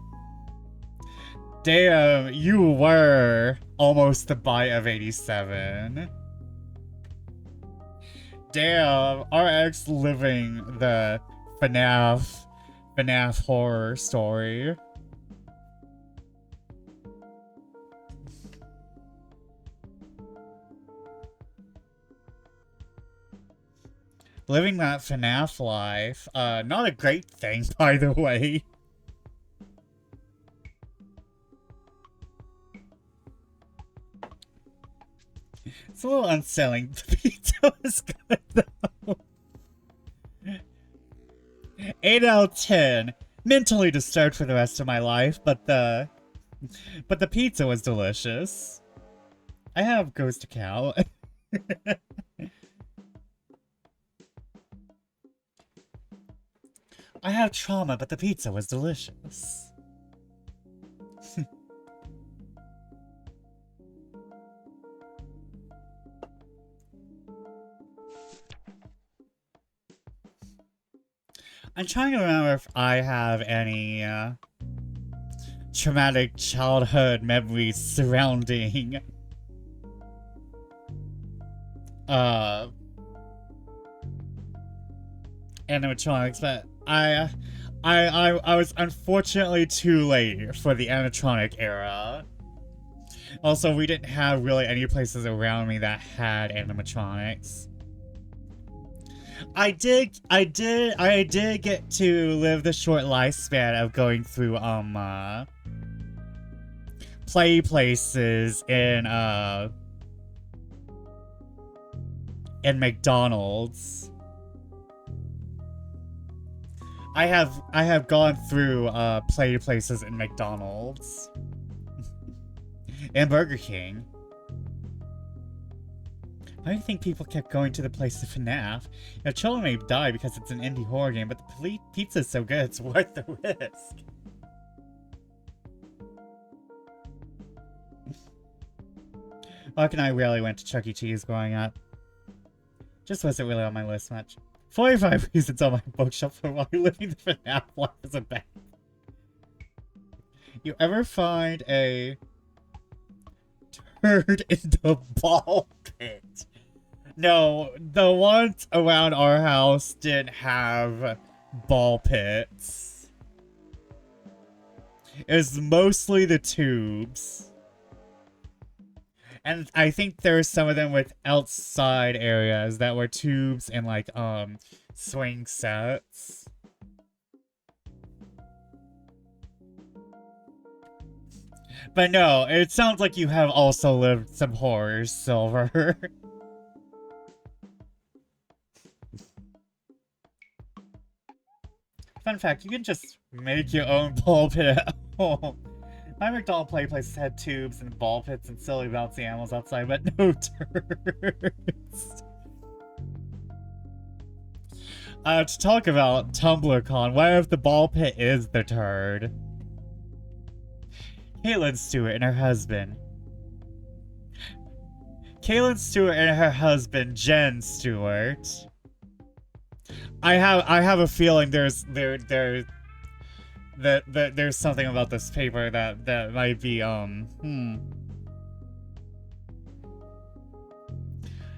Damn, you were almost the bite of 87. Damn, RX living the FNAF horror story. Living that FNAF life. Not a great thing, by the way. It's a little unsettling. The pizza was good, though. 8 out of 10. Mentally disturbed for the rest of my life, but the pizza was delicious. I have Ghost account. I have trauma, but the pizza was delicious. I'm trying to remember if I have any traumatic childhood memories surrounding animatronics, but I was unfortunately too late for the animatronic era. Also, we didn't have really any places around me that had animatronics. I did get to live the short lifespan of going through play places in McDonald's. I have gone through play places in McDonald's and Burger King. Why do you think people kept going to the place of FNAF? You know, children may die because it's an indie horror game, but the pizza is so good it's worth the risk. Mark and I rarely went to Chuck E. Cheese growing up. Just wasn't really on my list much. 45 reasons on my bookshelf for why living the FNAF life is a bad. You ever find a turd in the ball pit? No, the ones around our house didn't have ball pits. It was mostly the tubes. And I think there were some of them with outside areas that were tubes and like swing sets. But no, it sounds like you have also lived some horrors, Silver. Fun fact, you can just make your own ball pit at home. My McDonald's play places had tubes and ball pits and silly bouncy animals outside, but no turds. To talk about TumblrCon, what if the ball pit is the turd? Caitlin Stewart and her husband. Caitlin Stewart and her husband, Jen Stewart. I have a feeling there's something about this paper that might be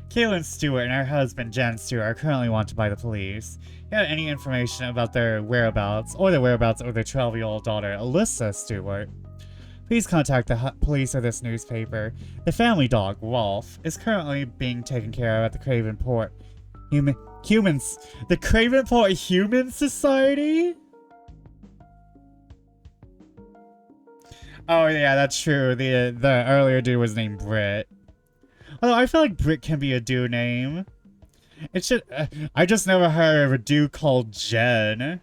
Caitlin Stewart and her husband Jen Stewart are currently wanted by the police. If you have any information about their whereabouts or the whereabouts of their 12-year-old daughter, Alyssa Stewart, please contact the police or this newspaper. The family dog, Rolf, is currently being taken care of at the Cravenport the Cravenport Human Society? Oh yeah, that's true. The earlier dude was named Britt. Although I feel like Britt can be a dude name. It should. I just never heard of a dude called Jen.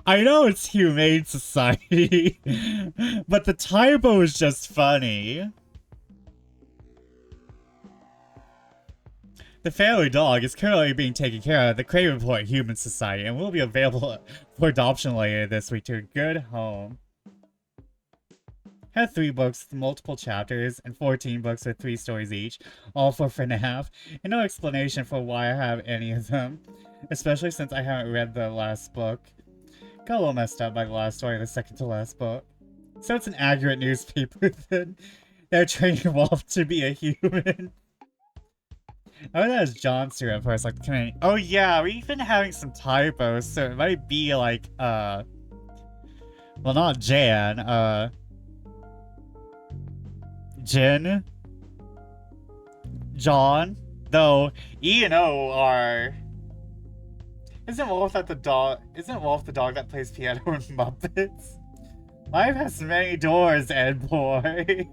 I know it's Humane Society, but the typo is just funny. The family dog is currently being taken care of at the Cravenport Human Society and will be available for adoption later this week to a good home. Had 3 books with multiple chapters and 14 books with 3 stories each, all for FNAF, and no explanation for why I have any of them, especially since I haven't read the last book. Got a little messed up by the last story of the second to last book. So it's an accurate newspaper then. They're training Wolf to be a human. I know that was John Stewart at first, like, oh yeah, we've been having some typos, so it might be like, well, not Jan, Jen? John? Though, E and O are... Isn't Wolf the dog that plays piano in Muppets? Life has many doors, Ed boy.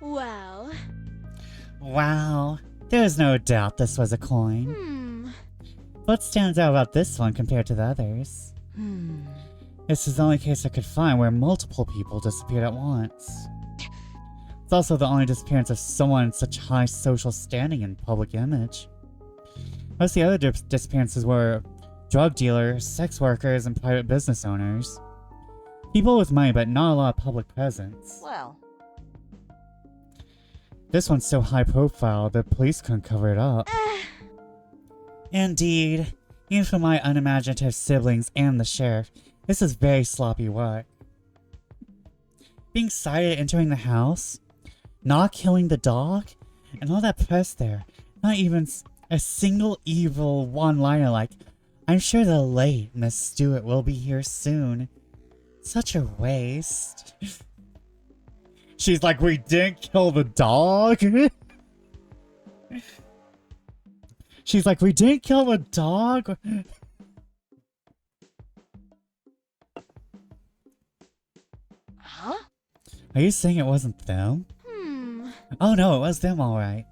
Well. Wow. There's no doubt this was a coin. What stands out about this one compared to the others? This is the only case I could find where multiple people disappeared at once. It's also the only disappearance of someone in such high social standing and public image. Most of the other disappearances were drug dealers, sex workers, and private business owners. People with money, but not a lot of public presence. Well, This one's so high profile, the police couldn't cover it up. Indeed. Even for my unimaginative siblings and the sheriff, this is very sloppy work. Being sighted entering the house? Not killing the dog? And all that press there. Not even a single evil one-liner like, I'm sure the late Miss Stewart will be here soon. Such a waste. She's like, we didn't kill the dog? She's like, we didn't kill the dog? Huh? Are you saying it wasn't them? Oh no, it was them alright.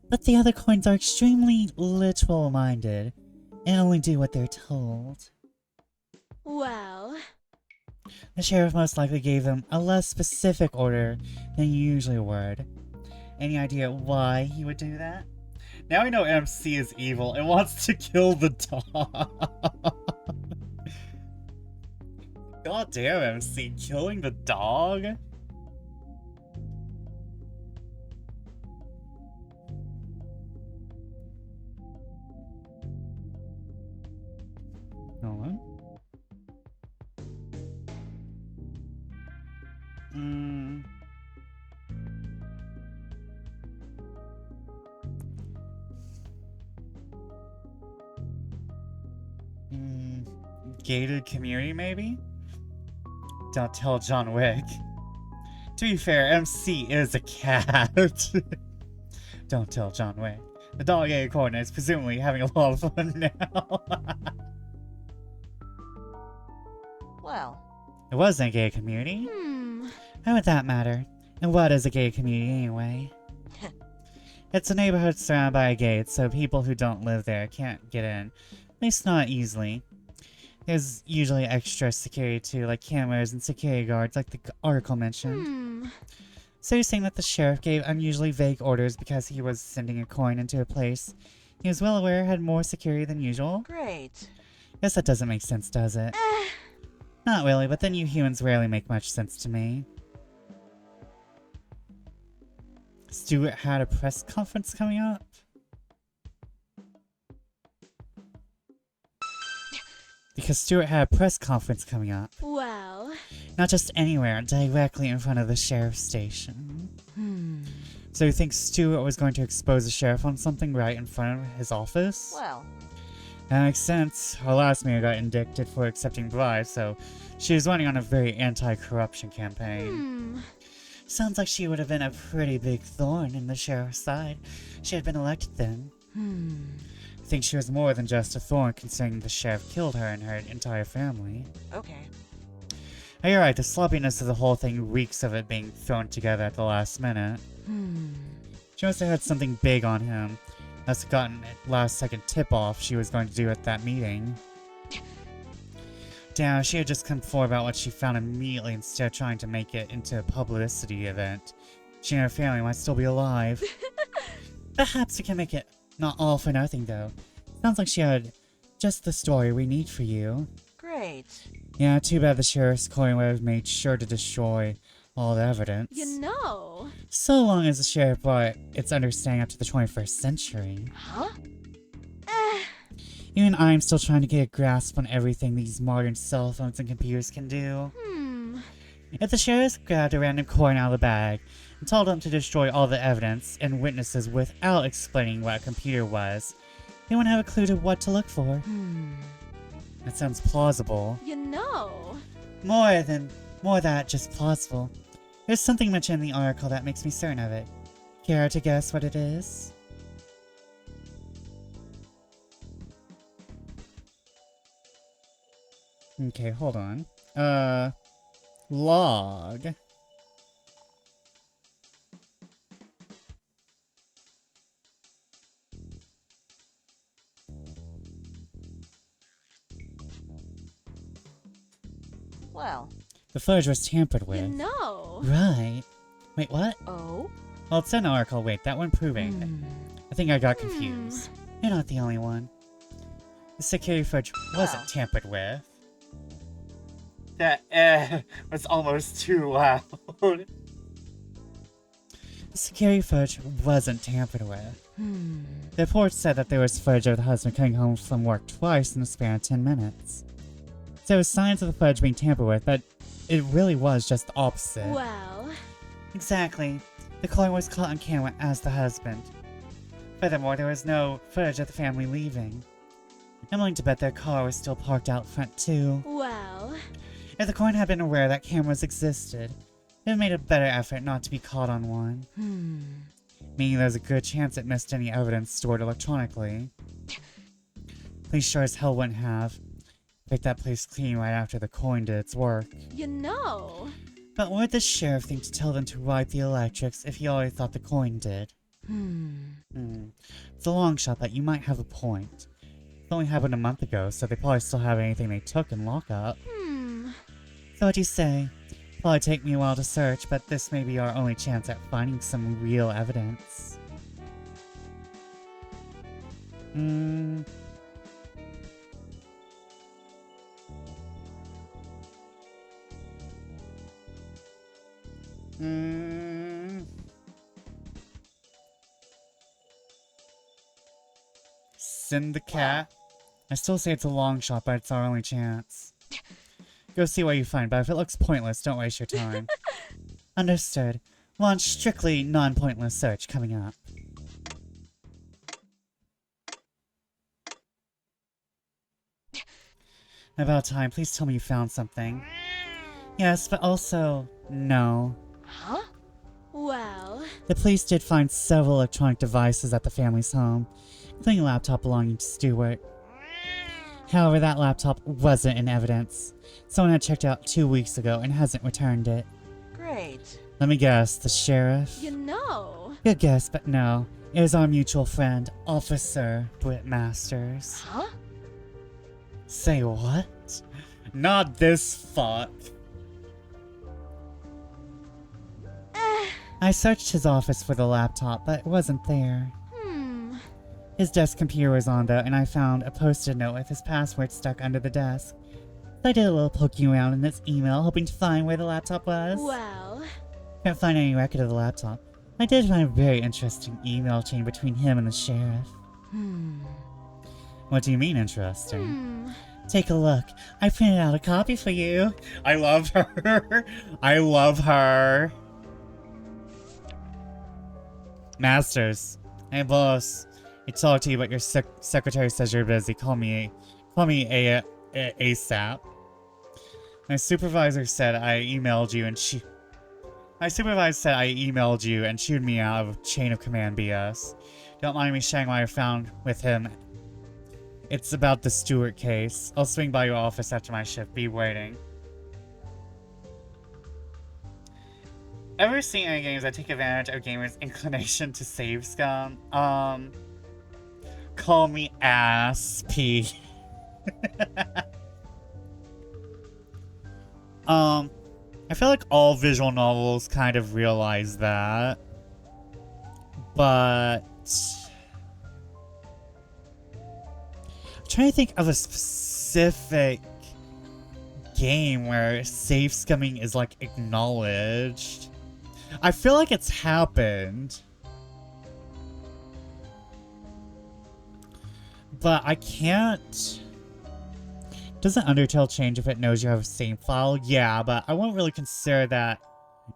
But the other coins are extremely literal-minded and only do what they're told. Well, The sheriff most likely gave them a less specific order than you usually would. Any idea why he would do that? Now we know MC is evil and wants to kill the dog. God damn, MC, killing the dog? Hold on. Gated community, maybe? Don't tell John Wick. To be fair, MC is a cat. Don't tell John Wick. The dog ate coordinates, presumably having a lot of fun now. Well, It wasn't a gay community. How would that matter? And what is a gay community anyway? It's a neighborhood surrounded by a gate, so people who don't live there can't get in. At least not easily. There's usually extra security too, like cameras and security guards, like the article mentioned. So you're saying that the sheriff gave unusually vague orders because he was sending a coin into a place he was well aware had more security than usual? great. Guess that doesn't make sense, does it? Not really, but then you humans rarely make much sense to me. Stewart had a press conference coming up? Because Stewart had a press conference coming up. well, Not just anywhere, directly in front of the sheriff's station. So you think Stewart was going to expose the sheriff on something right in front of his office? Well, That makes sense. Her last mayor got indicted for accepting bribes, so she was running on a very anti-corruption campaign. Sounds like she would have been a pretty big thorn in the sheriff's side. She had been elected then. I think she was more than just a thorn, considering the sheriff killed her and her entire family. okay. Oh, you're right, the sloppiness of the whole thing reeks of it being thrown together at the last minute. She must have had something big on him. Must have gotten a last-second tip-off she was going to do at that meeting. Damn, she had just come forward about what she found immediately instead of trying to make it into a publicity event. She and her family might still be alive. Perhaps we can make it not all for nothing, though. Sounds like she had just the story we need for you. Great. Yeah, too bad the sheriff's coin would have made sure to destroy all the evidence. you know. So long as the sheriff brought its understanding up to the 21st century. Huh? Even I'm still trying to get a grasp on everything these modern cell phones and computers can do. If the sheriff grabbed a random coin out of the bag and told them to destroy all the evidence and witnesses without explaining what a computer was, they wouldn't have a clue to what to look for. That sounds plausible. You know. More than just plausible. There's something mentioned in the article that makes me certain of it. Care to guess what it is? Okay, hold on. Log. Well, The footage was tampered with. You know. Right. Wait, what? oh? Well, it's an article. Wait, that one proving. I think I got confused. You're not the only one. The security footage wasn't tampered with. That was almost too loud. The security footage wasn't tampered with. The report said that there was footage of the husband coming home from work twice in the span of 10 minutes. So there was signs of the footage being tampered with, but it really was just the opposite. Well, Exactly. The coin was caught on camera as the husband. Furthermore, there was no footage of the family leaving. I'm willing to bet their car was still parked out front too. Well, If the coin had been aware that cameras existed, it would have made a better effort not to be caught on one. Meaning there's a good chance it missed any evidence stored electronically. Police sure as hell wouldn't have picked that place clean right after the coin did its work. you know. But what would the sheriff think to tell them to ride the electrics if he already thought the coin did? It's a long shot that you might have a point. It only happened a month ago, so they probably still have anything they took in lockup. So what'd you say? Probably take me a while to search, but this may be our only chance at finding some real evidence. Send the cat. I still say it's a long shot, but it's our only chance. Go see what you find, but if it looks pointless, don't waste your time. Understood. Launch strictly non-pointless search coming up. About time, please tell me you found something. Yes, but also, no. Huh? Well, The police did find several electronic devices at the family's home, including a laptop belonging to Stewart. However, that laptop wasn't in evidence. Someone had checked out 2 weeks ago and hasn't returned it. Great. Let me guess, the sheriff? you know. Good guess, but no. It was our mutual friend, Officer Britt Masters. Huh? Say what? Not this fuck. I searched his office for the laptop, but it wasn't there. His desk computer was on though, and I found a post-it note with his password stuck under the desk. So I did a little poking around in his email, hoping to find where the laptop was. Well, Couldn't find any record of the laptop. I did find a very interesting email chain between him and the sheriff. What do you mean interesting? Take a look. I printed out a copy for you. I love her. I love her. Masters. Hey boss. I talked to you, but your secretary says you're busy. Call me ASAP. My supervisor said I emailed you and chewed me out of chain of command BS. Don't mind me sharing what I found with him. It's about the Stewart case. I'll swing by your office after my shift. Be waiting. Ever seen any games that take advantage of gamers' inclination to save scum? Call me ass P. I feel like all visual novels kind of realize that. But I'm trying to think of a specific game where save scumming is like acknowledged. I feel like it's happened. But I can't... Doesn't Undertale change if it knows you have a save file? Yeah, but I won't really consider that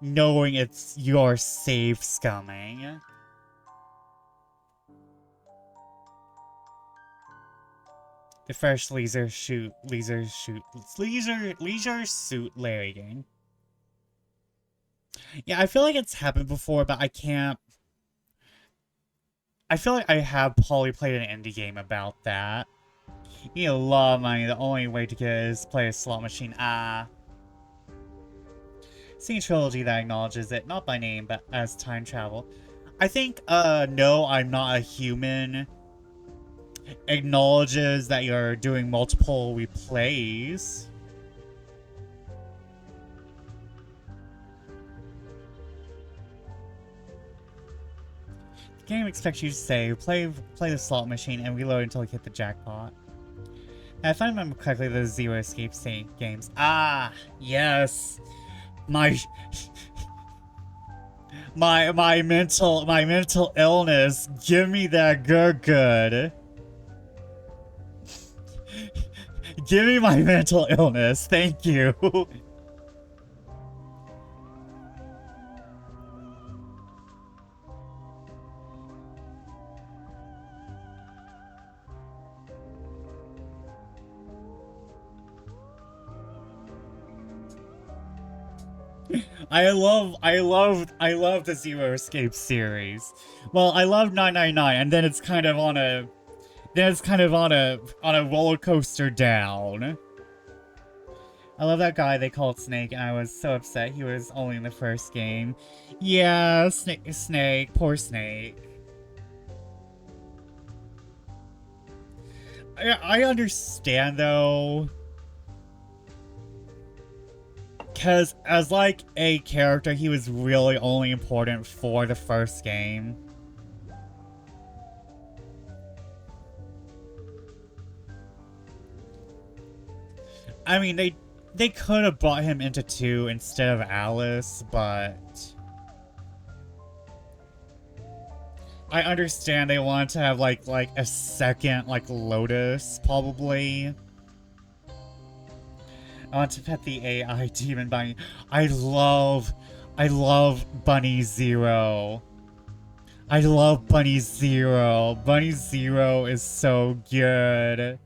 knowing it's your save scumming. The first leisure suit Larry game. Yeah, I feel like it's happened before, but I can't... I feel like I have probably played an indie game about that. You need a lot of money, the only way to get it is play a slot machine. See a trilogy that acknowledges it, not by name, but as time travel. I think, No, I'm Not a Human acknowledges that you're doing multiple replays. The game expects you to say, play the slot machine and reload until you hit the jackpot. Now, if I remember correctly, there's Zero Escape games. Ah, yes. My mental illness. Give me that good. Give me my mental illness. Thank you. I love the Zero Escape series. Well, I love 999, and then it's kind of on a roller coaster down. I love that guy they called Snake, and I was so upset he was only in the first game. Yeah, Snake, poor Snake. I understand though. Because as like a character, he was really only important for the first game. I mean, they could have brought him into 2 instead of Alice, but I understand they wanted to have like a second like Lotus probably. I want to pet the AI demon bunny. I love Bunny Zero. I love Bunny Zero. Bunny Zero is so good.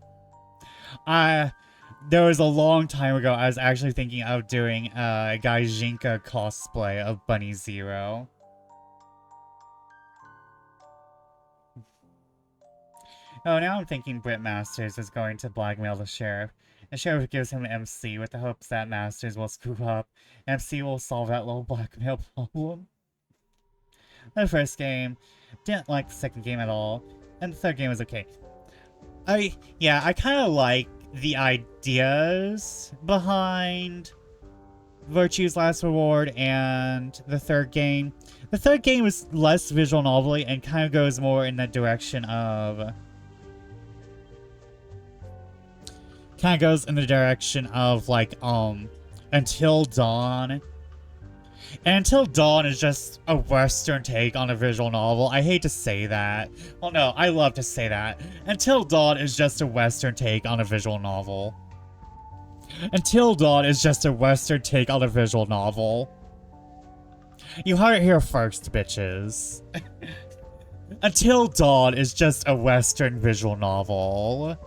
There was a long time ago I was actually thinking of doing a Gaijinka cosplay of Bunny Zero. Oh, now I'm thinking Britt Masters is going to blackmail the sheriff. The sheriff gives him MC with the hopes that Masters will screw up. MC will solve that little blackmail problem. The first game, didn't like the second game at all, and the third game was okay. I kind of like the ideas behind Virtue's Last Reward and the third game. The third game was less visual novel-y and kind of goes more in the direction of... kind of goes in the direction of, like, Until Dawn. And Until Dawn is just a Western take on a visual novel. I hate to say that. Well, no, I love to say that. Until Dawn is just a Western take on a visual novel. Until Dawn is just a Western take on a visual novel. You heard it here first, bitches. Until Dawn is just a Western visual novel.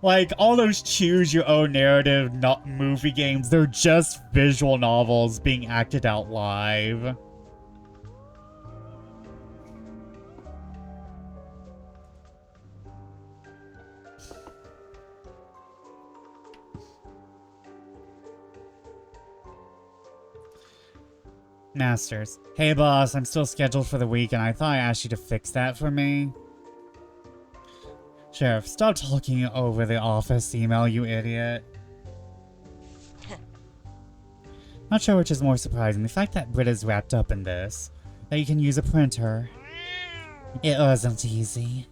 Like, all those choose-your-own narrative movie games, they're just visual novels being acted out live. Masters. Hey boss, I'm still scheduled for the week and I thought I asked you to fix that for me. Sheriff, stop talking over the office email, you idiot. Not sure which is more surprising, the fact that Britt is wrapped up in this. That you can use a printer. It wasn't easy.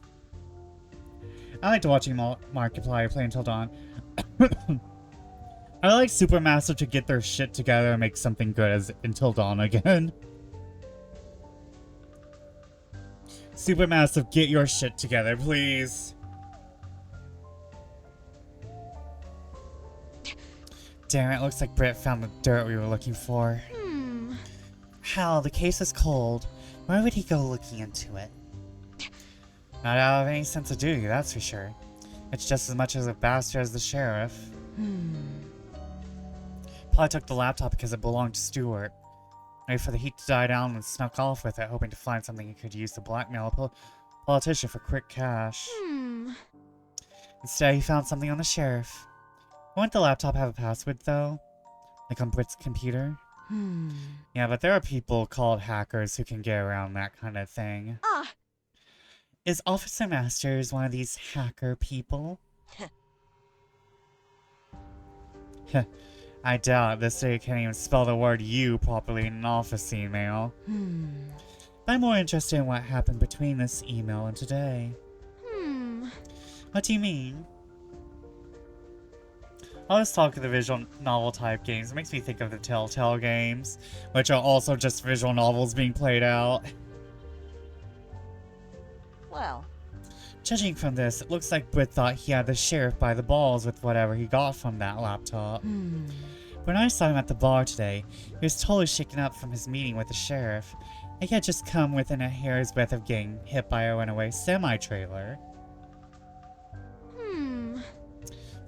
I liked watching Markiplier play Until Dawn. I like Supermassive to get their shit together and make something good as Until Dawn again. Supermassive, get your shit together, please. Damn it, looks like Britt found the dirt we were looking for. Hell, the case is cold. Why would he go looking into it? Not out of any sense of duty, that's for sure. It's just as much as a bastard as the sheriff. Probably took the laptop because it belonged to Stewart. Waited for the heat to die down and snuck off with it, hoping to find something he could use to blackmail a politician for quick cash. Instead, he found something on the sheriff. Won't the laptop have a password, though? Like on Britt's computer? Yeah, but there are people called hackers who can get around that kind of thing. Is Officer Masters one of these hacker people? I doubt this day can't even spell the word you properly in an office email. But I'm more interested in what happened between this email and today. What do you mean? All this talk of the visual novel type games makes me think of the Telltale games, which are also just visual novels being played out. Well, judging from this, it looks like Britt thought he had the sheriff by the balls with whatever he got from that laptop. When I saw him at the bar today, he was totally shaken up from his meeting with the sheriff. He had just come within a hair's breadth of getting hit by a runaway semi-trailer.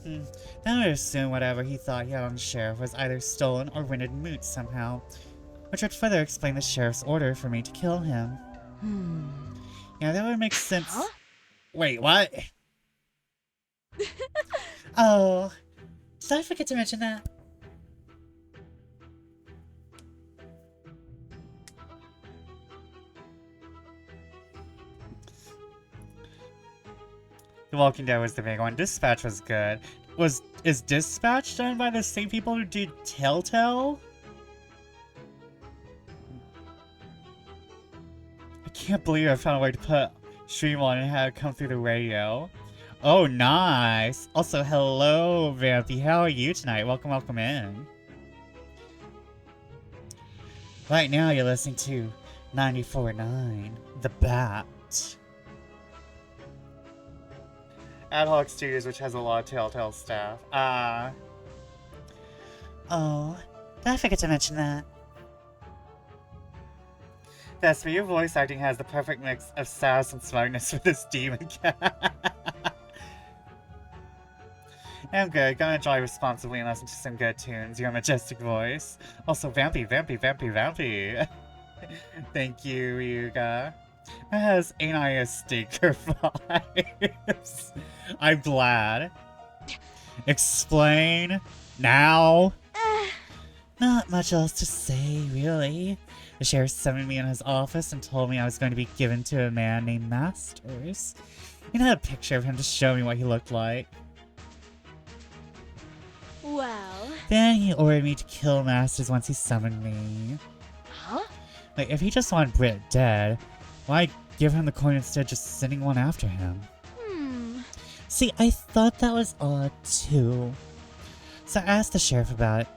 Then I would assume whatever he thought he had on the sheriff was either stolen or rented moot somehow, which would further explain the sheriff's order for me to kill him. Yeah, that would make sense. Huh? Wait, what? Oh, did I forget to mention that? The Walking Dead was the big one. Dispatch was good. Is Dispatch done by the same people who did Telltale? I can't believe I found a way to put stream on and have it come through the radio. Oh, nice. Also, hello, Vampy. How are you tonight? Welcome, welcome in. Right now, you're listening to 94.9, The Bat. Ad Hoc Studios, which has a lot of Telltale staff. Oh, did I forget to mention that? That's me, your voice acting has the perfect mix of sass and smugness with this demon cat. I'm good, gonna enjoy responsibly and listen to some good tunes. Your majestic voice. Also, Vampy, Vampy, Vampy, Vampy. Thank you, Ryuga. It has ain't I a stinker vibes. I'm glad. Explain now. Not much else to say, really. The sheriff summoned me in his office and told me I was going to be given to a man named Masters. He had a picture of him to show me what he looked like. Well, Then he ordered me to kill Masters once he summoned me. Huh? Like, if he just wanted Britt dead, why give him the coin instead of just sending one after him? See, I thought that was odd too. So I asked the sheriff about it.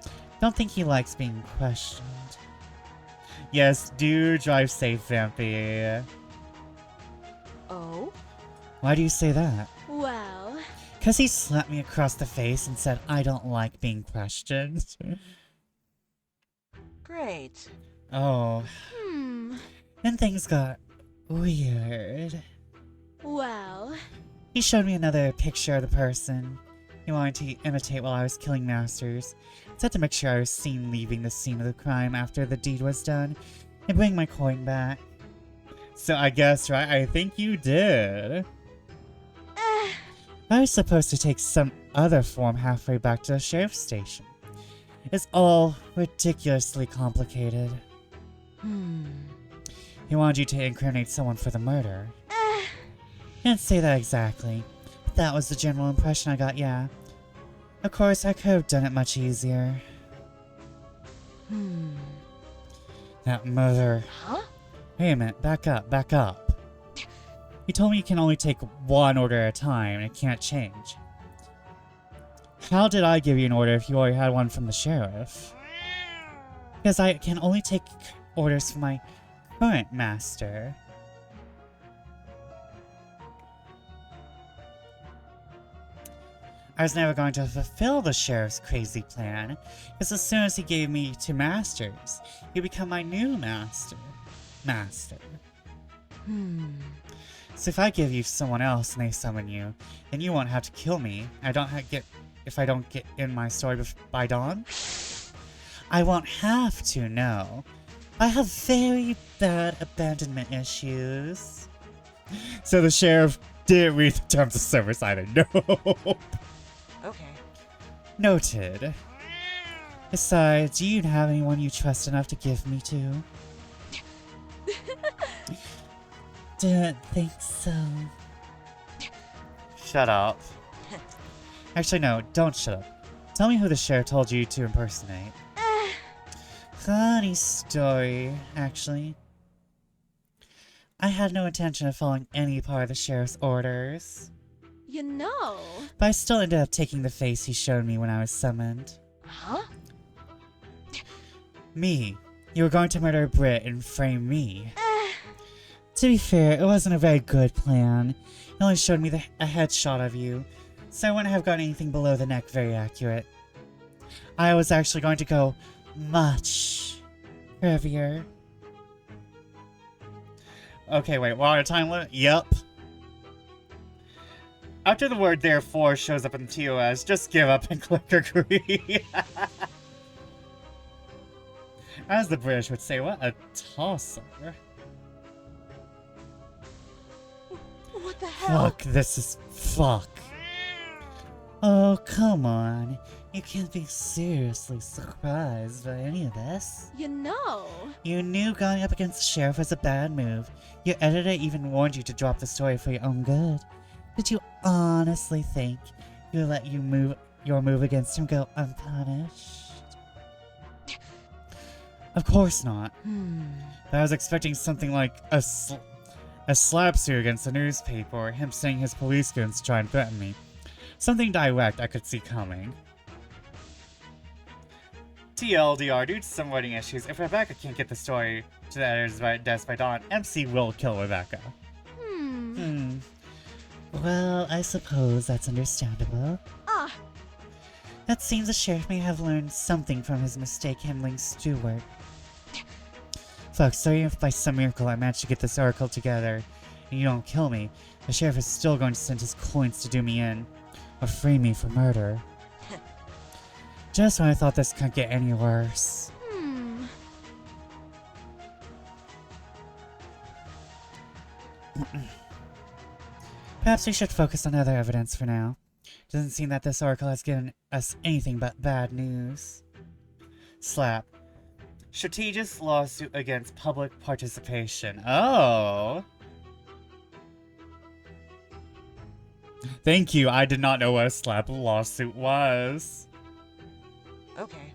Don't think he likes being questioned. Yes, do drive safe, Vampy. Oh? Why do you say that? well, Because he slapped me across the face and said I don't like being questioned. Great. Oh, then things got weird. well, He showed me another picture of the person he wanted to imitate while I was killing Masters. Said to make sure I was seen leaving the scene of the crime after the deed was done and bring my coin back. So I guess, right, I think you did. I was supposed to take some other form halfway back to the sheriff's station. It's all ridiculously complicated. He wanted you to incriminate someone for the murder. Didn't say that exactly, but that was the general impression I got, yeah. Of course, I could have done it much easier. That mother... Huh? Wait a minute, back up, back up. He told me you can only take one order at a time, and it can't change. How did I give you an order if you already had one from the sheriff? Because I can only take orders from my current master. I was never going to fulfill the sheriff's crazy plan, because as soon as he gave me to masters, he'd become my new master. So if I give you someone else and they summon you, then you won't have to kill me. If I don't get in my story by dawn. I won't have to, no. I have very bad abandonment issues. So the sheriff didn't read the terms of service either. No. Okay. Noted. Besides, do you have anyone you trust enough to give me to? Didn't think so. Shut up. Actually, no, don't shut up. Tell me who the sheriff told you to impersonate. Funny story, actually. I had no intention of following any part of the sheriff's orders. you know. But I still ended up taking the face he showed me when I was summoned. Huh? Me. You were going to murder Britt and frame me. To be fair, it wasn't a very good plan. It only showed me a headshot of you, so I wouldn't have gotten anything below the neck very accurate. I was actually going to go much heavier. Okay, wait, we're on a time limit? Yup. After the word therefore shows up in TOS, just give up and click agree. As the British would say, what a tosser. What the hell? Fuck, this is fuck. Oh, come on. You can't be seriously surprised by any of this. You know. You knew going up against the sheriff was a bad move. Your editor even warned you to drop the story for your own good. Did you honestly think you let your move against him go unpunished? Of course not. But I was expecting something like a slap suit against the newspaper, or him sending his police goons to try and threaten me. Something direct I could see coming. TLDR, due to some writing issues, if Rebecca can't get the story to the editor's desk by dawn, MC will kill Rebecca. Well, I suppose that's understandable. Ah, It seems the sheriff may have learned something from his mistake handling Stewart. Fuck, sorry if by some miracle I managed to get this oracle together and you don't kill me, the sheriff is still going to send his coins to do me in, or frame me for murder. Just when I thought this couldn't get any worse. Perhaps we should focus on other evidence for now. Doesn't seem that this oracle has given us anything but bad news. Slap. Strategist lawsuit against public participation. Oh! Thank you, I did not know what a slap lawsuit was. Okay.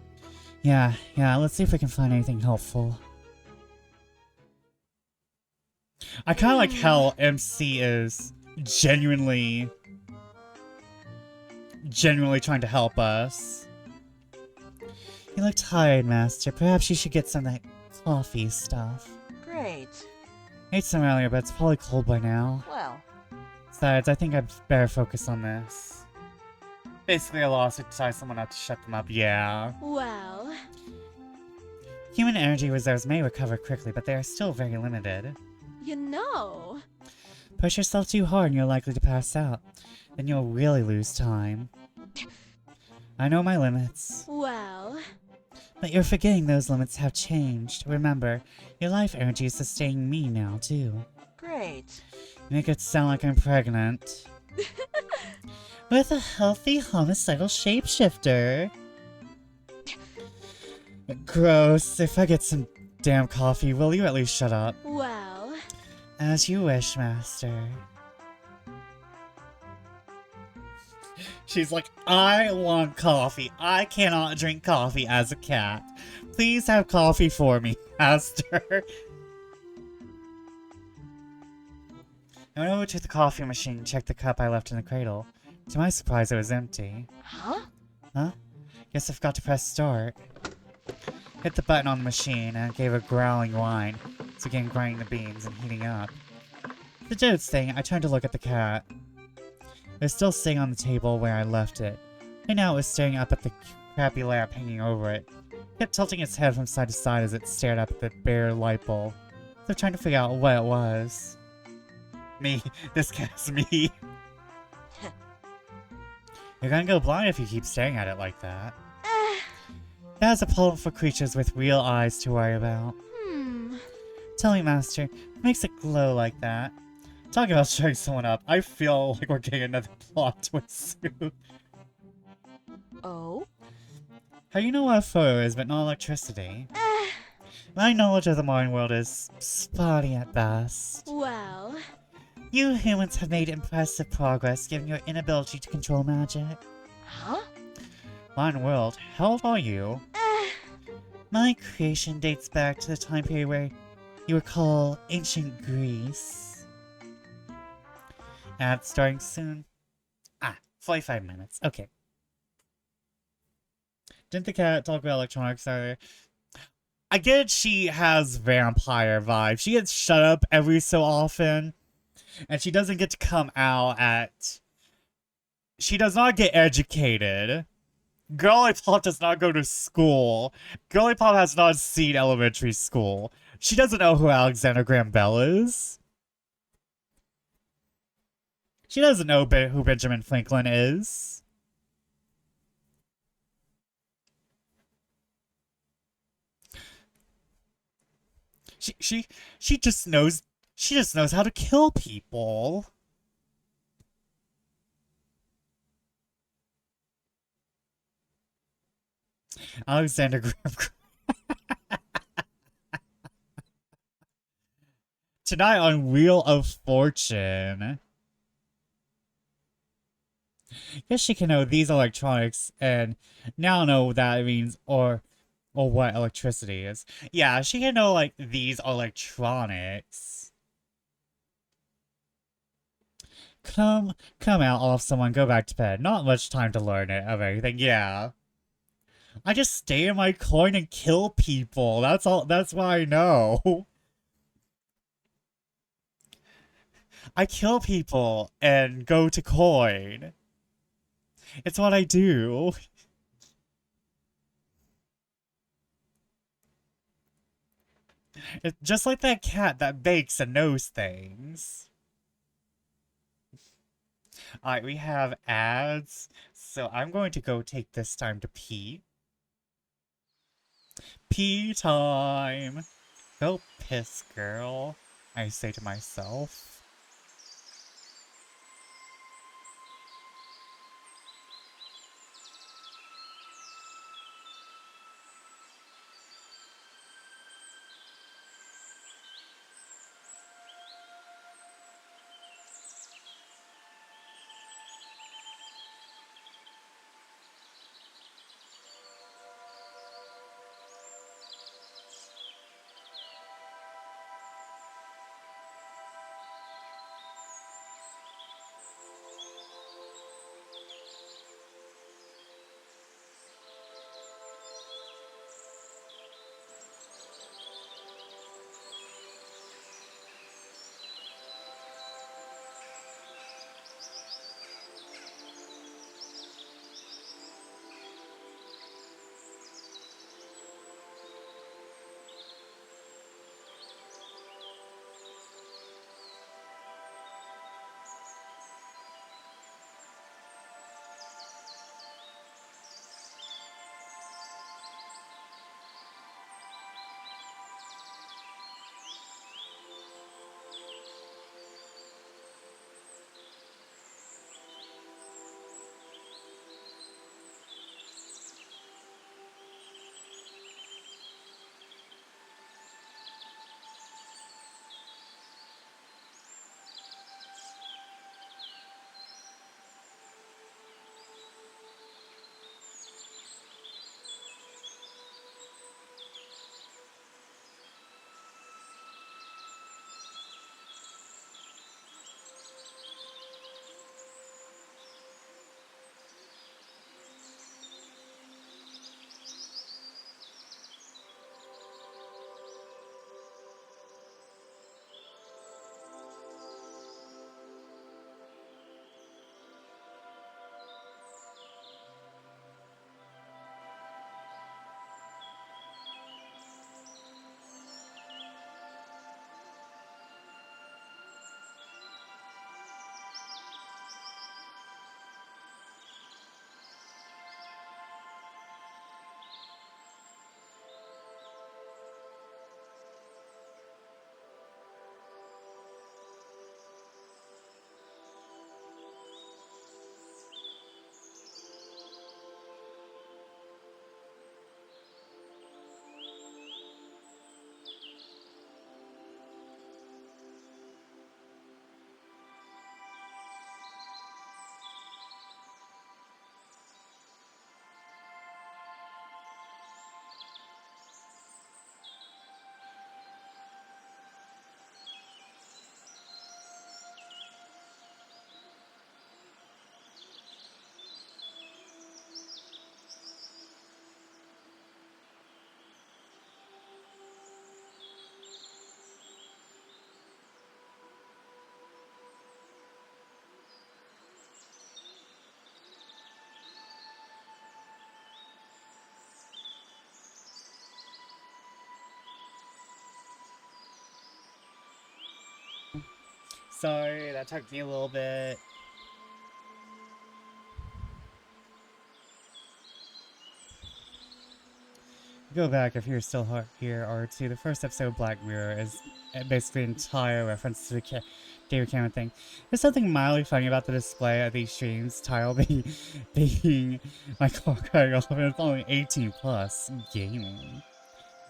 Yeah, let's see if we can find anything helpful. I kinda like how MC is genuinely trying to help us. You look tired, Master. Perhaps you should get some of that coffee stuff. Great. Ate some earlier, but it's probably cold by now. Well, Besides, I think I'd better focus on this. Basically a lawsuit to tie someone up to shut them up, yeah. well. Human energy reserves may recover quickly, but they are still very limited. You know. Push yourself too hard and you're likely to pass out. Then you'll really lose time. I know my limits. Well. But you're forgetting those limits have changed. Remember, your life energy is sustaining me now, too. great. You make it sound like I'm pregnant. With a healthy homicidal shapeshifter. Gross. If I get some damn coffee, will you at least shut up? Well. As you wish, Master. She's like, I want coffee. I cannot drink coffee as a cat. Please have coffee for me, Master. I went over to the coffee machine and checked the cup I left in the cradle. To my surprise, it was empty. Huh? Huh? Guess I forgot to press start. Hit the button on the machine and it gave a growling whine. It began grinding the beans and heating up. The did its thing, I turned to look at the cat. It was still sitting on the table where I left it. Right now it was staring up at the crappy lamp hanging over it. It kept tilting its head from side to side as it stared up at the bare light bulb. So trying to figure out what it was. Me. This cat's me. You're gonna go blind if you keep staring at it like that. That is a problem for creatures with real eyes to worry about. Tell me, Master, what makes it glow like that? Talking about shutting someone up, I feel like we're getting another plot twist soon. Oh? How do you know what a photo is but not electricity? My knowledge of the modern world is spotty at best. Well. You humans have made impressive progress given your inability to control magic. Huh? Modern world, how old are you? My creation dates back to the time period where you recall ancient Greece. Ad starting soon. 45 minutes. Okay. Didn't the cat talk about electronics earlier? I get she has vampire vibes. She gets shut up every so often. And she doesn't get to come out at... She does not get educated. Girly Pop does not go to school. Girly Pop has not seen elementary school. She doesn't know who Alexander Graham Bell is. She doesn't know who Benjamin Franklin is. She just knows how to kill people. Alexander Graham. Tonight on Wheel of Fortune. Guess she can know these electronics and now know what that means or what electricity is. Yeah, she can know like these electronics. Come out off someone, go back to bed. Not much time to learn it of anything. Yeah. I just stay in my coin and kill people. That's all. That's what I know. I kill people and go to coin. It's what I do. It's just like that cat that bakes and knows things. Alright, we have ads. So I'm going to go take this time to pee. Pee time! Go piss, girl, I say to myself. Sorry, that took me a little bit. Go back if you're still here, or to the first episode of Black Mirror is basically an entire reference to the David Cameron thing. There's something mildly funny about the display of these streams title being my car crying off, and it's only 18 plus gaming.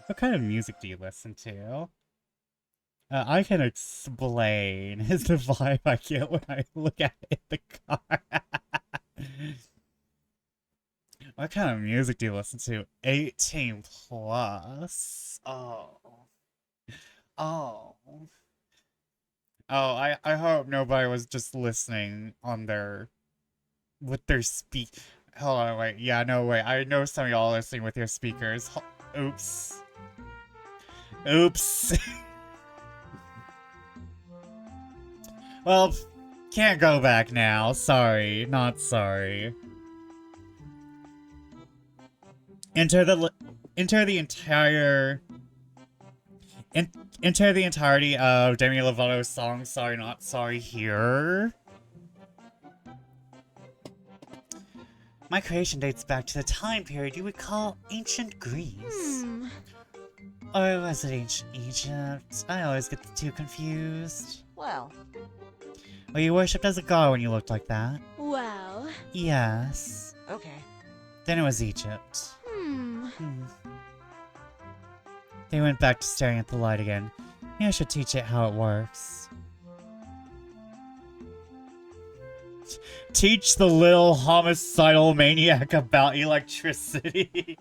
What kind of music do you listen to? I can explain is the vibe I get when I look at it in the car. What kind of music do you listen to? 18 plus. Oh. Oh. Oh, I hope nobody was just listening on their... with their Hold on, wait. Yeah, no, wait. I know some of y'all are listening with your speakers. Oops. Oops. Well, can't go back now. Sorry. Not sorry. Enter the entirety of Demi Lovato's song Sorry Not Sorry here. My creation dates back to the time period you would call ancient Greece. Or was it ancient Egypt? I always get the two confused. Well, Were you worshipped as a god when you looked like that? Well, Yes. okay. Then it was Egypt. They went back to staring at the light again. Maybe I should teach it how it works. Teach the little homicidal maniac about electricity.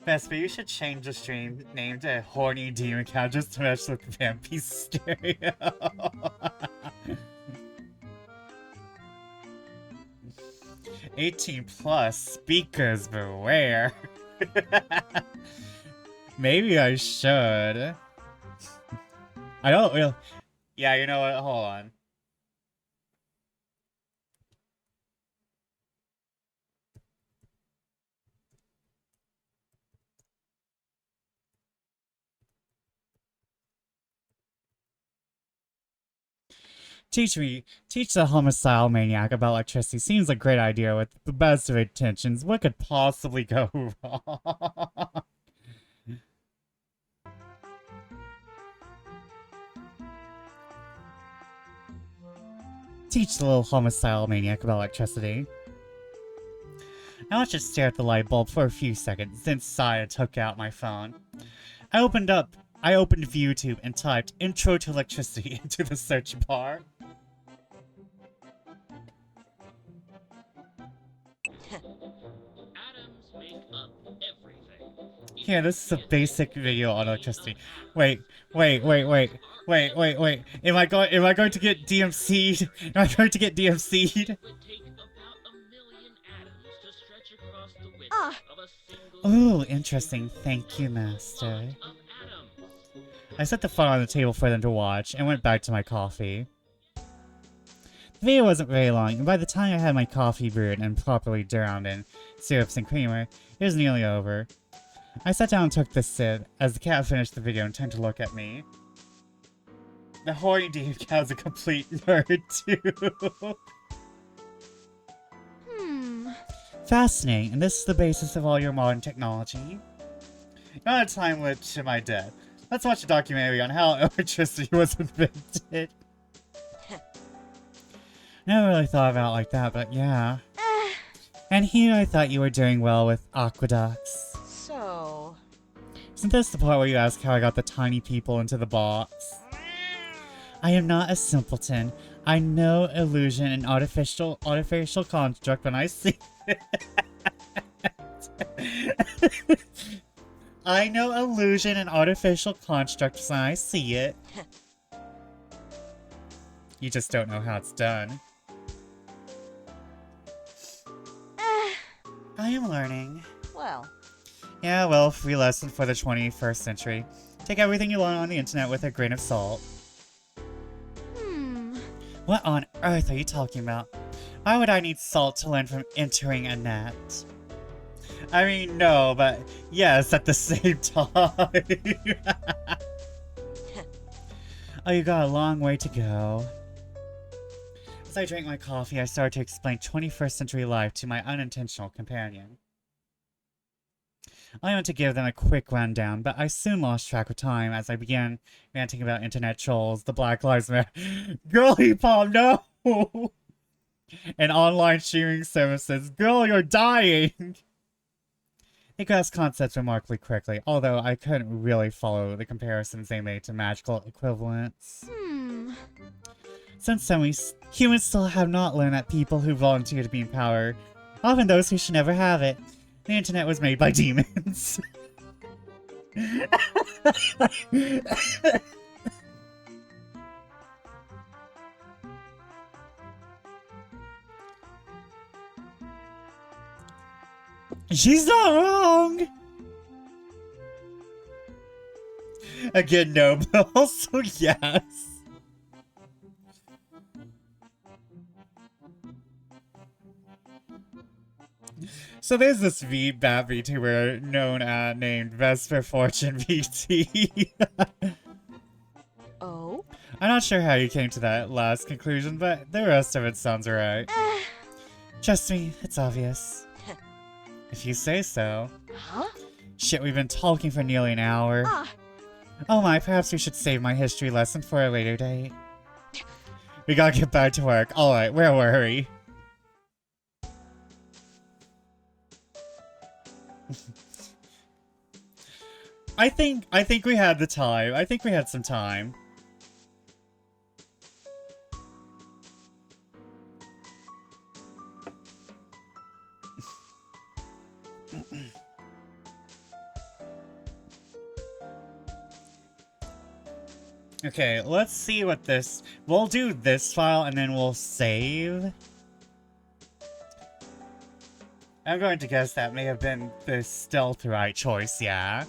Vespa, you should change the stream name to Horny Demon Cow just to match with the Vampy stereo. 18 plus, speakers beware. Maybe I should. I don't really... Yeah, you know what? Hold on. Teach the homicidal maniac about electricity. Seems like a great idea with the best of intentions. What could possibly go wrong? Teach the little homicidal maniac about electricity. I watched it stare at the light bulb for a few seconds, then sighed and took out my phone. I opened YouTube and typed Intro to Electricity into the search bar. Atoms make up everything. Yeah, this is a basic video on electricity. Wait. Am I going to get DMC'd? Am I going to get DMC'd? It would take about 1,000,000 atoms to stretch across the width of a single Ooh, interesting. Thank you, Master. of atoms. I set the phone on the table for them to watch and went back to my coffee. The video wasn't very long, and by the time I had my coffee brewed and properly drowned in syrups and creamer, it was nearly over. I sat down and took the sip as the cat finished the video and turned to look at me. The horny demon cow's a complete nerd, too. Fascinating, and this is the basis of all your modern technology. Not a time limit to my death. Let's watch a documentary on how electricity was invented. Never really thought about it like that, but yeah. And here I thought you were doing well with aqueducts. So... Isn't this the part where you ask how I got the tiny people into the box? I am not a simpleton. I know illusion and artificial construct when I see it. I know illusion and artificial constructs when I see it. You just don't know how it's done. I am learning. well... Yeah, well, free lesson for the 21st century. Take everything you learn on the internet with a grain of salt. What on earth are you talking about? Why would I need salt to learn from entering a net? I mean, no, but yes, at the same time. Oh, you got a long way to go. As I drank my coffee, I started to explain 21st century life to my unintentional companion. I went to give them a quick rundown, but I soon lost track of time as I began ranting about internet trolls, the Black Lives Matter, girly pop, no! And online streaming services. Girl, you're dying! They grasped concepts remarkably quickly, although I couldn't really follow the comparisons they made to magical equivalents. Since then, humans still have not learned that people who volunteer to be in power, often those who should never have it. The internet was made by demons. She's not wrong! Again, no, but also yes. So there's this bad VTuber named Vesper Fortune VT. Oh? I'm not sure how you came to that last conclusion, but the rest of it sounds alright. Trust me, it's obvious. If you say so. Huh? Shit, we've been talking for nearly an hour. Oh my, perhaps we should save my history lesson for a later date. We gotta get back to work. Alright, where were we? I think we had the time. I think we had some time. Okay, let's see what this... We'll do this file and then we'll save. I'm going to guess that may have been the stealth right choice, yeah?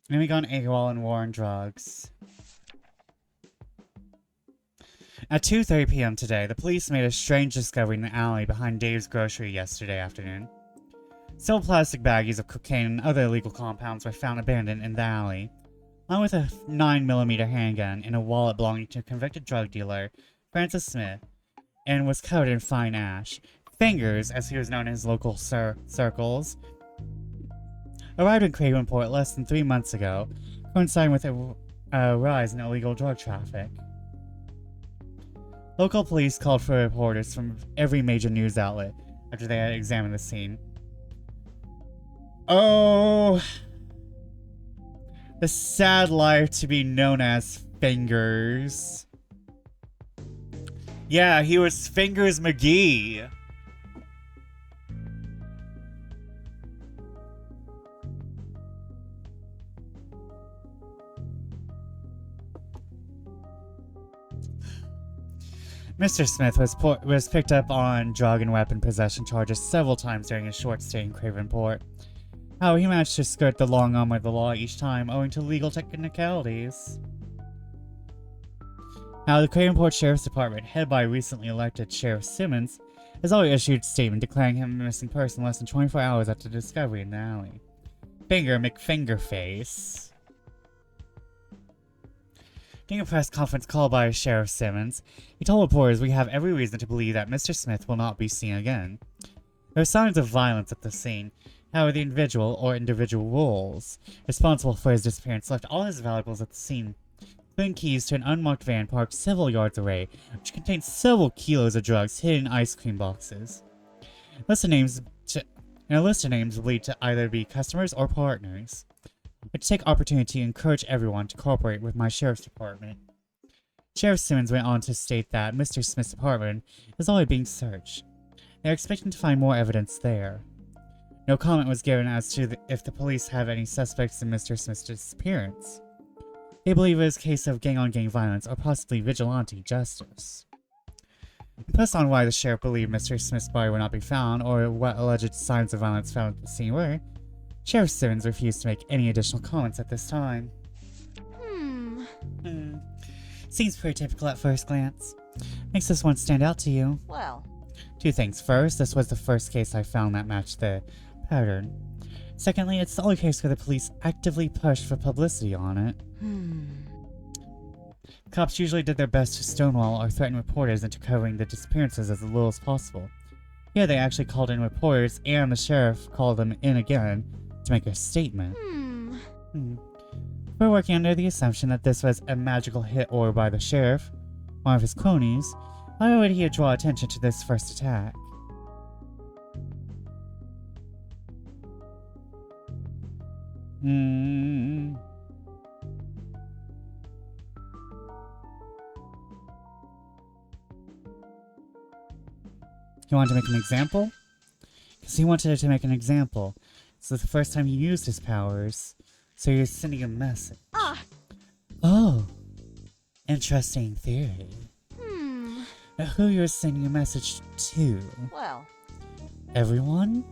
Then we got AWOL and war on drugs. At 2:30 p.m. today, the police made a strange discovery in the alley behind Dave's grocery yesterday afternoon. Several plastic baggies of cocaine and other illegal compounds were found abandoned in the alley, along with a 9mm handgun and a wallet belonging to a convicted drug dealer, Francis Smith, and was covered in fine ash. Fingers, as he was known in his local circles, arrived in Cravenport less than 3 months ago, coinciding with a rise in illegal drug traffic. Local police called for reporters from every major news outlet after they had examined the scene. Oh, the sad life to be known as Fingers. Yeah, he was Fingers McGee. Mr. Smith was picked up on drug and weapon possession charges several times during his short stay in Cravenport. However, he managed to skirt the long arm of the law each time owing to legal technicalities. Now, the Cravenport Sheriff's Department, headed by recently elected Sheriff Simmons, has already issued a statement declaring him a missing person less than 24 hours after the discovery in the alley. Finger McFingerface. During a press conference called by Sheriff Simmons, he told reporters we have every reason to believe that Mr. Smith will not be seen again. There are signs of violence at the scene. However, the individual or individuals responsible for his disappearance left all his valuables at the scene, including keys to an unmarked van parked several yards away, which contained several kilos of drugs hidden in ice cream boxes. A list of names will lead to either be customers or partners. I take opportunity to encourage everyone to cooperate with my sheriff's department. Sheriff Simmons went on to state that Mr. Smith's apartment is already being searched. They are expecting to find more evidence there. No comment was given as to if the police have any suspects in Mr. Smith's disappearance. They believe it is a case of gang-on-gang violence or possibly vigilante justice. Pressed on why the sheriff believed Mr. Smith's body would not be found or what alleged signs of violence found at the scene were, Sheriff Simmons refused to make any additional comments at this time. Seems pretty typical at first glance. Makes this one stand out to you? Well, 2 things. First, this was the first case I found that matched the pattern. Secondly, it's the only case where the police actively pushed for publicity on it. Cops usually did their best to stonewall or threaten reporters into covering the disappearances as little as possible. Here they actually called in reporters, and the sheriff called them in again to make a statement. We're working under the assumption that this was a magical hit order by the sheriff, one of his cronies. Why would he draw attention to this first attack? He wanted to make an example? Because he wanted to make an example. So the first time he used his powers, so he was sending a message. Oh, interesting theory. Now who you're sending a message to? Well. Everyone?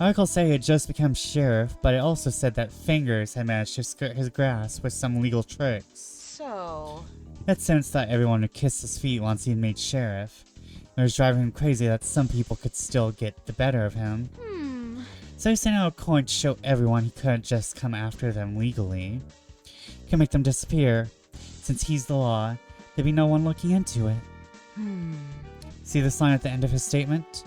Articles say he had just become sheriff, but it also said that Fingers had managed to skirt his grasp with some legal tricks. So... That sense thought everyone would kiss his feet once he had made sheriff. It was driving him crazy that some people could still get the better of him. So he sent out a coin to show everyone he couldn't just come after them legally. He could make them disappear. Since he's the law, there'd be no one looking into it. See the sign at the end of his statement?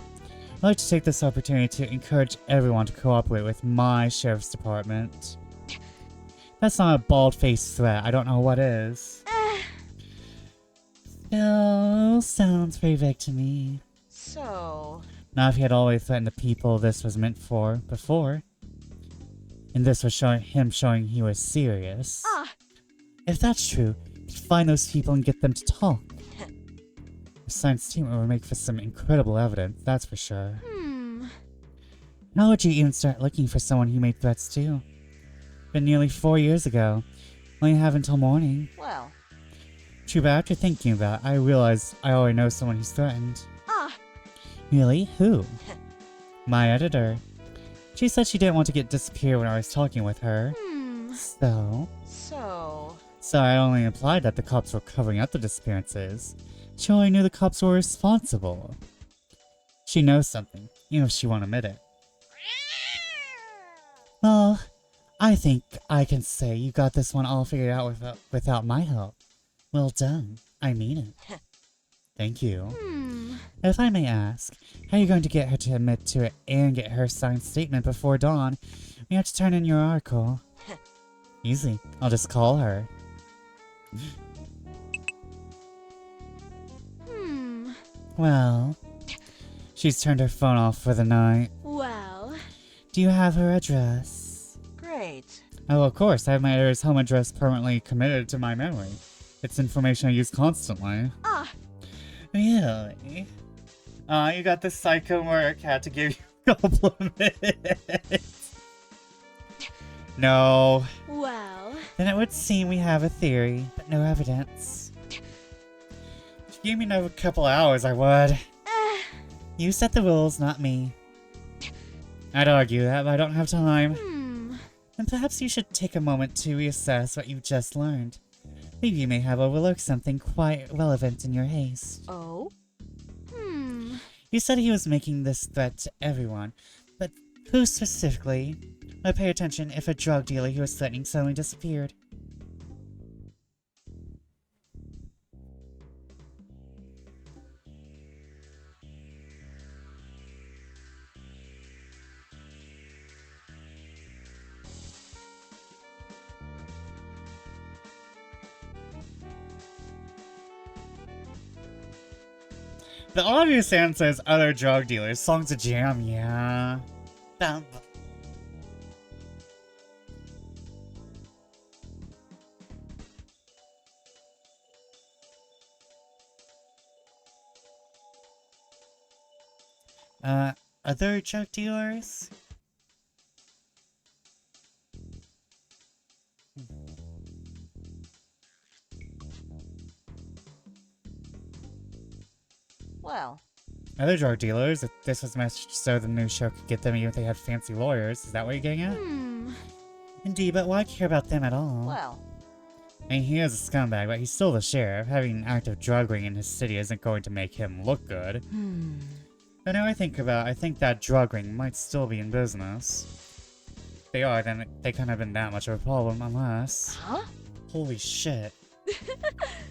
I'd like to take this opportunity to encourage everyone to cooperate with my sheriff's department. That's not a bald-faced threat. I don't know what is. Still sounds pretty vague to me. So... Not if he had always threatened the people this was meant for before. And this was him showing he was serious. If that's true, he'd find those people and get them to talk. The signed statement would make for some incredible evidence, that's for sure. How would you even start looking for someone he made threats to? Been nearly 4 years ago. Only have until morning. Well... True, but after thinking about it, I realized I already know someone he's threatened. Really? Who? My editor. She said she didn't want to get disappeared when I was talking with her. So I only implied that the cops were covering up the disappearances. She only knew the cops were responsible. She knows something, even if she won't admit it. Well, I think I can say you got this one all figured out without my help. Well done. I mean it. Thank you. If I may ask, how are you going to get her to admit to it and get her signed statement before dawn? We have to turn in your article. Easy. I'll just call her. Well, she's turned her phone off for the night. Well... Do you have her address? Great. Oh, of course. I have my editor's home address permanently committed to my memory. It's information I use constantly. Really? You got this psycho murder cat to give you a couple of minutes. No. Well... Then it would seem we have a theory, but no evidence. If you gave me another couple hours, I would. You set the rules, not me. I'd argue that, but I don't have time. And perhaps you should take a moment to reassess what you've just learned. Maybe you may have overlooked something quite relevant in your haste. Oh? You said he was making this threat to everyone, but who specifically? I pay attention if a drug dealer he was threatening suddenly disappeared. The obvious answer is other drug dealers. Songs of Jam, yeah. Other drug dealers? Well. Other drug dealers, if this was a message so the new show could get them even if they had fancy lawyers. Is that what you're getting at? Indeed, but why care about them at all? Well. I mean, he is a scumbag, but he's still the sheriff. Having an active drug ring in his city isn't going to make him look good. But now I think that drug ring might still be in business. they are, then they couldn't have been that much of a problem, unless... Huh? Holy shit.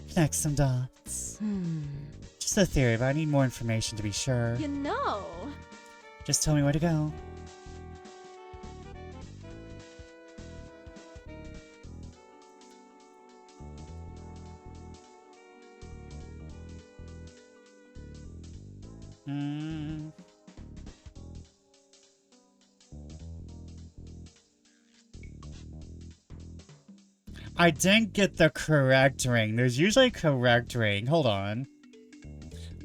Connect some dots. Just a theory, but I need more information to be sure. You know. Just tell me where to go. I didn't get the correct ring. There's usually a correct ring. Hold on.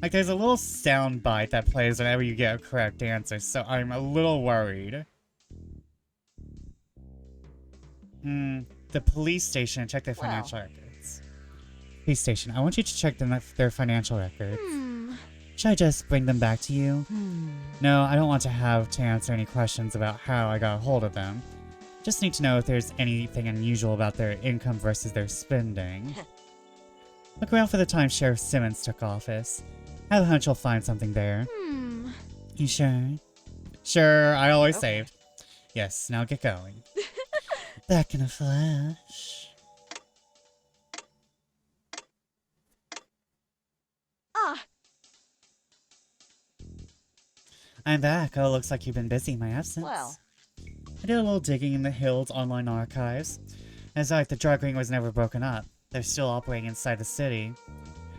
Like, there's a little sound bite that plays whenever you get a correct answer, so I'm a little worried. The police station, check their financial records. Police station, I want you to check their financial records. Should I just bring them back to you? No, I don't want to have to answer any questions about how I got a hold of them. Just need to know if there's anything unusual about their income versus their spending. Look around for the time Sheriff Simmons took office. I have a hunch you'll find something there. You sure? Sure, I always saved. Yes, now get going. Back in a flash. I'm back. Oh, looks like you've been busy in my absence. Well. I did a little digging in the Hill's online archives. As like, the drug ring was never broken up. They're still operating inside the city.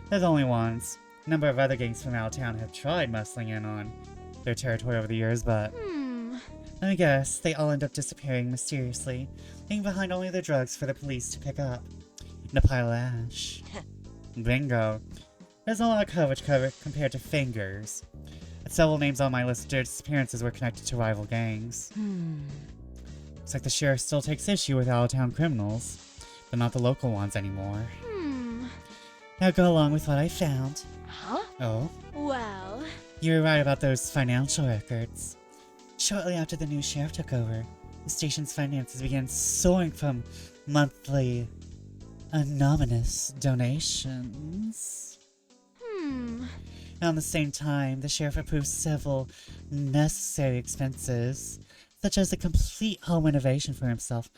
They're the only ones. A number of other gangs from out of town have tried muscling in on their territory over the years, but... Let me guess, they all end up disappearing mysteriously, leaving behind only the drugs for the police to pick up. In a pile of ash. Bingo. There's a lot of coverage compared to fingers. Several names on my list of disappearances were connected to rival gangs. Looks like the sheriff still takes issue with out-of-town criminals, but not the local ones anymore. Now go along with what I found. Huh? Oh? Well... You were right about those financial records. Shortly after the new sheriff took over, the station's finances began soaring from monthly, anonymous donations. At the same time, the sheriff approved several necessary expenses, such as a complete home renovation for himself,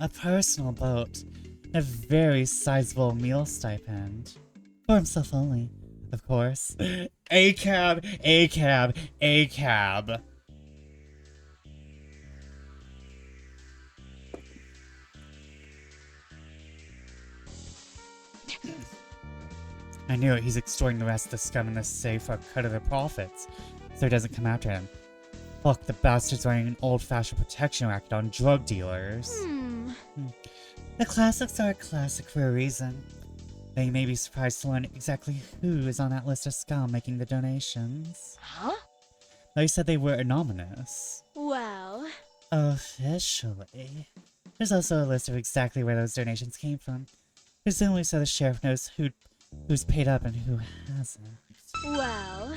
a personal boat, and a very sizable meal stipend. For himself only, of course. ACAB, ACAB, ACAB. I knew it. He's extorting the rest of the scum in the safe for a cut of their profits, so he doesn't come after him. Look, the bastard's running an old-fashioned protection racket on drug dealers. The classics are a classic for a reason. Though you may be surprised to learn exactly who is on that list of scum making the donations. Huh? Though you said they were anonymous. Well... Officially. There's also a list of exactly where those donations came from. Presumably so the sheriff knows who's paid up and who hasn't. Well...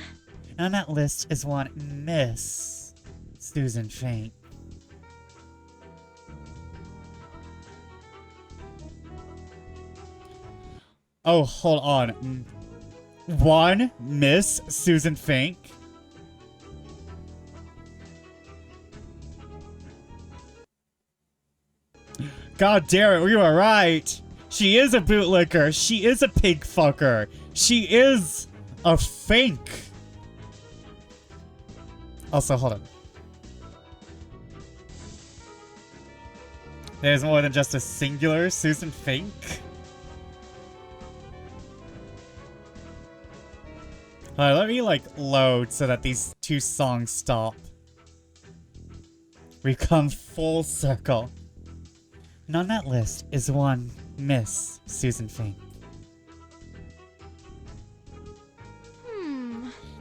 And on that list is one Miss Susan Fink. Oh, hold on. One Miss Susan Fink? God damn it, we were right! She is a bootlicker. She is a pig fucker. She is a fink. Also, hold on. There's more than just a singular Susan Fink. Alright, let me like load so that these two songs stop. We come full circle. And on that list is one Miss Susan Fink.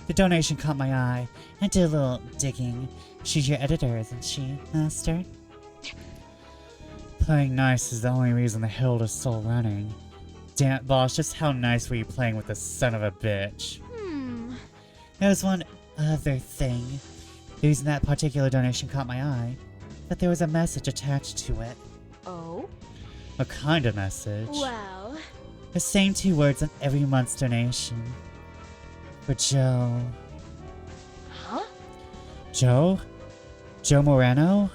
The donation caught my eye. I did a little digging. She's your editor, isn't she, Master? Playing nice is the only reason the Hill is still running. Damn it, boss, just how nice were you playing with this son of a bitch? There was one other thing. The reason that particular donation caught my eye, that there was a message attached to it. Oh? What kind of message? Well... The same two words on every month's donation. For Joe. Huh? Joe? Joe Moreno?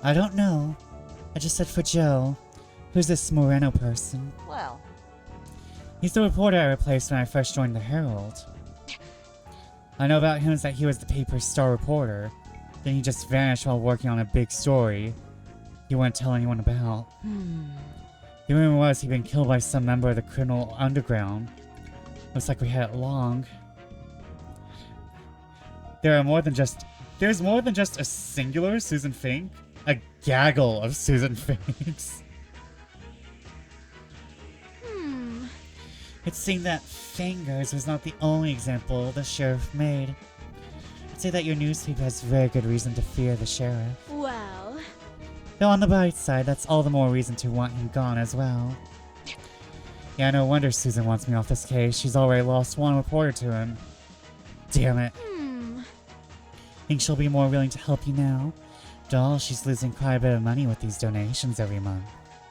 I don't know. I just said for Joe. Who's this Moreno person? Well, He's the reporter I replaced when I first joined the Herald. I know about him is that he was the paper's star reporter. Then he just vanished while working on a big story he wouldn't tell anyone about. The rumor was he'd been killed by some member of the criminal underground. Looks like we had it long. There's more than just a singular Susan Fink. A gaggle of Susan Finks. It seemed that Fingers was not the only example the sheriff made. I'd say that your newspaper has very good reason to fear the sheriff. Well, Though on the bright side, that's all the more reason to want him gone as well. Yeah, no wonder Susan wants me off this case. She's already lost one reporter to him. Damn it. Think she'll be more willing to help you now? Doll, she's losing quite a bit of money with these donations every month.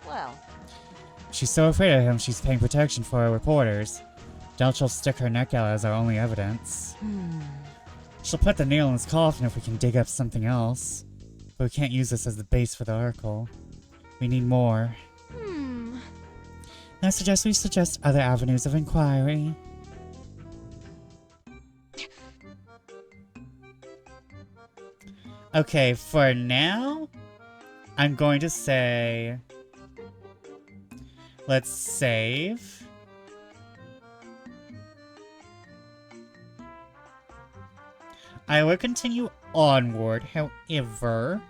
well, She's so afraid of him, she's paying protection for her reporters. Doubt she'll stick her neck out as our only evidence. She'll put the nail in his coffin if we can dig up something else. But we can't use this as the base for the article. We need more. I suggest we suggest other avenues of inquiry. Okay, for now, I'm going to say... Let's save. I will continue onward, however...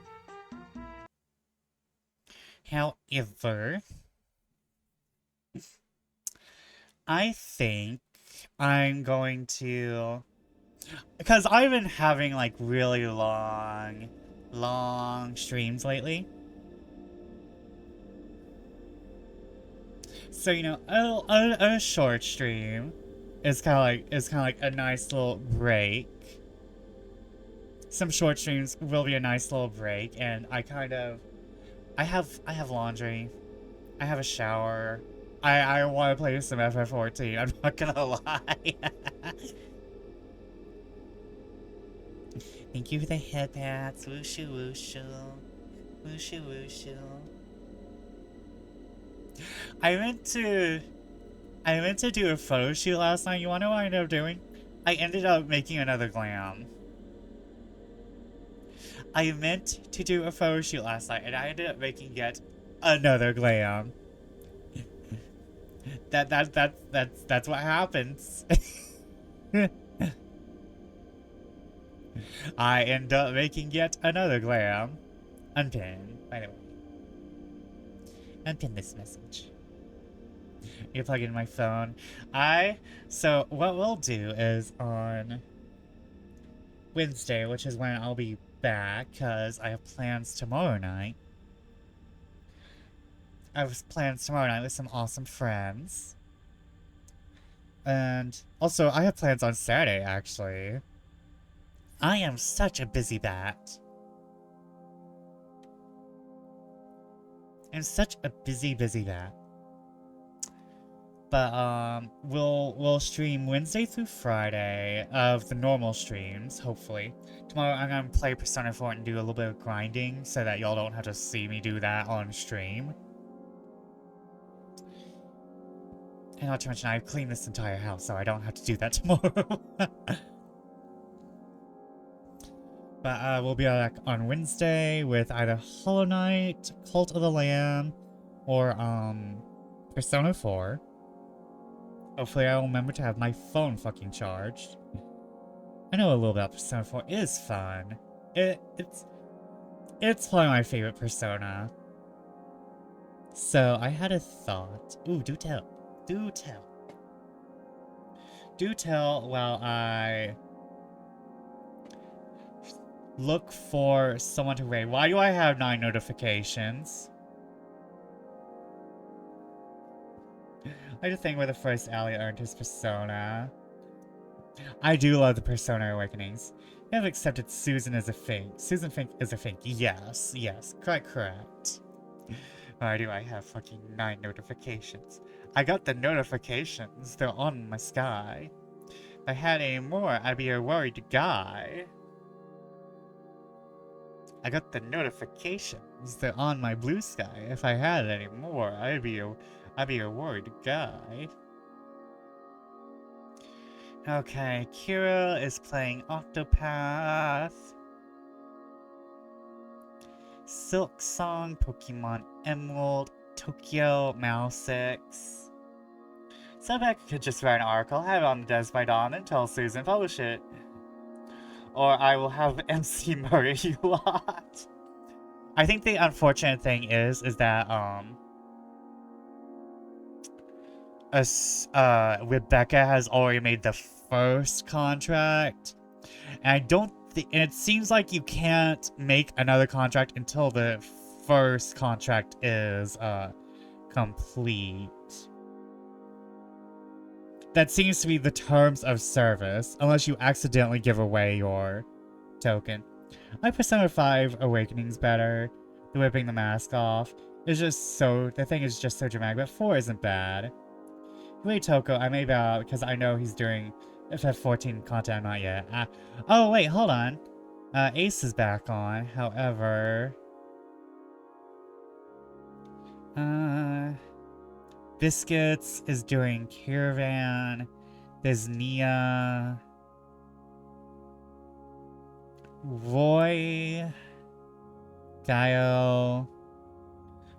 I think I'm going to... Because I've been having, like, really long streams lately. So, you know, a short stream is kind of like a nice little break. Some short streams will be a nice little break, and I have laundry. I have a shower. I want to play some FF14. I'm not gonna lie. Thank you for the headpats. Wooshu wooshu. Wooshu wooshu. I meant to do a photo shoot last night. You wanna know what I ended up doing? I ended up making another glam. I meant to do a photo shoot last night, and I ended up making yet another glam. That's what happens. I end up making yet another glam. Unpin, by the way. Unpin this message. You plug in my phone. So what we'll do is on Wednesday, which is when I'll be back, because I have plans tomorrow night. I have plans tomorrow night with some awesome friends. And also, I have plans on Saturday, actually. I am such a busy bat. I'm such a busy bat. But, we'll stream Wednesday through Friday of the normal streams, hopefully. Tomorrow I'm gonna play Persona 4 and do a little bit of grinding so that y'all don't have to see me do that on stream. And not to mention, I've cleaned this entire house, so I don't have to do that tomorrow. But, we'll be back on Wednesday with either Hollow Knight, Cult of the Lamb, or, Persona 4. Hopefully I'll remember to have my phone fucking charged. I know a little about Persona 4. It is fun. It's probably my favorite Persona. So, I had a thought. Ooh, do tell. Do tell. Do tell while I look for someone to raid. Why do I have 9 notifications? I just think where the first ally earned his Persona. I do love the Persona Awakenings. You have accepted Susan as a Fink. Susan Fink is a Fink. Yes, yes, correct. Why do I have fucking 9 notifications? I got the notifications. They're on my sky. If I had any more, I'd be a worried guy. I got the notifications. They're on my blue sky. If I had any more, I'd be a worried guy. Okay, Kira is playing Octopath. Silk Song, Pokemon Emerald, Tokyo, Mouse6. So Becca could just write an article, have it on the desk by dawn, and tell Susan, publish it. Or I will have MC murder you lot. I think the unfortunate thing is that, Rebecca has already made the first contract. And and it seems like you can't make another contract until the first contract is, complete. That seems to be the terms of service, unless you accidentally give away your token. I like Persona 5 Awakening's better. The whipping the mask off is just so... The thing is just so dramatic, but 4 isn't bad. Wait, Toko, I may bow because I know he's doing FF14 content, not yet. Oh, wait, hold on. Ace is back on, however... Biscuits is doing Caravan. There's Nia. Roy. Gaio.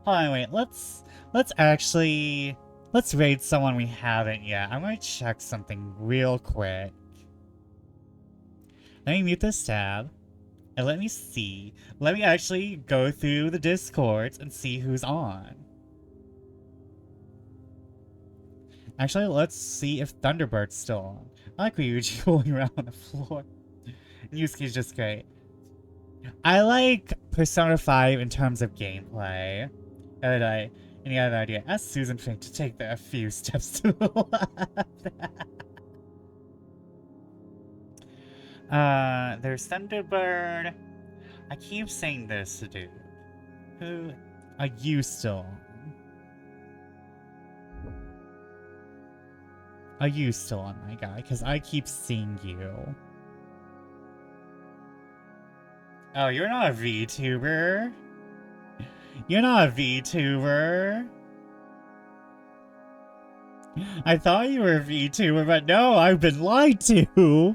Hold on, wait. Let's raid someone we haven't yet. I'm gonna check something real quick. Let me mute this tab. And let me see. Let me actually go through the Discords and see who's on. Actually, let's see if Thunderbird's still on. I like Ryuji rolling around on the floor. Yusuke's just great. I like Persona 5 in terms of gameplay. Any other idea? Ask Susan Fink to take a few steps to the left. There's Thunderbird. I keep saying this, dude. Who are you still on? Are you still on, my guy? Because I keep seeing you. Oh, you're not a VTuber. You're not a VTuber. I thought you were a VTuber, but no, I've been lied to.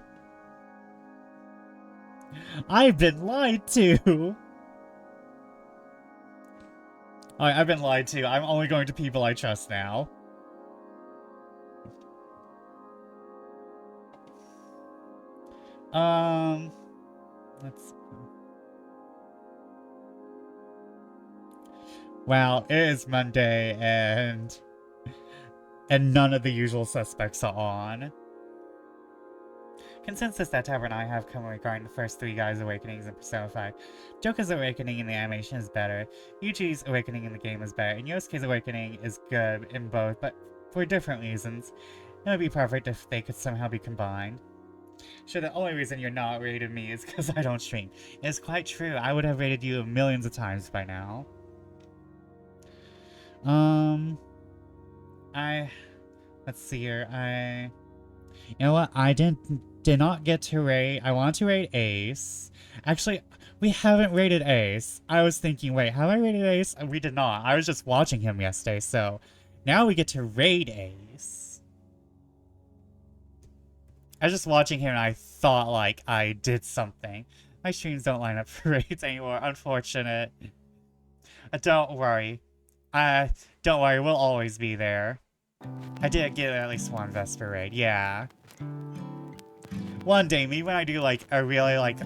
I've been lied to. I've been lied to. I'm only going to people I trust now. Let's see. Wow, it is Monday and none of the usual suspects are on. Consensus that Tab and I have come regarding the first 3 guys' awakenings in Persona 5. Joker's awakening in the animation is better, Yuji's awakening in the game is better, and Yosuke's awakening is good in both, but for different reasons. It would be perfect if they could somehow be combined. Sure, the only reason you're not rated me is because I don't stream. It's quite true. I would have rated you millions of times by now. Let's see here. You know what? I did not get to raid. I want to raid Ace. Actually, we haven't rated Ace. I was thinking, wait, have I rated Ace? We did not. I was just watching him yesterday, so now we get to raid Ace. I was just watching him and I thought, like, I did something. My streams don't line up for raids anymore. Unfortunate. Don't worry. Don't worry, we'll always be there. I did get at least one Vesper raid, yeah. One day, maybe when I do, like, a really, like,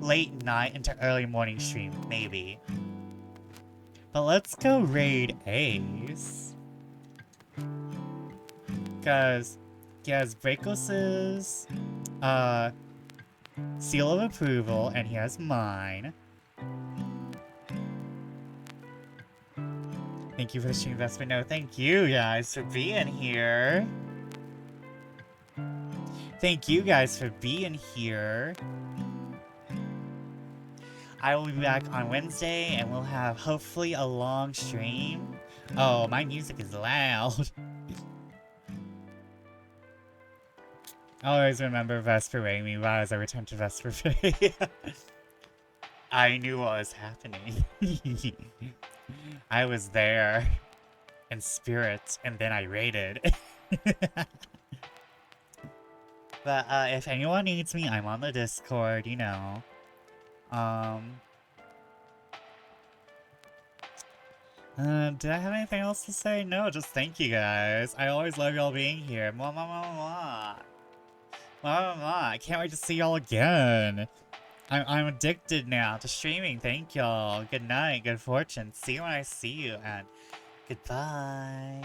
late night into early morning stream, maybe. But let's go raid Ace. Because he has Brakos's, seal of approval, and he has mine. Thank you for the stream investment. No, thank you guys for being here. Thank you guys for being here. I will be back on Wednesday and we'll have hopefully a long stream. Oh, my music is loud. Always remember Vesper rating me as I return to Vesper Bay. I knew what was happening. I was there in spirit, and then I raided. But if anyone needs me, I'm on the Discord, you know. Did I have anything else to say? No, just thank you guys. I always love y'all being here. Mwah, mwah, mwah, mwah. Mwah, mwah, mwah. I can't wait to see y'all again. I'm addicted now to streaming. Thank y'all. Good night, good fortune. See you when I see you, and goodbye.